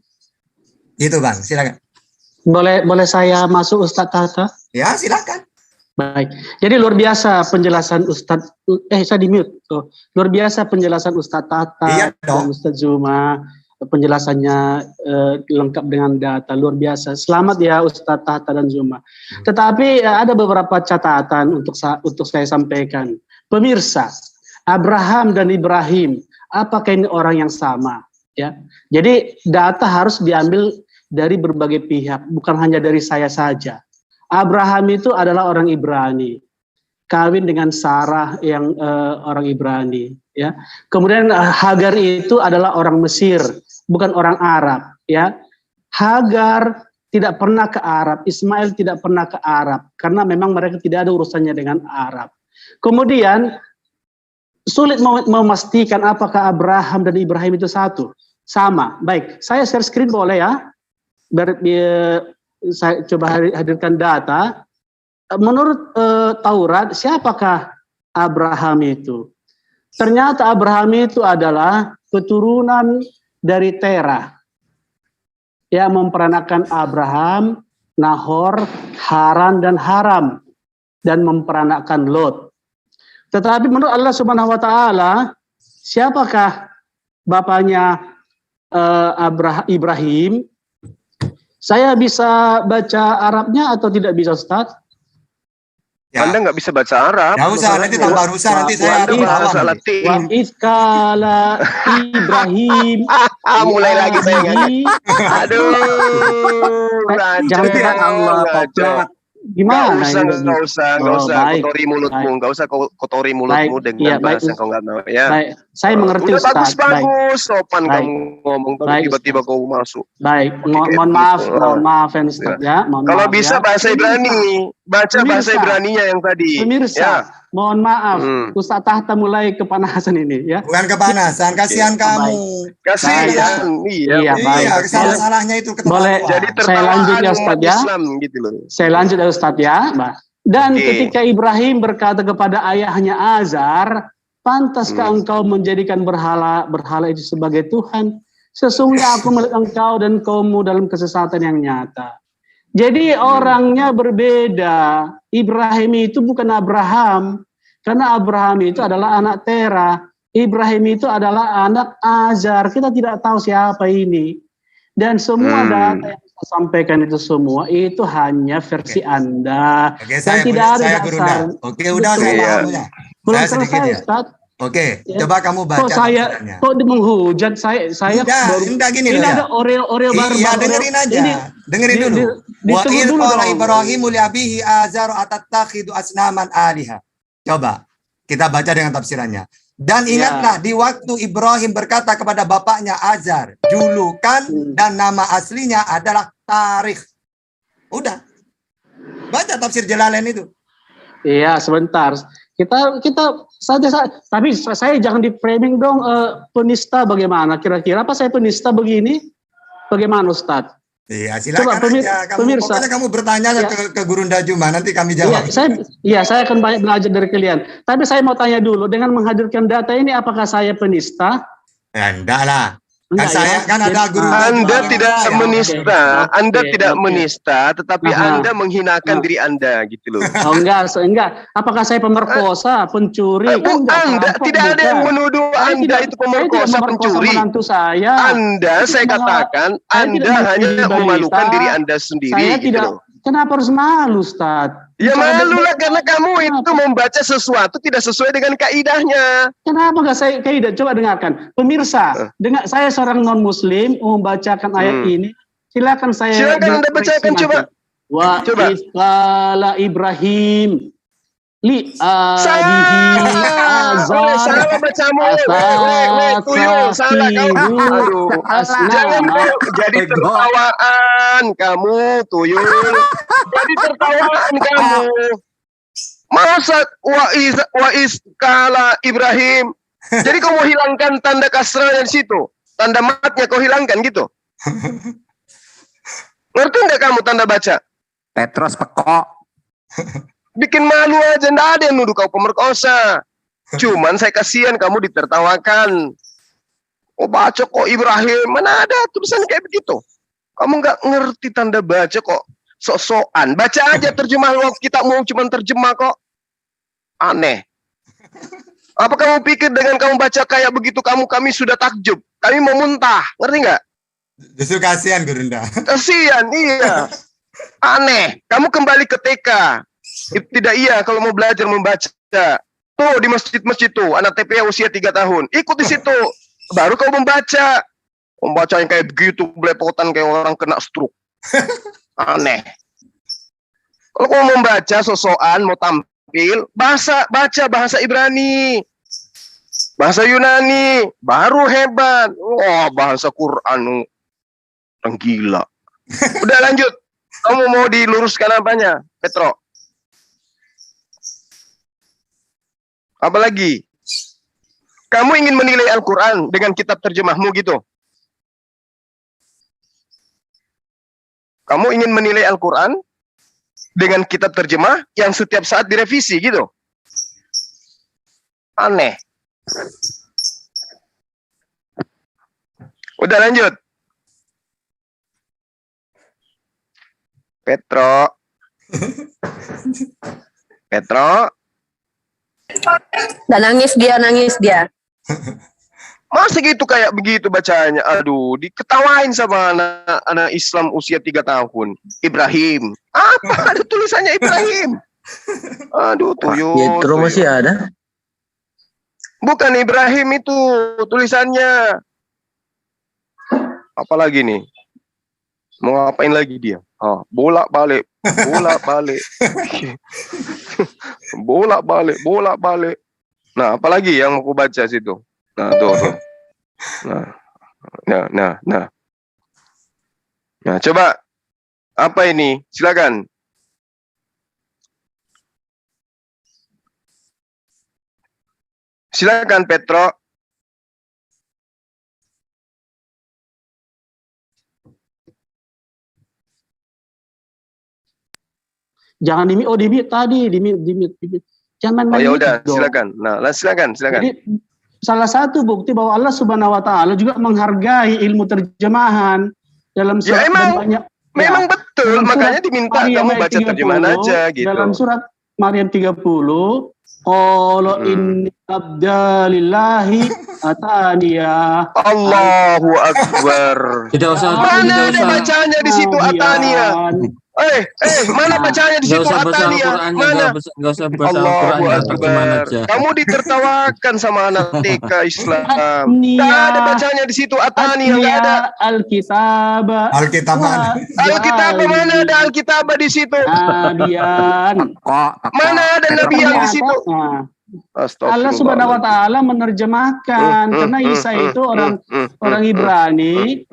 Gitu Bang, silakan. Boleh saya masuk Ustadz Tahta? Ya, silakan. Baik. Jadi luar biasa penjelasan Ustadz, saya di mute. Luar biasa penjelasan Ustadz Tahta dan Ustadz Zuma, penjelasannya lengkap dengan data, luar biasa. Selamat ya Ustadz Tahta dan Zuma. Tetapi ada beberapa catatan untuk saya sampaikan. Pemirsa, Abraham dan Ibrahim, apakah ini orang yang sama? Ya. Jadi data harus diambil dari berbagai pihak, bukan hanya dari saya saja. Abraham itu adalah orang Ibrani, kawin dengan Sarah yang orang Ibrani. Ya. Kemudian Hagar itu adalah orang Mesir, bukan orang Arab. Ya. Hagar tidak pernah ke Arab, Ismail tidak pernah ke Arab, karena memang mereka tidak ada urusannya dengan Arab. Kemudian sulit memastikan apakah Abraham dan Ibrahim itu satu, sama. Baik, saya share screen boleh ya? Saya coba hadirkan data. Menurut Taurat, siapakah Abraham itu? Ternyata Abraham itu adalah keturunan dari Terah yang memperanakan Abraham, Nahor, Haran dan Haram, dan memperanakan Lot. Tetapi menurut Allah Subhanahu wa taala, siapakah bapaknya Ibrahim? Saya bisa baca Arabnya atau tidak bisa, Ustaz? Ya. Anda nggak bisa baca Arab. Nggak usah, nanti tambah rusak, nanti saya bahasa Latin. Wa iskala Ibrahim. Mulai lagi saya ngaji. Aduh. Jangan Allah Pak. Gimana? Nggak usah kotori mulutmu, nggak usah kotori mulutmu dengan bahasa kau nggak tahu ya. Baik. Saya mengerti Ustaz. Bagus, sopan kamu ngomong, tapi tiba-tiba kau masuk. Baik, mohon maaf Ustaz ya. Kalau bisa bahasa Ibrani, baca bahasa Ibraninya yang tadi. Pemirsa, mohon maaf, Ustaz Tahta mulai kepanasan ini ya. Bukan kepanasan, kasihan kamu. Kasihan, iya. Salah-salahnya itu ketemu. Boleh, saya lanjut ya Ustaz ya. Saya lanjut ya Ustaz ya. Dan ketika Ibrahim berkata kepada ayahnya Azar, pantaskah engkau menjadikan berhala itu sebagai Tuhan? Sesungguhnya aku melihat engkau dan kaummu dalam kesesatan yang nyata. Jadi orangnya berbeda. Ibrahim itu bukan Abraham. Karena Abraham itu adalah anak Terah. Ibrahim itu adalah anak Azar. Kita tidak tahu siapa ini. Dan semua data yang saya sampaikan itu semua itu hanya versi Anda. Oke, dan tidak ada dasar. Oke, udah saya paham. Belum selesai, ya. Ustaz. Oke, coba kamu baca. Kok menghujat saya enggak gini ini loh, ada Oreo baru. Iya, dengerin aja. Dengerin dulu. Wa idh qala Ibrahim li abihi Azar atattakhidu asnaman aliha. Coba kita baca dengan tafsirannya. Dan ingatlah di waktu Ibrahim berkata kepada bapaknya Azar, julukan dan nama aslinya adalah Tarikh. Udah. Baca tafsir Jalalain itu. Iya, sebentar. Kita saja, tapi saya jangan di framing dong penista bagaimana kira-kira apa saya penista begini? Bagaimana Ustadz? Iya, silakan aja. Pokoknya kamu bertanya ke Guru Ndajuma, nanti kami jawab. Saya akan banyak belajar dari kalian. Tapi saya mau tanya dulu, dengan menghadirkan data ini apakah saya penista? Ya, enggak lah. Kan ada Guru Anda tidak menista, Anda tidak menista, tetapi Anda menghinakan diri Anda gitu loh. Oh enggak. Apakah saya pemerkosa, pencuri? Anda tidak ada yang menuduh Anda itu pemerkosa, pencuri. Anda, saya katakan, Anda hanya memalukan diri Anda sendiri gitu loh. Kenapa harus malu, Ustaz? Ya malulah karena kamu itu membaca sesuatu tidak sesuai dengan kaidahnya. Kenapa nggak saya kaidah? Coba dengarkan, pemirsa. Saya seorang non Muslim membacakan ayat ini. Silakan Anda bacakan coba. Wa qala Ibrahim li abihi azar salah bacamu. Tuyul salah kamu. Jangan jadi tertawaan kamu tuyul. Jadi tertawaan kamu. Masa wa iskala Ibrahim. Jadi kau mau hilangkan tanda kasrah dari situ. Tanda matnya kau hilangkan gitu. Ngerti enggak kamu tanda baca? Petros pekok. Bikin malu aja, nggak ada yang nuduh kau pemerkosa. Cuman saya kasihan kamu ditertawakan. Oh baca kok Ibrahim, mana ada tulisan kayak begitu. Kamu nggak ngerti tanda baca kok. Sok-sokan, baca aja terjemah lo, kita mau cuma terjemah kok. Aneh. Apa kamu pikir dengan kamu baca kayak begitu kami sudah takjub. Kami mau muntah, ngerti nggak? Justru kasihan Gurunda. Kasihan, iya. Aneh, kamu kembali ke TK. Tidak iya kalau mau belajar membaca. Tuh di masjid-masjid tuh anak TPA usia 3 tahun. Ikut di situ. Baru kau membaca. Membaca yang kayak begitu belepotan kayak orang kena stroke. Aneh. Kalau kau mau membaca sosokan mau tampil, baca bahasa Ibrani. Bahasa Yunani baru hebat. Wah, bahasa Quran orang gila. Udah lanjut. Kamu mau diluruskan apanya, Petro? Apalagi kamu ingin menilai Al-Quran dengan kitab terjemahmu gitu. Kamu ingin menilai Al-Quran dengan kitab terjemah yang setiap saat direvisi gitu. Aneh. Udah lanjut. Petro. Dan nangis dia. Masa gitu kayak begitu bacanya? Aduh, diketawain sama anak Islam usia 3 tahun. Ibrahim. Apa ada tulisannya Ibrahim? Aduh, tuyul. Yetro masih ada? Bukan Ibrahim itu tulisannya. Apalagi nih? Mau ngapain lagi dia? Bolak-balik. Bolak-balik. Nah, apalagi yang mau aku baca situ? Nah, tuh. Nah, coba. Apa ini? Silakan. Silakan, Petro. Jangan dimute tadi, dimute. Jangan main. Ya udah, silakan. Nah, silakan. Jadi, salah satu bukti bahwa Allah Subhanahu wa taala juga menghargai ilmu terjemahan dalam surat banyak. Memang betul Betul, makanya diminta kamu baca terjemahan aja gitu. Dalam surat Maryam 30, qala inni abdalillahi ataniya. Allahu Akbar. Tidak usah. Mana ada bacanya di situ ataniya? Mana bacanya di situ ataniya? Mana? Enggak usah baca Allahu Al-Qur'an, Akbar. Kamu ditertawakan sama anak TK Islam. Tidak ada bacanya di situ ataniya, enggak ada. Alkitab mana? Ada Alkitab di situ? Mana ada nabiyan di situ? Allah Subhanahu wa taala menerjemahkan karena Isa itu orang Ibrani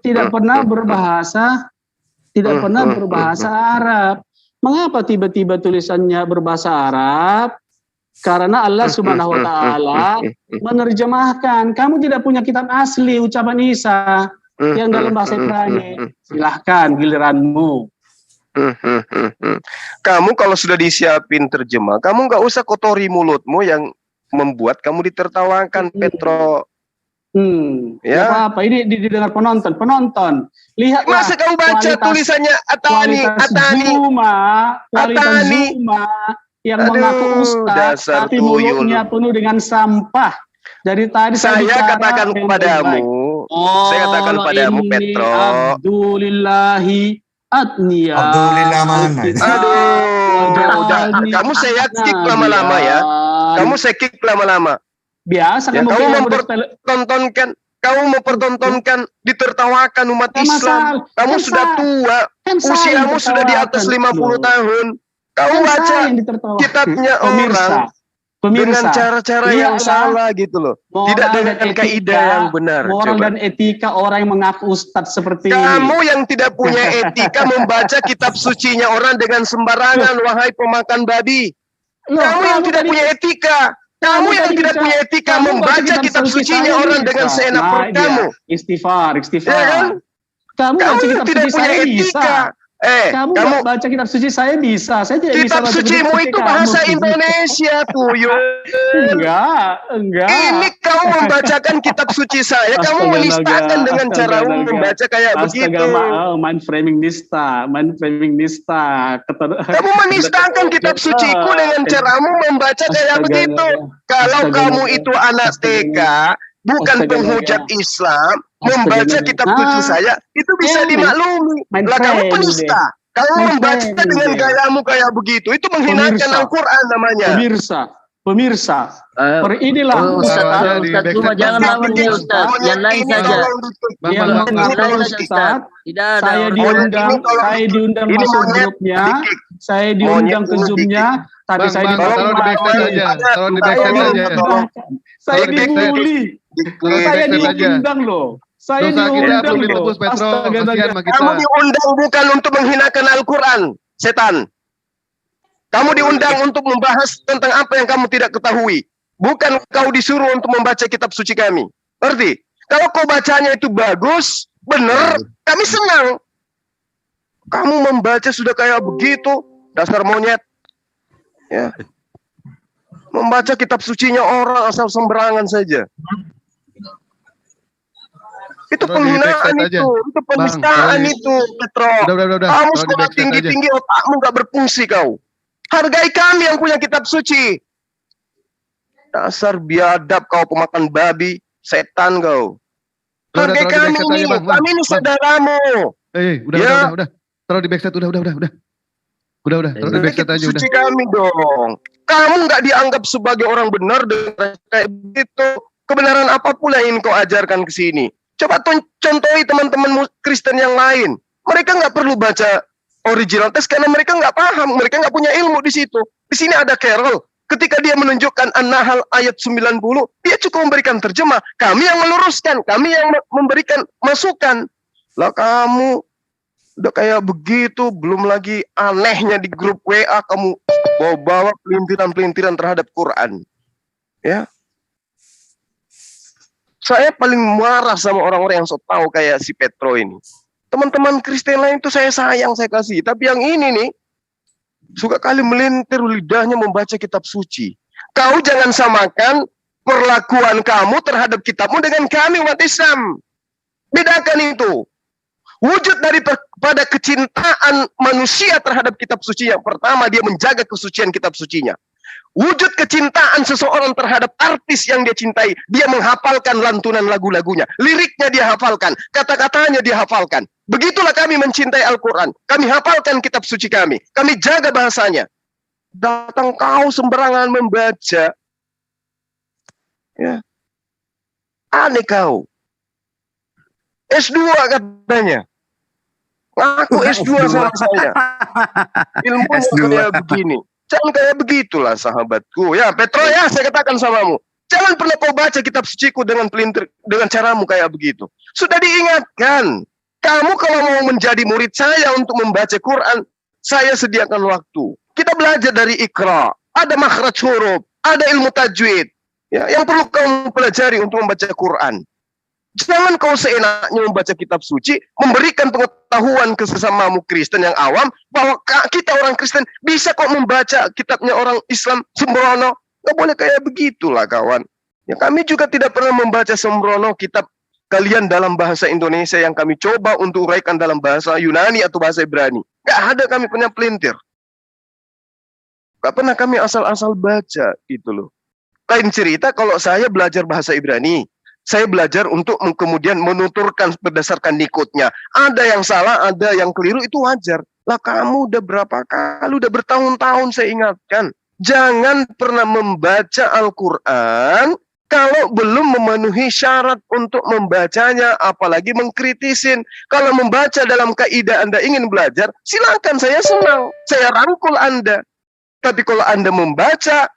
tidak pernah berbahasa Arab. Mengapa tiba-tiba tulisannya berbahasa Arab? Karena Allah Subhanahu wa taala menerjemahkan. Kamu tidak punya kitab asli ucapan Isa yang dalam bahasa Ibrani. Silahkan giliranmu. Kamu kalau sudah disiapin terjemah, kamu nggak usah kotori mulutmu yang membuat kamu ditertawakan, Petro. Ya. Apa? Ini didengar penonton. Lihat. Masa kamu baca tulisannya Atani. Zuma yang mengaku ustaz, tapi mulutnya penuh dengan sampah. Dari tadi saya katakan kepadamu, Petro. Abdulillahi atniya. Abdulillah mana? Udah. Kamu saya kick lama-lama ya. Biasa ya, kamu mempertontonkan ditertawakan umat Islam. Kamu sudah tua, usiamu sudah di atas 50 tahun. Kamu baca kitabnya orang dengan cara-cara yang salah gitu loh. Tidak dengan kaidah yang benar. Moral dan etika orang yang mengaku ustadz seperti kamu yang tidak punya etika membaca kitab sucinya orang dengan sembarangan, wahai pemakan babi. Kamu yang tidak punya etika. Kamu yang tidak punya etika membaca kitab sucinya orang dengan seenak perut kamu. Istighfar. Ya kan? Kamu yang tidak punya etika. Kamu baca kitab suci saya bisa. Saya tidak kitab bisa baca sucimu itu bahasa Indonesia tuyul. Enggak. Ini kamu membacakan kitab suci saya, kamu menistakan dengan caramu membaca kayak begitu. Mind framing nista. Kamu menistakan kitab suciku dengan caramu membaca kayak begitu. Kalau kamu itu anak TK, bukan penghujat Islam, membaca kitab suci saya itu bisa dimaklumi. Lah kamu penista. Kamu membaca dengan gayamu kayak begitu, itu menghinakan Al-Qur'an namanya. Pemirsa. Inilah Ustaz cuma jangan lawan dia Ustaz. Yang lain saja. Saya diundang masuk grupnya. Saya diundang ke Zoom-nya, tapi saya dibully. Saya diundang loh. Kamu diundang bukan untuk menghinakan Al-Quran, setan. Kamu diundang untuk membahas tentang apa yang kamu tidak ketahui. Bukan kau disuruh untuk membaca kitab suci kami. Ngerti? Kalau kau bacanya itu bagus, benar, kami senang. Kamu membaca sudah kayak begitu, dasar monyet. Ya. Membaca kitab sucinya orang asal sembarangan saja. Itu penghinaan itu penistaan itu, Petro. Kamu sekolah tinggi-tinggi, otakmu gak berfungsi kau. Hargai kami yang punya kitab suci. Dasar biadab kau pemakan babi, setan kau. Hargai kami ini, kami ini saudaramu. Udah. Taruh di backstage, udah. Taruh di backstage aja, udah. Suci kami dong. Kamu nggak dianggap sebagai orang benar dengan kayak begitu. Kebenaran apa pula yang kau ajarkan ke sini? Coba contohi teman-teman Kristen yang lain. Mereka nggak perlu baca original text karena mereka nggak paham, mereka nggak punya ilmu di situ. Di sini ada Carol. Ketika dia menunjukkan An-Nahl ayat 90, dia cukup memberikan terjemah. Kami yang meluruskan, kami yang memberikan masukan. Lah kamu udah kayak begitu, belum lagi anehnya di grup WA kamu bawa-bawa pelintiran-pelintiran terhadap Quran. Ya. Saya paling marah sama orang-orang yang sok tahu kayak si Petro ini. Teman-teman Kristen lain itu saya sayang, saya kasih. Tapi yang ini nih, suka kali melintir lidahnya membaca kitab suci. Kau jangan samakan perlakuan kamu terhadap kitabmu dengan kami umat Islam. Bedakan itu. Wujud pada kecintaan manusia terhadap kitab suci, yang pertama dia menjaga kesucian kitab sucinya. Wujud kecintaan seseorang terhadap artis yang dia cintai, dia menghafalkan lantunan lagu-lagunya, liriknya dia hafalkan, kata-katanya dia hafalkan. Begitulah kami mencintai Al-Quran. Kami hafalkan kitab suci kami jaga bahasanya. Datang kau sembarangan membaca, ya, aneh kau. S2 katanya. Aku S2 sama saya. Ilmunya kayak begini. Jangan kayak begitulah sahabatku. Ya, Petro, ya saya katakan samamu. Jangan pernah kau baca kitab suciku dengan pelintir, dengan caramu kayak begitu. Sudah diingatkan. Kamu kalau mau menjadi murid saya untuk membaca Quran, saya sediakan waktu. Kita belajar dari Iqra. Ada makhraj huruf, ada ilmu tajwid. Ya, yang perlu kamu pelajari untuk membaca Quran. Jangan kau seenaknya membaca kitab suci, memberikan pengetahuan ke sesamamu Kristen yang awam, bahwa kita orang Kristen bisa kok membaca kitabnya orang Islam sembrono. Nggak boleh kayak begitulah kawan. Ya, kami juga tidak pernah membaca sembrono kitab kalian dalam bahasa Indonesia yang kami coba untuk uraikan dalam bahasa Yunani atau bahasa Ibrani. Nggak ada kami punya pelintir. Nggak pernah kami asal-asal baca gitu loh. Lain cerita kalau saya belajar bahasa Ibrani, saya belajar untuk kemudian menuturkan berdasarkan nikutnya. Ada yang salah, ada yang keliru, itu wajar. Lah kamu udah berapa kali, udah bertahun-tahun saya ingatkan. Jangan pernah membaca Al-Quran kalau belum memenuhi syarat untuk membacanya, apalagi mengkritisin. Kalau membaca dalam kaidah Anda ingin belajar, silakan, saya senang. Saya rangkul Anda. Tapi kalau Anda membaca,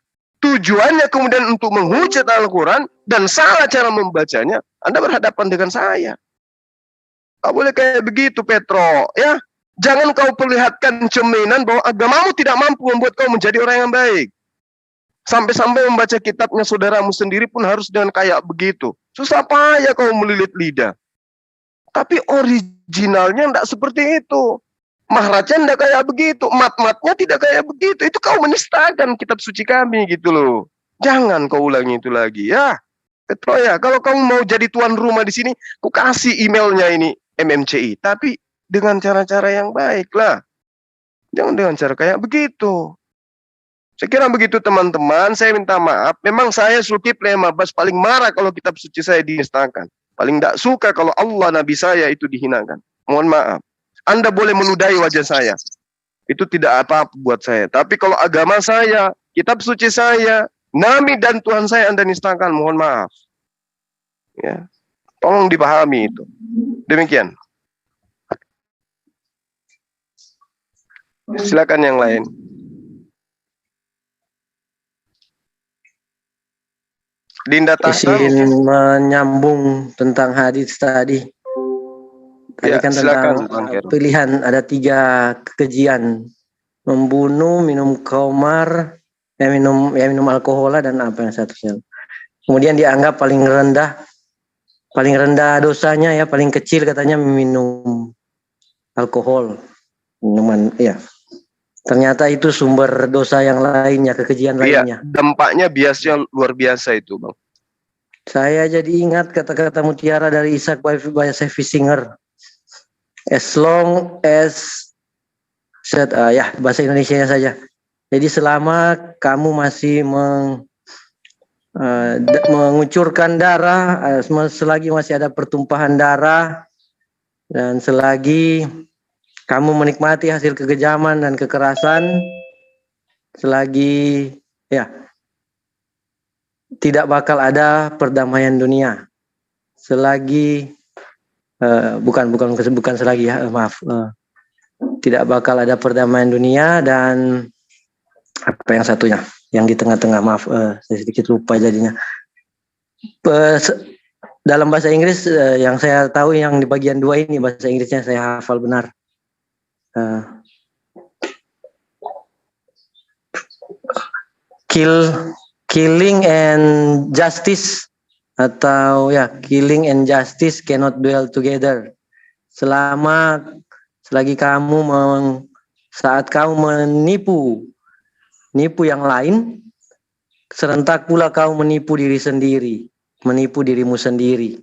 tujuannya kemudian untuk menghujat Al-Quran dan salah cara membacanya, Anda berhadapan dengan saya. Nggak boleh kayak begitu, Petro. Ya, jangan kau perlihatkan cerminan bahwa agamamu tidak mampu membuat kau menjadi orang yang baik. Sampai-sampai membaca kitabnya saudaramu sendiri pun harus dengan kayak begitu. Susah payah kau melilit lidah. Tapi originalnya tidak seperti itu. Mahrajnya tidak kayak begitu, mat-matnya tidak kayak begitu. Itu kau menistakan kitab suci kami gitu loh. Jangan kau ulangi itu lagi ya. Petro ya, kalau kamu mau jadi tuan rumah di sini, ku kasih emailnya ini MMCI, tapi dengan cara-cara yang baik lah. Jangan dengan cara kayak begitu. Saya kira begitu teman-teman, saya minta maaf. Memang saya Zulkifli Mabas paling marah kalau kitab suci saya dinistakan. Paling tidak suka kalau Allah Nabi saya itu dihinakan. Mohon maaf. Anda boleh meludahi wajah saya. Itu tidak apa-apa buat saya. Tapi kalau agama saya, kitab suci saya, Nabi dan Tuhan saya Anda nistakan, mohon maaf. Ya. Tolong dipahami itu. Demikian. Silakan yang lain. Dinda izin menyambung tentang hadis tadi. Tadi kan tentang pilihan ada 3 kekejian: membunuh, minum khamar, minum alkohol dan apa yang satu. Kemudian dianggap paling rendah dosanya ya, paling kecil katanya minum alkohol, minuman ya. Ternyata itu sumber dosa yang lainnya, kekejian lainnya. Dampaknya biasanya luar biasa itu, Bang. Saya jadi ingat kata-kata mutiara dari Isaac Bashevis Singer. As long as bahasa Indonesianya saja. Jadi selama kamu masih mengucurkan darah, selagi masih ada pertumpahan darah, dan selagi kamu menikmati hasil kekejaman dan kekerasan, selagi tidak bakal ada perdamaian dunia. Selagi bukan selagi ya, maaf. Tidak bakal ada perdamaian dunia dan apa yang satunya yang di tengah-tengah, maaf, saya sedikit lupa jadinya. Dalam bahasa Inggris yang saya tahu yang di bagian 2 ini bahasa Inggrisnya saya hafal benar. Killing and justice, atau killing and justice cannot dwell together. Selagi kamu saat kamu menipu yang lain, serentak pula kau menipu diri sendiri, menipu dirimu sendiri.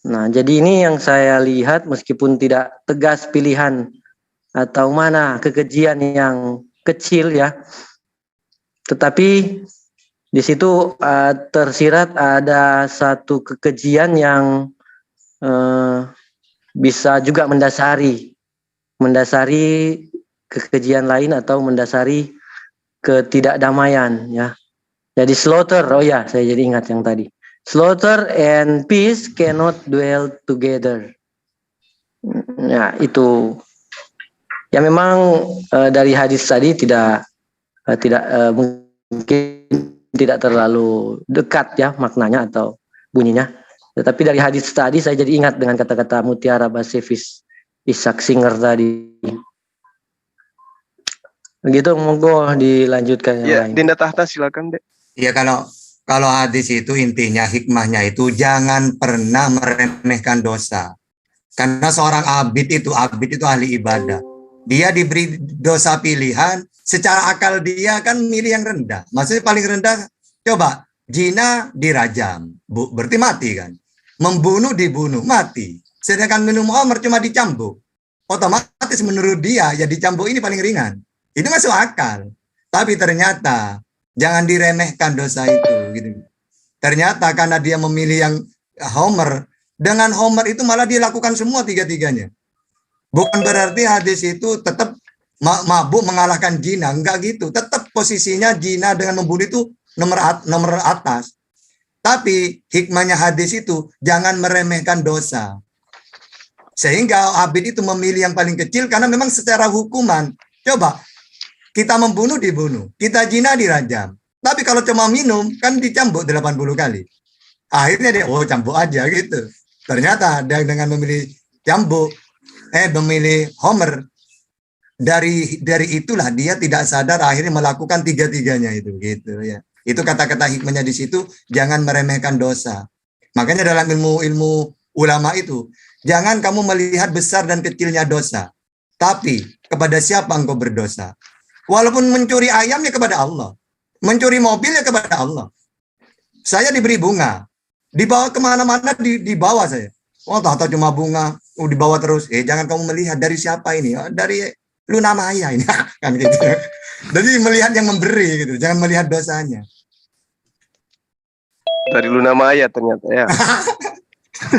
Nah, jadi ini yang saya lihat meskipun tidak tegas pilihan atau mana kekejian yang kecil ya, tetapi di situ tersirat ada satu kekejian yang bisa juga mendasari kekejian lain atau mendasari ketidakdamaian ya. Jadi slaughter, oh ya saya jadi ingat yang tadi. Slaughter and peace cannot dwell together. Ya itu. Ya memang dari hadis tadi tidak mungkin tidak terlalu dekat ya maknanya atau bunyinya. Tetapi dari hadis tadi saya jadi ingat dengan kata-kata Mutiara Basevis Ishak Singer tadi. Begitu, monggo dilanjutkan yang lain. Dinda Tahta silakan, Dek. Iya, kalau hadis itu intinya hikmahnya itu jangan pernah meremehkan dosa. Karena seorang abid itu ahli ibadah. Dia diberi dosa pilihan, secara akal dia kan milih yang rendah. Maksudnya paling rendah, coba zina dirajam, berarti mati kan. Membunuh dibunuh, mati. Sedangkan minum khamr cuma dicambuk. Otomatis menurut dia ya dicambuk ini paling ringan. Itu masuk akal. Tapi ternyata jangan diremehkan dosa itu gitu. Ternyata karena dia memilih yang khamr, dengan khamr itu malah dia lakukan semua tiga-tiganya. Bukan berarti hadis itu tetap mabuk mengalahkan zina, enggak gitu. Tetap posisinya zina dengan membunuh itu nomor atas. Tapi hikmahnya hadis itu jangan meremehkan dosa. Sehingga abid itu memilih yang paling kecil karena memang secara hukuman, coba kita membunuh dibunuh, kita zina dirajam. Tapi kalau cuma minum kan dicambuk 80 kali. Akhirnya dia cambuk aja gitu. Ternyata dia dengan memilih cambuk, memilih khamr, dari itulah dia tidak sadar akhirnya melakukan tiga-tiganya itu gitu ya. Itu kata-kata hikmahnya di situ, jangan meremehkan dosa. Makanya dalam ilmu ulama itu, jangan kamu melihat besar dan kecilnya dosa, tapi kepada siapa engkau berdosa. Walaupun mencuri ayam ya kepada Allah, mencuri mobil ya kepada Allah. Saya diberi bunga, dibawa kemana-mana dibawa saya. Tahu cuma bunga, dibawa terus. Jangan kamu melihat dari siapa ini, dari Luna Maya ini kan gitu. Jadi melihat yang memberi gitu, jangan melihat dosanya. Dari Luna Maya ternyata ya.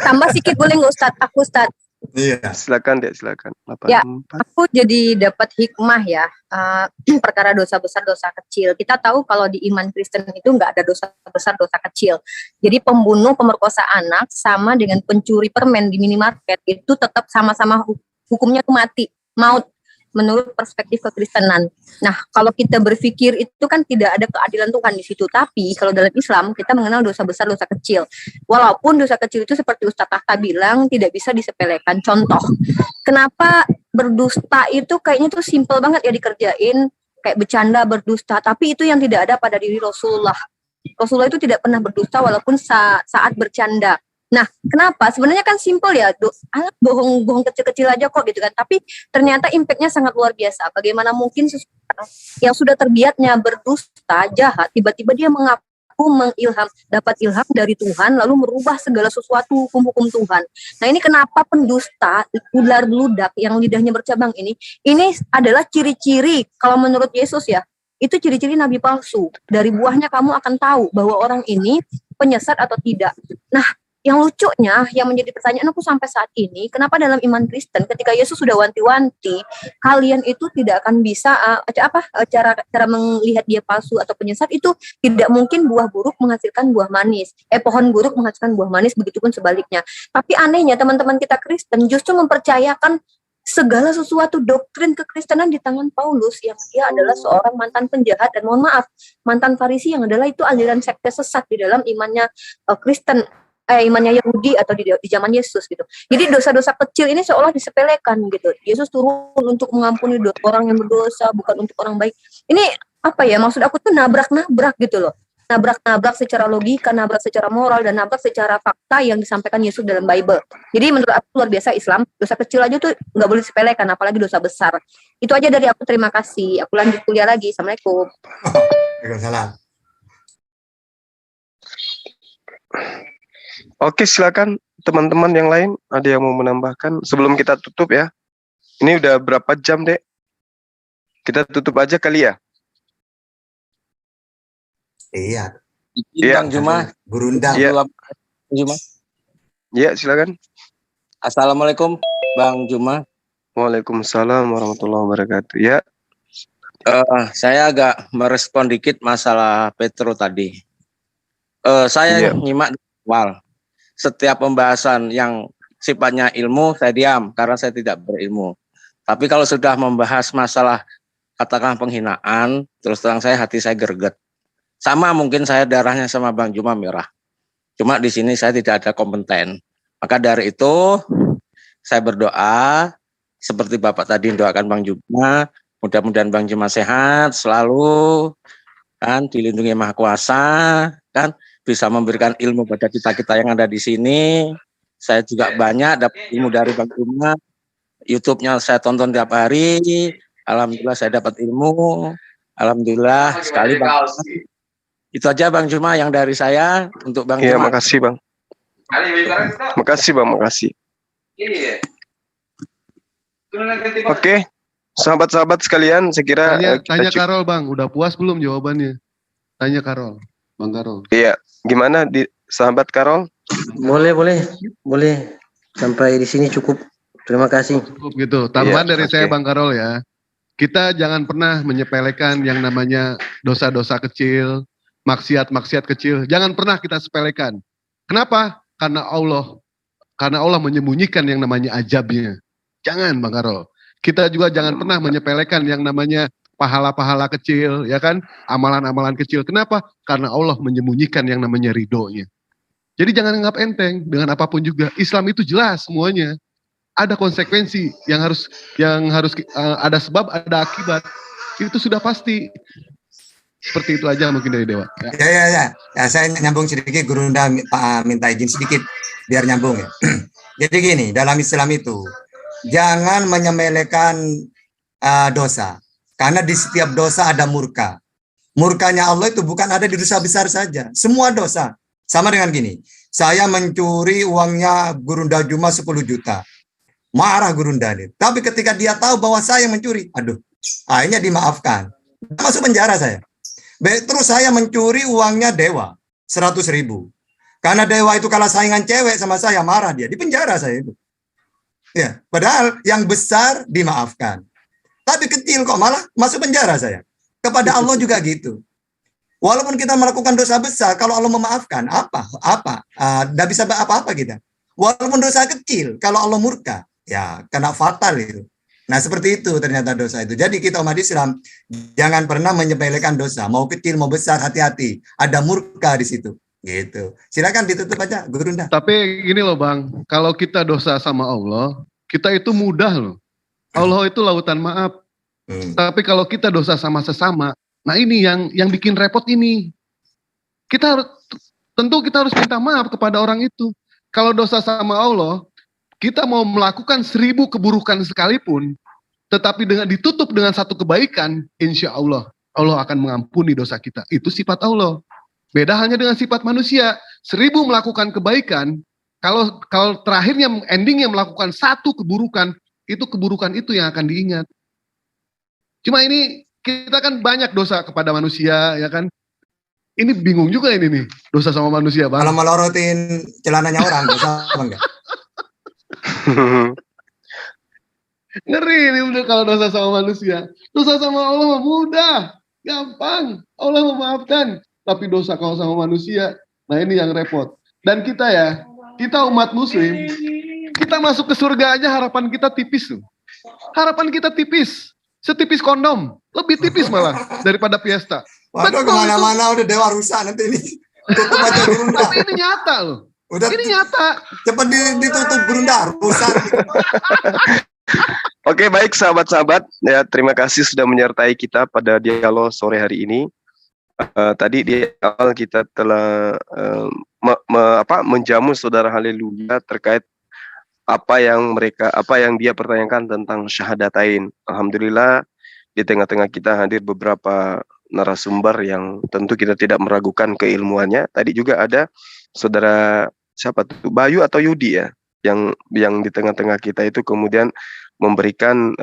Tambah sedikit boleh nggak Ustadz? Iya. Silakan Dek, silakan. 84. Ya, aku jadi dapat hikmah ya, perkara dosa besar, dosa kecil. Kita tahu kalau di iman Kristen itu nggak ada dosa besar, dosa kecil. Jadi pembunuh, pemerkosa anak sama dengan pencuri permen di minimarket itu tetap sama-sama hukumnya itu mati, maut. Menurut perspektif kekristenan. Nah, kalau kita berpikir itu kan tidak ada keadilan Tuhan di situ. Tapi kalau dalam Islam kita mengenal dosa besar, dosa kecil. Walaupun dosa kecil itu seperti Ustaz Tahta bilang tidak bisa disepelekan. Contoh, kenapa berdusta itu kayaknya tuh simple banget ya dikerjain, kayak bercanda berdusta. Tapi itu yang tidak ada pada diri Rasulullah. Rasulullah itu tidak pernah berdusta walaupun saat bercanda. Nah, kenapa? Sebenarnya kan simple ya, bohong kecil-kecil aja kok gitu kan. Tapi ternyata impact-nya sangat luar biasa. Bagaimana mungkin seseorang yang sudah terbiatnya berdusta, jahat, tiba-tiba dia mengaku dapat ilham dari Tuhan, lalu merubah segala sesuatu hukum-hukum Tuhan. Nah, ini kenapa pendusta, ular beludak yang lidahnya bercabang ini adalah ciri-ciri, kalau menurut Yesus ya, itu ciri-ciri nabi palsu. Dari buahnya kamu akan tahu bahwa orang ini penyesat atau tidak. Nah, yang lucunya, yang menjadi pertanyaan aku sampai saat ini, kenapa dalam iman Kristen ketika Yesus sudah wanti-wanti, kalian itu tidak akan bisa cara melihat dia palsu atau penyesat itu tidak mungkin buah buruk menghasilkan buah manis. Pohon buruk menghasilkan buah manis, begitupun sebaliknya. Tapi anehnya teman-teman kita Kristen justru mempercayakan segala sesuatu doktrin kekristenan di tangan Paulus yang dia adalah seorang mantan penjahat dan mohon maaf, mantan Farisi yang adalah itu aliran sekte sesat di dalam imannya Kristen. Imannya Yahudi atau di zaman Yesus gitu. Jadi dosa-dosa kecil ini seolah disepelekan gitu. Yesus turun untuk mengampuni orang yang berdosa, bukan untuk orang baik. Ini apa ya, maksud aku tuh nabrak-nabrak gitu loh. Nabrak-nabrak secara logika, nabrak secara moral, dan nabrak secara fakta yang disampaikan Yesus dalam Bible. Jadi menurut aku luar biasa Islam, dosa kecil aja tuh nggak boleh disepelekan, apalagi dosa besar. Itu aja dari aku, terima kasih. Aku lanjut kuliah lagi. Assalamualaikum. Waalaikumsalam. Oke, silakan teman-teman yang lain ada yang mau menambahkan sebelum kita tutup ya? Ini udah berapa jam, Dek? Kita tutup aja kali ya? Iya. Iya. Bang Juma. Gurunda. Iya. Juma. Iya, silakan. Assalamualaikum, Bang Juma. Waalaikumsalam warahmatullahi wabarakatuh. Ya. Saya agak merespon dikit masalah Petro tadi. Saya nyimak di awal. Setiap pembahasan yang sifatnya ilmu, saya diam karena saya tidak berilmu. Tapi kalau sudah membahas masalah katakan penghinaan, terus terang hati saya greget. Sama mungkin saya darahnya sama Bang Juma merah. Cuma di sini saya tidak ada kompeten. Maka dari itu saya berdoa seperti Bapak tadi doakan Bang Juma, mudah-mudahan Bang Juma sehat selalu, kan dilindungi Maha Kuasa, kan bisa memberikan ilmu pada kita-kita yang ada di sini. Saya juga banyak dapat ilmu dari Bang Juma. YouTube-nya saya tonton tiap hari. Alhamdulillah saya dapat ilmu. Alhamdulillah sekali Bang. Itu aja Bang Juma yang dari saya untuk Bang Juma. Iya, makasih Bang. Makasih Bang, makasih. Oke, sahabat-sahabat sekalian, saya kira tanya Karol Bang, udah puas belum jawabannya? Tanya Karol, Bang Karol. Iya, gimana di sahabat Karol? Boleh. Sampai di sini cukup. Terima kasih. Cukup gitu. Tambahan dari saya Bang Karol ya. Kita jangan pernah menyepelekan yang namanya dosa-dosa kecil, maksiat-maksiat kecil. Jangan pernah kita sepelekan. Kenapa? Karena Allah menyembunyikan yang namanya ajabnya. Jangan Bang Karol. Kita juga jangan pernah menyepelekan yang namanya pahala-pahala kecil, ya kan? Amalan-amalan kecil. Kenapa? Karena Allah menyembunyikan yang namanya ridhonya. Jadi jangan anggap enteng dengan apapun juga. Islam itu jelas semuanya. Ada konsekuensi yang harus ada sebab, ada akibat. Itu sudah pasti. Seperti itu aja mungkin dari Dewa. Ya, saya nyambung sedikit, Gurunda minta izin sedikit biar nyambung ya. Jadi gini, dalam Islam itu jangan menyepelekan dosa. Karena di setiap dosa ada murka. Murkanya Allah itu bukan ada di dosa besar saja. Semua dosa. Sama dengan gini, saya mencuri uangnya Gurunda Juma 10 juta. Marah Gurunda nih. Tapi ketika dia tahu bahwa saya mencuri, akhirnya dimaafkan. Masuk penjara saya. Terus saya mencuri uangnya Dewa 100.000. Karena Dewa itu kalah saingan cewek sama saya, marah dia. Di penjara saya itu. Ya, padahal yang besar dimaafkan. Tapi kecil kok malah masuk penjara saya. Kepada Allah juga gitu. Walaupun kita melakukan dosa besar, kalau Allah memaafkan, tidak bisa apa-apa kita. Walaupun dosa kecil, kalau Allah murka, ya kena fatal itu. Nah seperti itu ternyata dosa itu. Jadi kita umat Islam jangan pernah menyepelekan dosa, mau kecil mau besar, hati-hati. Ada murka di situ. Gitu. Silakan ditutup aja, Gurunda. Tapi gini loh Bang, kalau kita dosa sama Allah, kita itu mudah loh. Allah itu lautan maaf. Tapi kalau kita dosa sama sesama, nah ini yang bikin repot ini. Tentu kita harus minta maaf kepada orang itu. Kalau dosa sama Allah, kita mau melakukan 1000 keburukan sekalipun, tetapi ditutup dengan satu kebaikan, insya Allah akan mengampuni dosa kita. Itu sifat Allah. Beda hanya dengan sifat manusia. 1000 melakukan kebaikan, kalau terakhirnya endingnya melakukan satu keburukan, itu keburukan itu yang akan diingat. Cuma ini kita kan banyak dosa kepada manusia, ya kan? Ini bingung juga ini nih, dosa sama manusia, Bang. Kalau melorotin celananya orang, dosa apa enggak? Ngeri ini udah kalau dosa sama manusia. Dosa sama Allah mudah, gampang. Allah memaafkan. Tapi dosa kalau sama manusia, nah ini yang repot. Dan kita umat muslim, kita masuk ke surga aja harapan kita tipis tuh. Harapan kita tipis. Setipis kondom, lebih tipis malah daripada Fiesta. Waduh, kemana-mana udah Dewa rusak nanti ini. Tutup aja Gurunda. Tapi ini nyata loh. Ini nyata. Cepat ditutup Gurunda, rusak. Oke, baik sahabat-sahabat, ya terima kasih sudah menyertai kita pada dialog sore hari ini. Tadi di awal kita telah menjamu saudara Haleluya terkait apa yang dia pertanyakan tentang syahadatain. Alhamdulillah di tengah-tengah kita hadir beberapa narasumber yang tentu kita tidak meragukan keilmuannya. Tadi juga ada saudara siapa tuh, Bayu atau Yudi ya, yang di tengah-tengah kita itu kemudian memberikan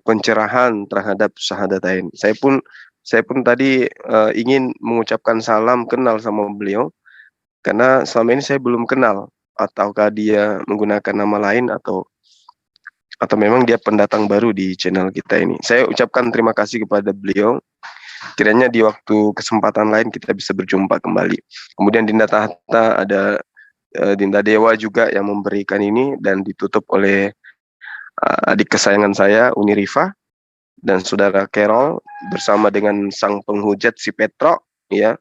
pencerahan terhadap syahadatain. Saya pun tadi ingin mengucapkan salam kenal sama beliau, karena selama ini saya belum kenal, ataukah dia menggunakan nama lain atau memang dia pendatang baru di channel kita ini. Saya ucapkan terima kasih kepada beliau. Kiranya di waktu kesempatan lain kita bisa berjumpa kembali. Kemudian Dinda Tahta, ada Dinda Dewa juga yang memberikan ini, dan ditutup oleh adik kesayangan saya, Uni Rifa, dan saudara Carol bersama dengan sang penghujat si Petro, ya.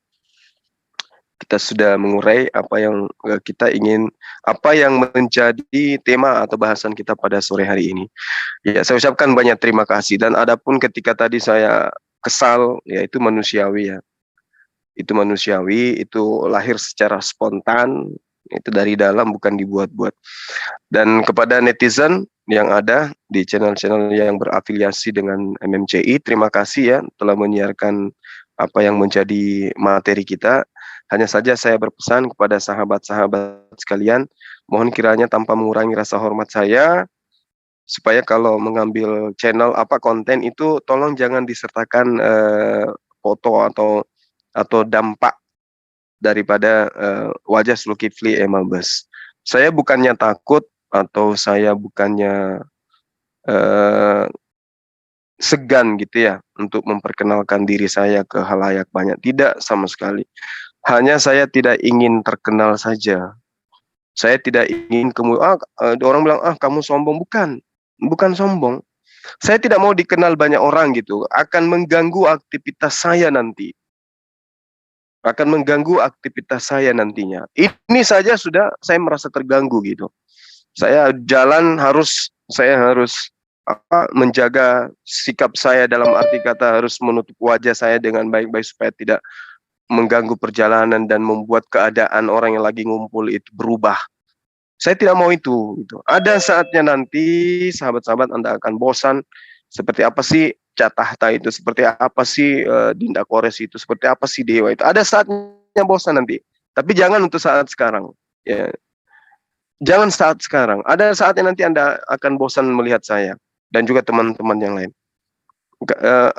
Kita sudah mengurai apa yang kita ingin, apa yang menjadi tema atau bahasan kita pada sore hari ini. Ya, saya ucapkan banyak terima kasih. Dan adapun ketika tadi saya kesal, ya itu manusiawi ya. Itu manusiawi, itu lahir secara spontan, itu dari dalam, bukan dibuat-buat. Dan kepada netizen yang ada di channel-channel yang berafiliasi dengan MMCI, terima kasih ya telah menyiarkan apa yang menjadi materi kita. Hanya saja saya berpesan kepada sahabat-sahabat sekalian, mohon kiranya tanpa mengurangi rasa hormat saya, supaya kalau mengambil channel konten itu tolong jangan disertakan foto atau dampak daripada wajah Zulkifli Mabes. Saya bukannya takut atau saya bukannya segan gitu ya untuk memperkenalkan diri saya ke halayak banyak. Tidak sama sekali. Hanya saya tidak ingin terkenal saja. Saya tidak ingin orang bilang kamu sombong. Bukan sombong. Saya tidak mau dikenal banyak orang gitu. Akan mengganggu aktivitas saya nanti. Akan mengganggu aktivitas saya nantinya. Ini saja sudah saya merasa terganggu gitu. Saya harus menjaga sikap saya, dalam arti kata harus menutup wajah saya dengan baik-baik supaya tidak mengganggu perjalanan dan membuat keadaan orang yang lagi ngumpul itu berubah. Saya tidak mau itu. Gitu. Ada saatnya nanti sahabat-sahabat Anda akan bosan. Seperti apa sih Tahta itu? Seperti apa sih Dinda Kores itu? Seperti apa sih Dewa itu? Ada saatnya bosan nanti. Tapi jangan untuk saat sekarang. Ya. Jangan saat sekarang. Ada saatnya nanti Anda akan bosan melihat saya dan juga teman-teman yang lain.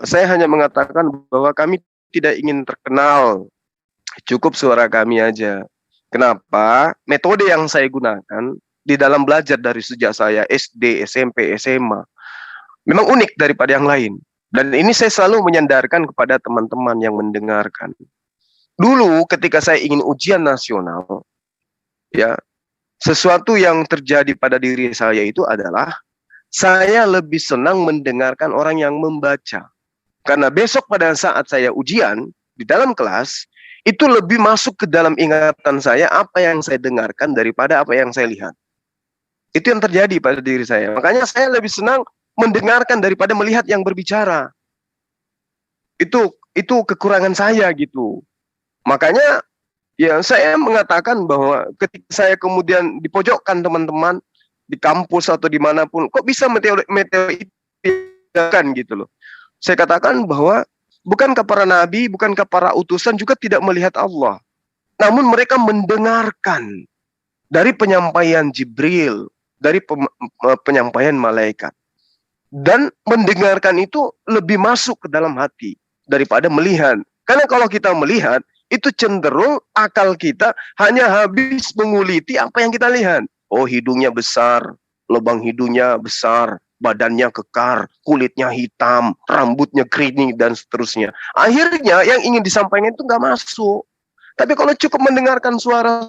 Saya hanya mengatakan bahwa kami tidak ingin terkenal, cukup suara kami aja. Kenapa? Metode yang saya gunakan di dalam belajar dari sejak saya SD, SMP, SMA memang unik daripada yang lain. Dan ini saya selalu menyandarkan kepada teman-teman yang mendengarkan. Dulu ketika saya ingin ujian nasional, ya, sesuatu yang terjadi pada diri saya itu adalah saya lebih senang mendengarkan orang yang membaca. Karena besok pada saat saya ujian di dalam kelas, itu lebih masuk ke dalam ingatan saya apa yang saya dengarkan daripada apa yang saya lihat. Itu yang terjadi pada diri saya. Makanya saya lebih senang mendengarkan daripada melihat yang berbicara. Itu kekurangan saya gitu. Makanya ya saya mengatakan bahwa ketika saya kemudian dipojokkan teman-teman di kampus atau dimanapun, kok bisa meteor gitu loh. Saya katakan bahwa bukankah para nabi, bukankah para utusan juga tidak melihat Allah. Namun mereka mendengarkan dari penyampaian Jibril, dari penyampaian malaikat. Dan mendengarkan itu lebih masuk ke dalam hati daripada melihat. Karena kalau kita melihat, itu cenderung akal kita hanya habis menguliti apa yang kita lihat. Oh, hidungnya besar, lubang hidungnya besar, badannya kekar, kulitnya hitam, rambutnya keriting, dan seterusnya. Akhirnya yang ingin disampaikan itu nggak masuk. Tapi kalau cukup mendengarkan suara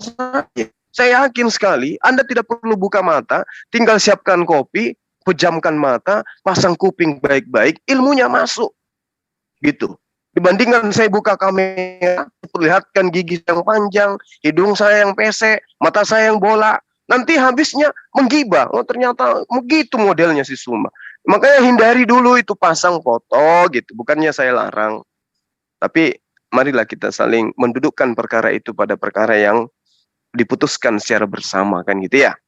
saya yakin sekali Anda tidak perlu buka mata, tinggal siapkan kopi, pejamkan mata, pasang kuping baik-baik, ilmunya masuk. Gitu. Dibandingkan saya buka kamera, perlihatkan gigi yang panjang, hidung saya yang pesek, mata saya yang bola, nanti habisnya menggibah. Oh, ternyata begitu modelnya si Suma. Makanya hindari dulu itu pasang foto gitu. Bukannya saya larang. Tapi marilah kita saling mendudukkan perkara itu pada perkara yang diputuskan secara bersama kan gitu ya.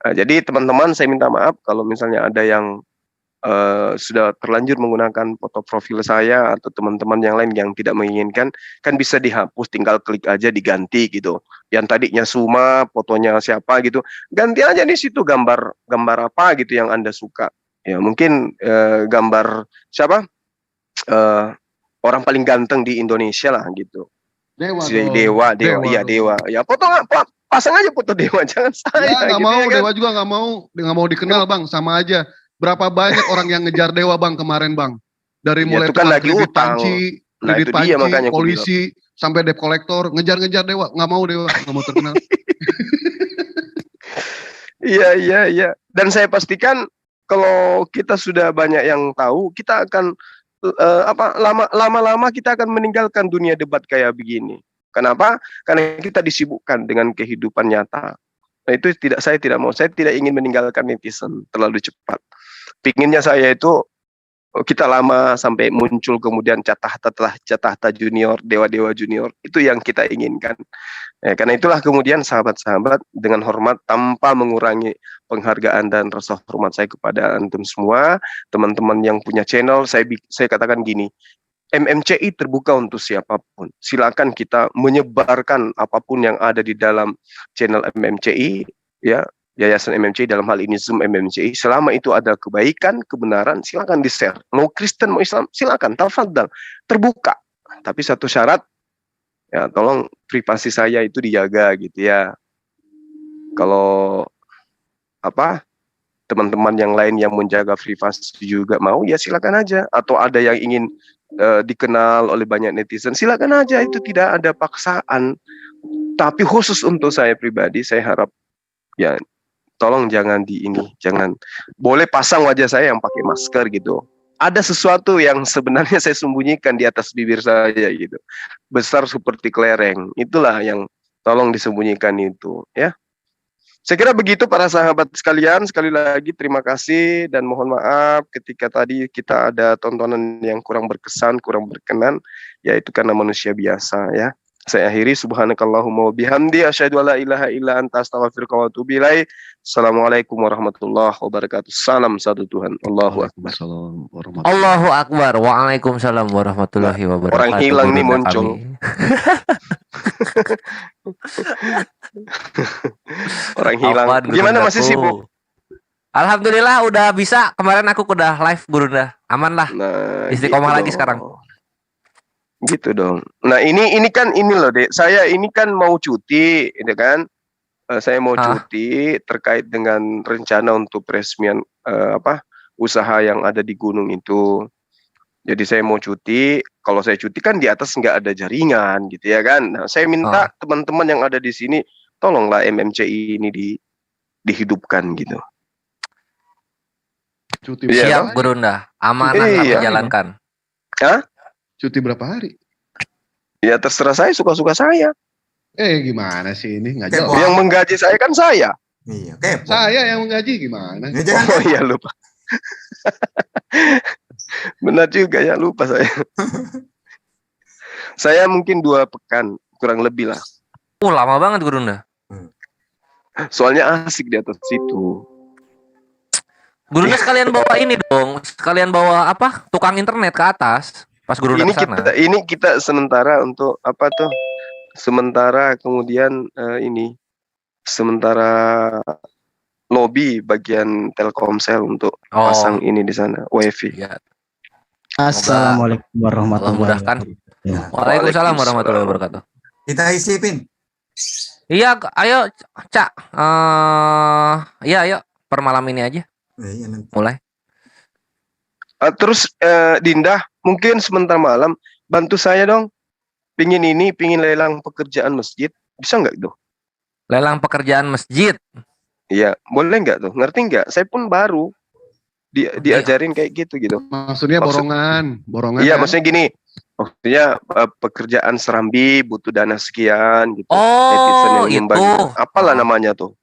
Nah, jadi teman-teman saya minta maaf kalau misalnya ada yang sudah terlanjur menggunakan foto profil saya atau teman-teman yang lain yang tidak menginginkan, kan bisa dihapus, tinggal klik aja diganti gitu. Yang tadinya Suma, fotonya siapa gitu, ganti aja di situ gambar apa gitu yang Anda suka. Ya mungkin gambar siapa orang paling ganteng di Indonesia lah gitu. Dewa. Ya foto pasang aja foto Dewa, jangan saya. Ya, nggak gitu, mau, ya kan? Dewa juga nggak mau dikenal bang, sama aja. Berapa banyak orang yang ngejar Dewa bang kemarin bang, dari mulai itu kan lagi utang. kredit panci, polisi, sampai debt collector, ngejar-ngejar Dewa, nggak mau terkenal. Iya. Dan saya pastikan kalau kita sudah banyak yang tahu, kita akan lama-lama kita akan meninggalkan dunia debat kayak begini. Kenapa? Karena kita disibukkan dengan kehidupan nyata. Nah itu saya tidak ingin meninggalkan netizen terlalu cepat. Pinginnya saya itu kita lama sampai muncul kemudian Catahta junior, dewa-dewa junior, itu yang kita inginkan. Karena itulah kemudian sahabat-sahabat, dengan hormat tanpa mengurangi penghargaan dan rasa hormat saya kepada antum semua, teman-teman yang punya channel, saya katakan gini, MMCI terbuka untuk siapapun. Silakan kita menyebarkan apapun yang ada di dalam channel MMCI, ya. Yayasan MMCI, dalam hal ini Zoom MMCI, selama itu ada kebaikan, kebenaran, silakan di-share. Mau Kristen, mau Islam, silakan, tafadhal, terbuka. Tapi satu syarat, ya tolong privasi saya itu dijaga gitu ya. Kalau teman-teman yang lain yang menjaga privasi juga mau, ya silakan aja. Atau ada yang ingin dikenal oleh banyak netizen, silakan aja, itu tidak ada paksaan. Tapi khusus untuk saya pribadi, saya harap ya tolong jangan jangan boleh pasang wajah saya yang pakai masker gitu. Ada sesuatu yang sebenarnya saya sembunyikan di atas bibir saya gitu, besar seperti kelereng. Itulah yang tolong disembunyikan itu, ya. Saya kira begitu para sahabat sekalian. Sekali lagi terima kasih dan mohon maaf ketika tadi kita ada tontonan yang kurang berkesan, kurang berkenan, yaitu karena manusia biasa, ya. Saya akhiri, subhanakallahumma wa bihamdi asyhadu alla ilaha illa anta astaghfiruka wa atubu ilaik. Assalamualaikum warahmatullahi wabarakatuh. Salam satu Tuhan. Allahu akbar. Allahu akbar. Waalaikumsalam warahmatullahi wabarakatuh. Orang hilang nih muncul. Orang hilang. Gimana, masih sibuk? Alhamdulillah udah bisa. Kemarin aku udah live Gurunda. Aman lah. Istiqomah lagi sekarang. Gitu dong. Nah ini kan ini loh Dek, saya ini kan mau cuti, ini kan, saya mau cuti terkait dengan rencana untuk peresmian usaha yang ada di gunung itu. Jadi saya mau cuti. Kalau saya cuti kan di atas nggak ada jaringan, gitu ya kan. Nah saya minta teman-teman yang ada di sini, tolonglah MMCI ini dihidupkan gitu. Cuti siap Gurunda, amanah menjalankan. Hah? Cuti berapa hari? Ya terserah saya, suka-suka saya. Gimana sih ini? Nggak jauh. Yang menggaji saya kan saya. Iya, saya yang menggaji gimana? Oh iya, lupa. Benar juga ya, lupa saya. Saya mungkin 2 pekan, kurang lebih lah. Lama banget Gurunda. Soalnya asik di atas situ. Gurunda sekalian bawa ini dong, sekalian bawa tukang internet ke atas. Pas Gurunda kesana. Ini kita sementara untuk sementara kemudian sementara lobby bagian Telkomsel untuk pasang ini di sana, WiFi. Ya. Assalamualaikum warahmatullahi wabarakatuh. Waalaikumsalam warahmatullahi wabarakatuh. Kita isi Pin. Iya, ayo Cak. Iya, ayo per malam ini aja. Mulai. Terus Dinda, mungkin sebentar malam bantu saya dong. Pingin lelang pekerjaan masjid, bisa nggak tuh? Lelang pekerjaan masjid? Iya, boleh nggak tuh? Ngerti nggak? Saya pun baru diajarin kayak gitu. Maksudnya borongan. Iya, kan? maksudnya gini. Maksudnya pekerjaan serambi butuh dana sekian gitu. Oh, itu. Apalah namanya tuh?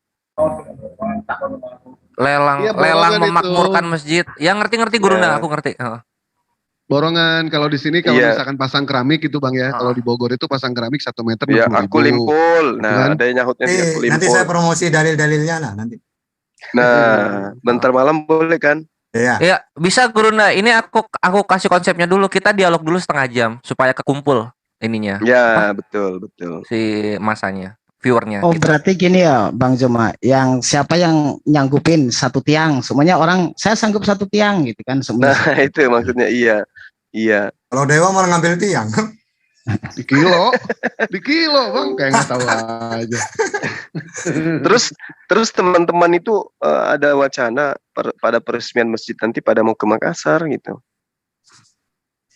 Lelang memakmurkan itu. Masjid. Ya ngerti Gurunda, aku ngerti. Borongan kalau di sini kalau misalkan pasang keramik itu Bang ya. Kalau di Bogor itu pasang keramik 1 meter 20.000. Iya, aku limpul. Nah, ada yang nyahutnya aku limpul. Nanti saya promosi dalil-dalilnya lah nanti. Nah, bentar malam boleh kan? Iya. Ya, bisa Gurunda. Ini aku kasih konsepnya dulu. Kita dialog dulu setengah jam supaya kekumpul ininya. Ya, betul. Si masanya, viewernya. Oh, gitu. berarti gini ya, Bang Joma. Yang siapa yang nyanggupin satu tiang? Semuanya orang saya sanggup satu tiang gitu kan semuanya. Nah, itu maksudnya iya. Kalau Dewa mau ngambil tiang. Di kilo Bang, kayak nggak tahu aja. Terus teman-teman itu ada wacana pada peresmian masjid nanti pada mau ke Makassar gitu.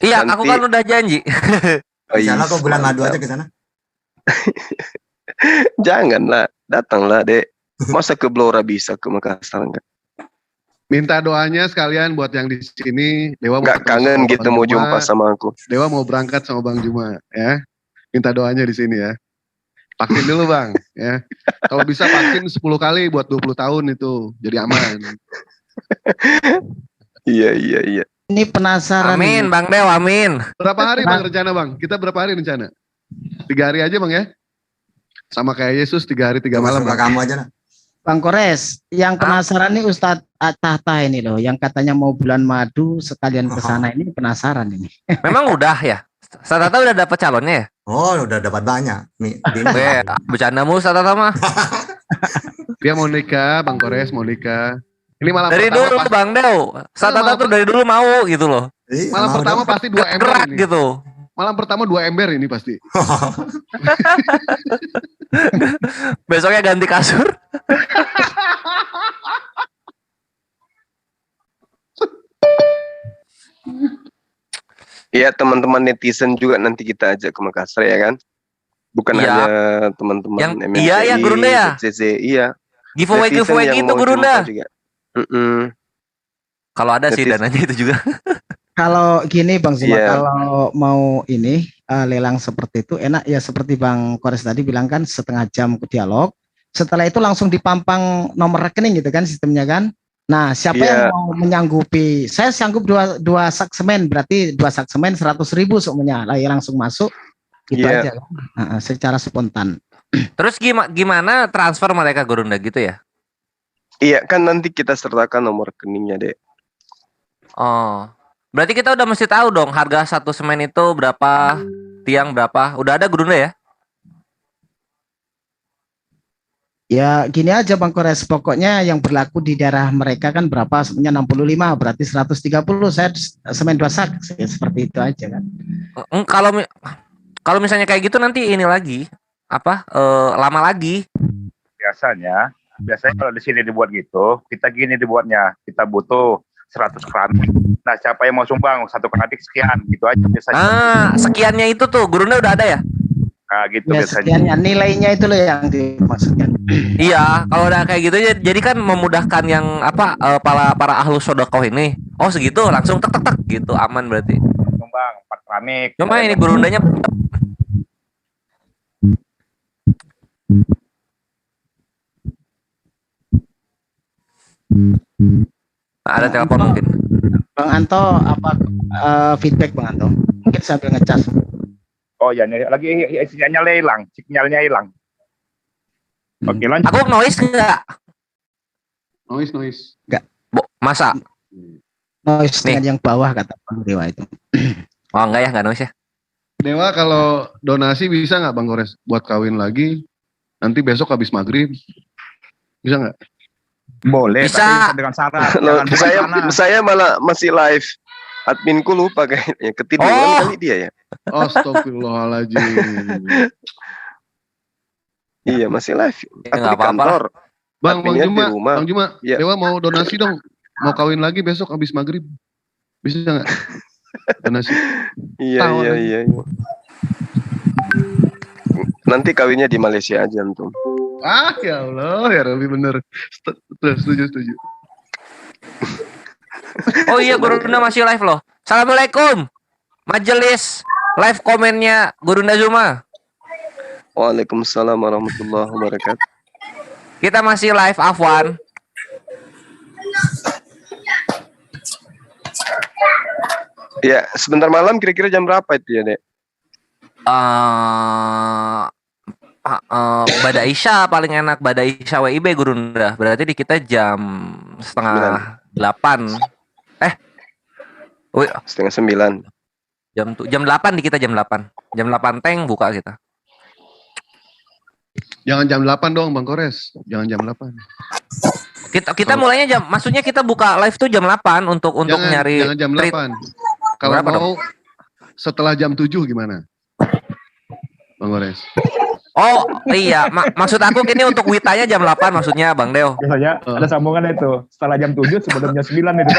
Iya, nanti, aku kan udah janji. Oh, iya. Sana kok bulan madu aja ke sana. Janganlah, datanglah Dek. Masa ke Blora bisa ke Makassar enggak? Minta doanya sekalian buat yang di sini. Dewa nggak kangen gitu mau jumpa sama aku. Dewa mau berangkat sama Bang Juma ya. Minta doanya di sini ya. Vaksin dulu Bang ya. Kalau bisa vaksin 10 kali buat 20 tahun itu jadi aman. Iya. Ini penasaran. Amin Bang Dewa, amin. Berapa hari Bang rencana Bang? Kita berapa hari rencana? 3 hari aja Bang ya. Sama kayak Yesus 3 hari 3 malam. Kamu aja lah. Bang Kores, yang penasaran nih Ustadz Tahta ini loh, yang katanya mau bulan madu sekalian ke sana ini penasaran ini. Memang udah ya? Ustadz Tahta udah dapat calonnya ya? Oh, udah dapat banyak. Bercanda mulu Ustadz Tahta mah. Dia mau nikah, Bang Kores mau nikah. Ini malam dari pertama dulu pasti, Bang Dew. Ustadz Tahta tuh dari dulu mau gitu loh. Malam pertama pasti 2 ember gerak ini. Gitu. Malam pertama 2 ember ini pasti. Besoknya ganti kasur. Iya, teman-teman netizen juga nanti kita ajak ke Makassar ya kan? Bukan hanya teman-teman yang MNCI, iya Gurunda ya. Iya. Giveaway gitu Gurunda. Kalau ada sih dananya itu juga. Kalau gini Bang Zuma, kalau mau ini lelang seperti itu enak ya seperti Bang Kores tadi bilang kan setengah jam ke dialog. Setelah itu langsung dipampang nomor rekening gitu kan sistemnya kan. Nah siapa yang mau menyanggupi? Saya sanggup dua sak semen, berarti 2 sak semen 100.000 semuanya lah ya langsung masuk gitu aja kan. Secara spontan. Terus gimana transfer mereka Gurunda gitu ya? Iya kan nanti kita sertakan nomor rekeningnya Dek. Oh. Berarti kita udah mesti tahu dong harga 1 semen itu berapa, tiang berapa. Udah ada Gurunda ya? Ya gini aja Bang Kores, pokoknya yang berlaku di daerah mereka kan berapa, sebenarnya 65, berarti 130, saya semen 2 sak, seperti itu aja kan. Kalau misalnya kayak gitu nanti ini lagi, lama lagi. Biasanya kalau di sini dibuat gitu, kita gini dibuatnya, kita butuh 100 keramik. Nah, siapa yang mau sumbang 1 keramik sekian, gitu aja biasanya. Sekiannya itu tuh Gurunda udah ada ya? Nah, gitu ya, biasanya. Sekiannya nilainya itu loh yang dimaksudkan. Iya, kalau udah kayak gitu jadi kan memudahkan yang para ahlus sodakoh ini. Oh segitu langsung tek gitu, aman berarti. Sumbang 4 keramik. Cuma ini Gurundanya ada telepon mungkin. Bang Anto feedback Bang Anto? Mungkin sambil ngecas. Oh ya, lagi sinyalnya hilang. Oke, lanjut. Aku noise enggak? Noise. Enggak. Masa? Noise dengan yang bawah kata Bang Dewa itu. Oh enggak ya, enggak noise ya. Dewa kalau donasi bisa nggak Bang Kores buat kawin lagi? Nanti besok habis maghrib. Bisa nggak? Boleh, bisa. Tapi dengan syarat. Saya malah masih live. Adminku lupa kayaknya, ketiduran kali dia ya. Astagfirullahaladzim. Iya masih live. Aku di kantor. Bang Juma, Dewa mau donasi dong. Mau kawin lagi besok habis maghrib. Bisa nggak? Donasi. Iya. Nanti kawinnya di Malaysia aja antum. Ya Allah, ya Rabbi bener. Setuju. Oh iya, Gurunda masih live loh. Assalamualaikum. Majelis live komennya Gurunda Zuma. Waalaikumsalam warahmatullahi wabarakatuh. Kita masih live, Afwan. Ya, sebentar malam kira-kira jam berapa itu ya, Dek? Bada Isya paling enak, Bada Isya WIB Gurunda. Berarti di kita jam 7:30. 8:30. Jam 8 di kita jam 8. Jam 8 teng buka kita. Jangan jam 8 dong Bang Kores. Jangan jam 8. Kita mulainya maksudnya kita buka live tuh jam 8 untuk nyari. Jangan jam 8. Kalau mau dong? Setelah jam 7 gimana? Bang Kores. Oh iya, maksud aku gini untuk witanya jam 8 maksudnya Bang Deo. Biasanya ada sambungan itu. Setelah jam 7 sebelum jam 9 itu.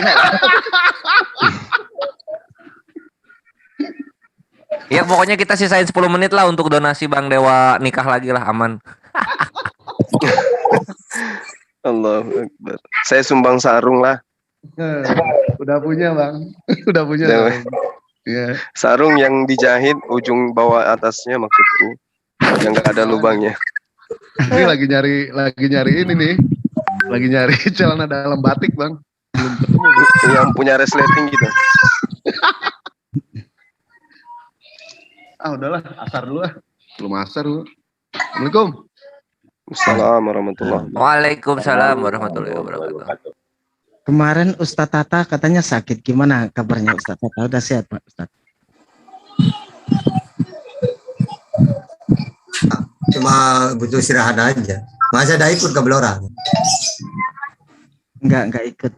Ya pokoknya kita sisain 10 menit lah untuk donasi Bang Dewa nikah lagi lah, aman. Allahu Akbar. Saya sumbang sarung lah. Udah punya Bang. Udah punya. Yeah. Sarung yang dijahit ujung bawah atasnya maksudku. Yang nggak ada lubangnya. Ini lagi nyari ini nih. Lagi nyari celana dalam batik Bang. Belum ketemu. Yang punya resleting gitu. Udahlah, asar dulu lah. Belum asar dulu. Assalamualaikum. Assalamualaikum warahmatullahi wabarakatuh. Waalaikumsalam warahmatullahi wabarakatuh. Kemarin Ustadz Tata katanya sakit. Gimana kabarnya Ustadz Tata? Udah sehat Pak Ustadz? Cuma butuh istirahat aja. Masa ada ikut ke Blora? Enggak ikut.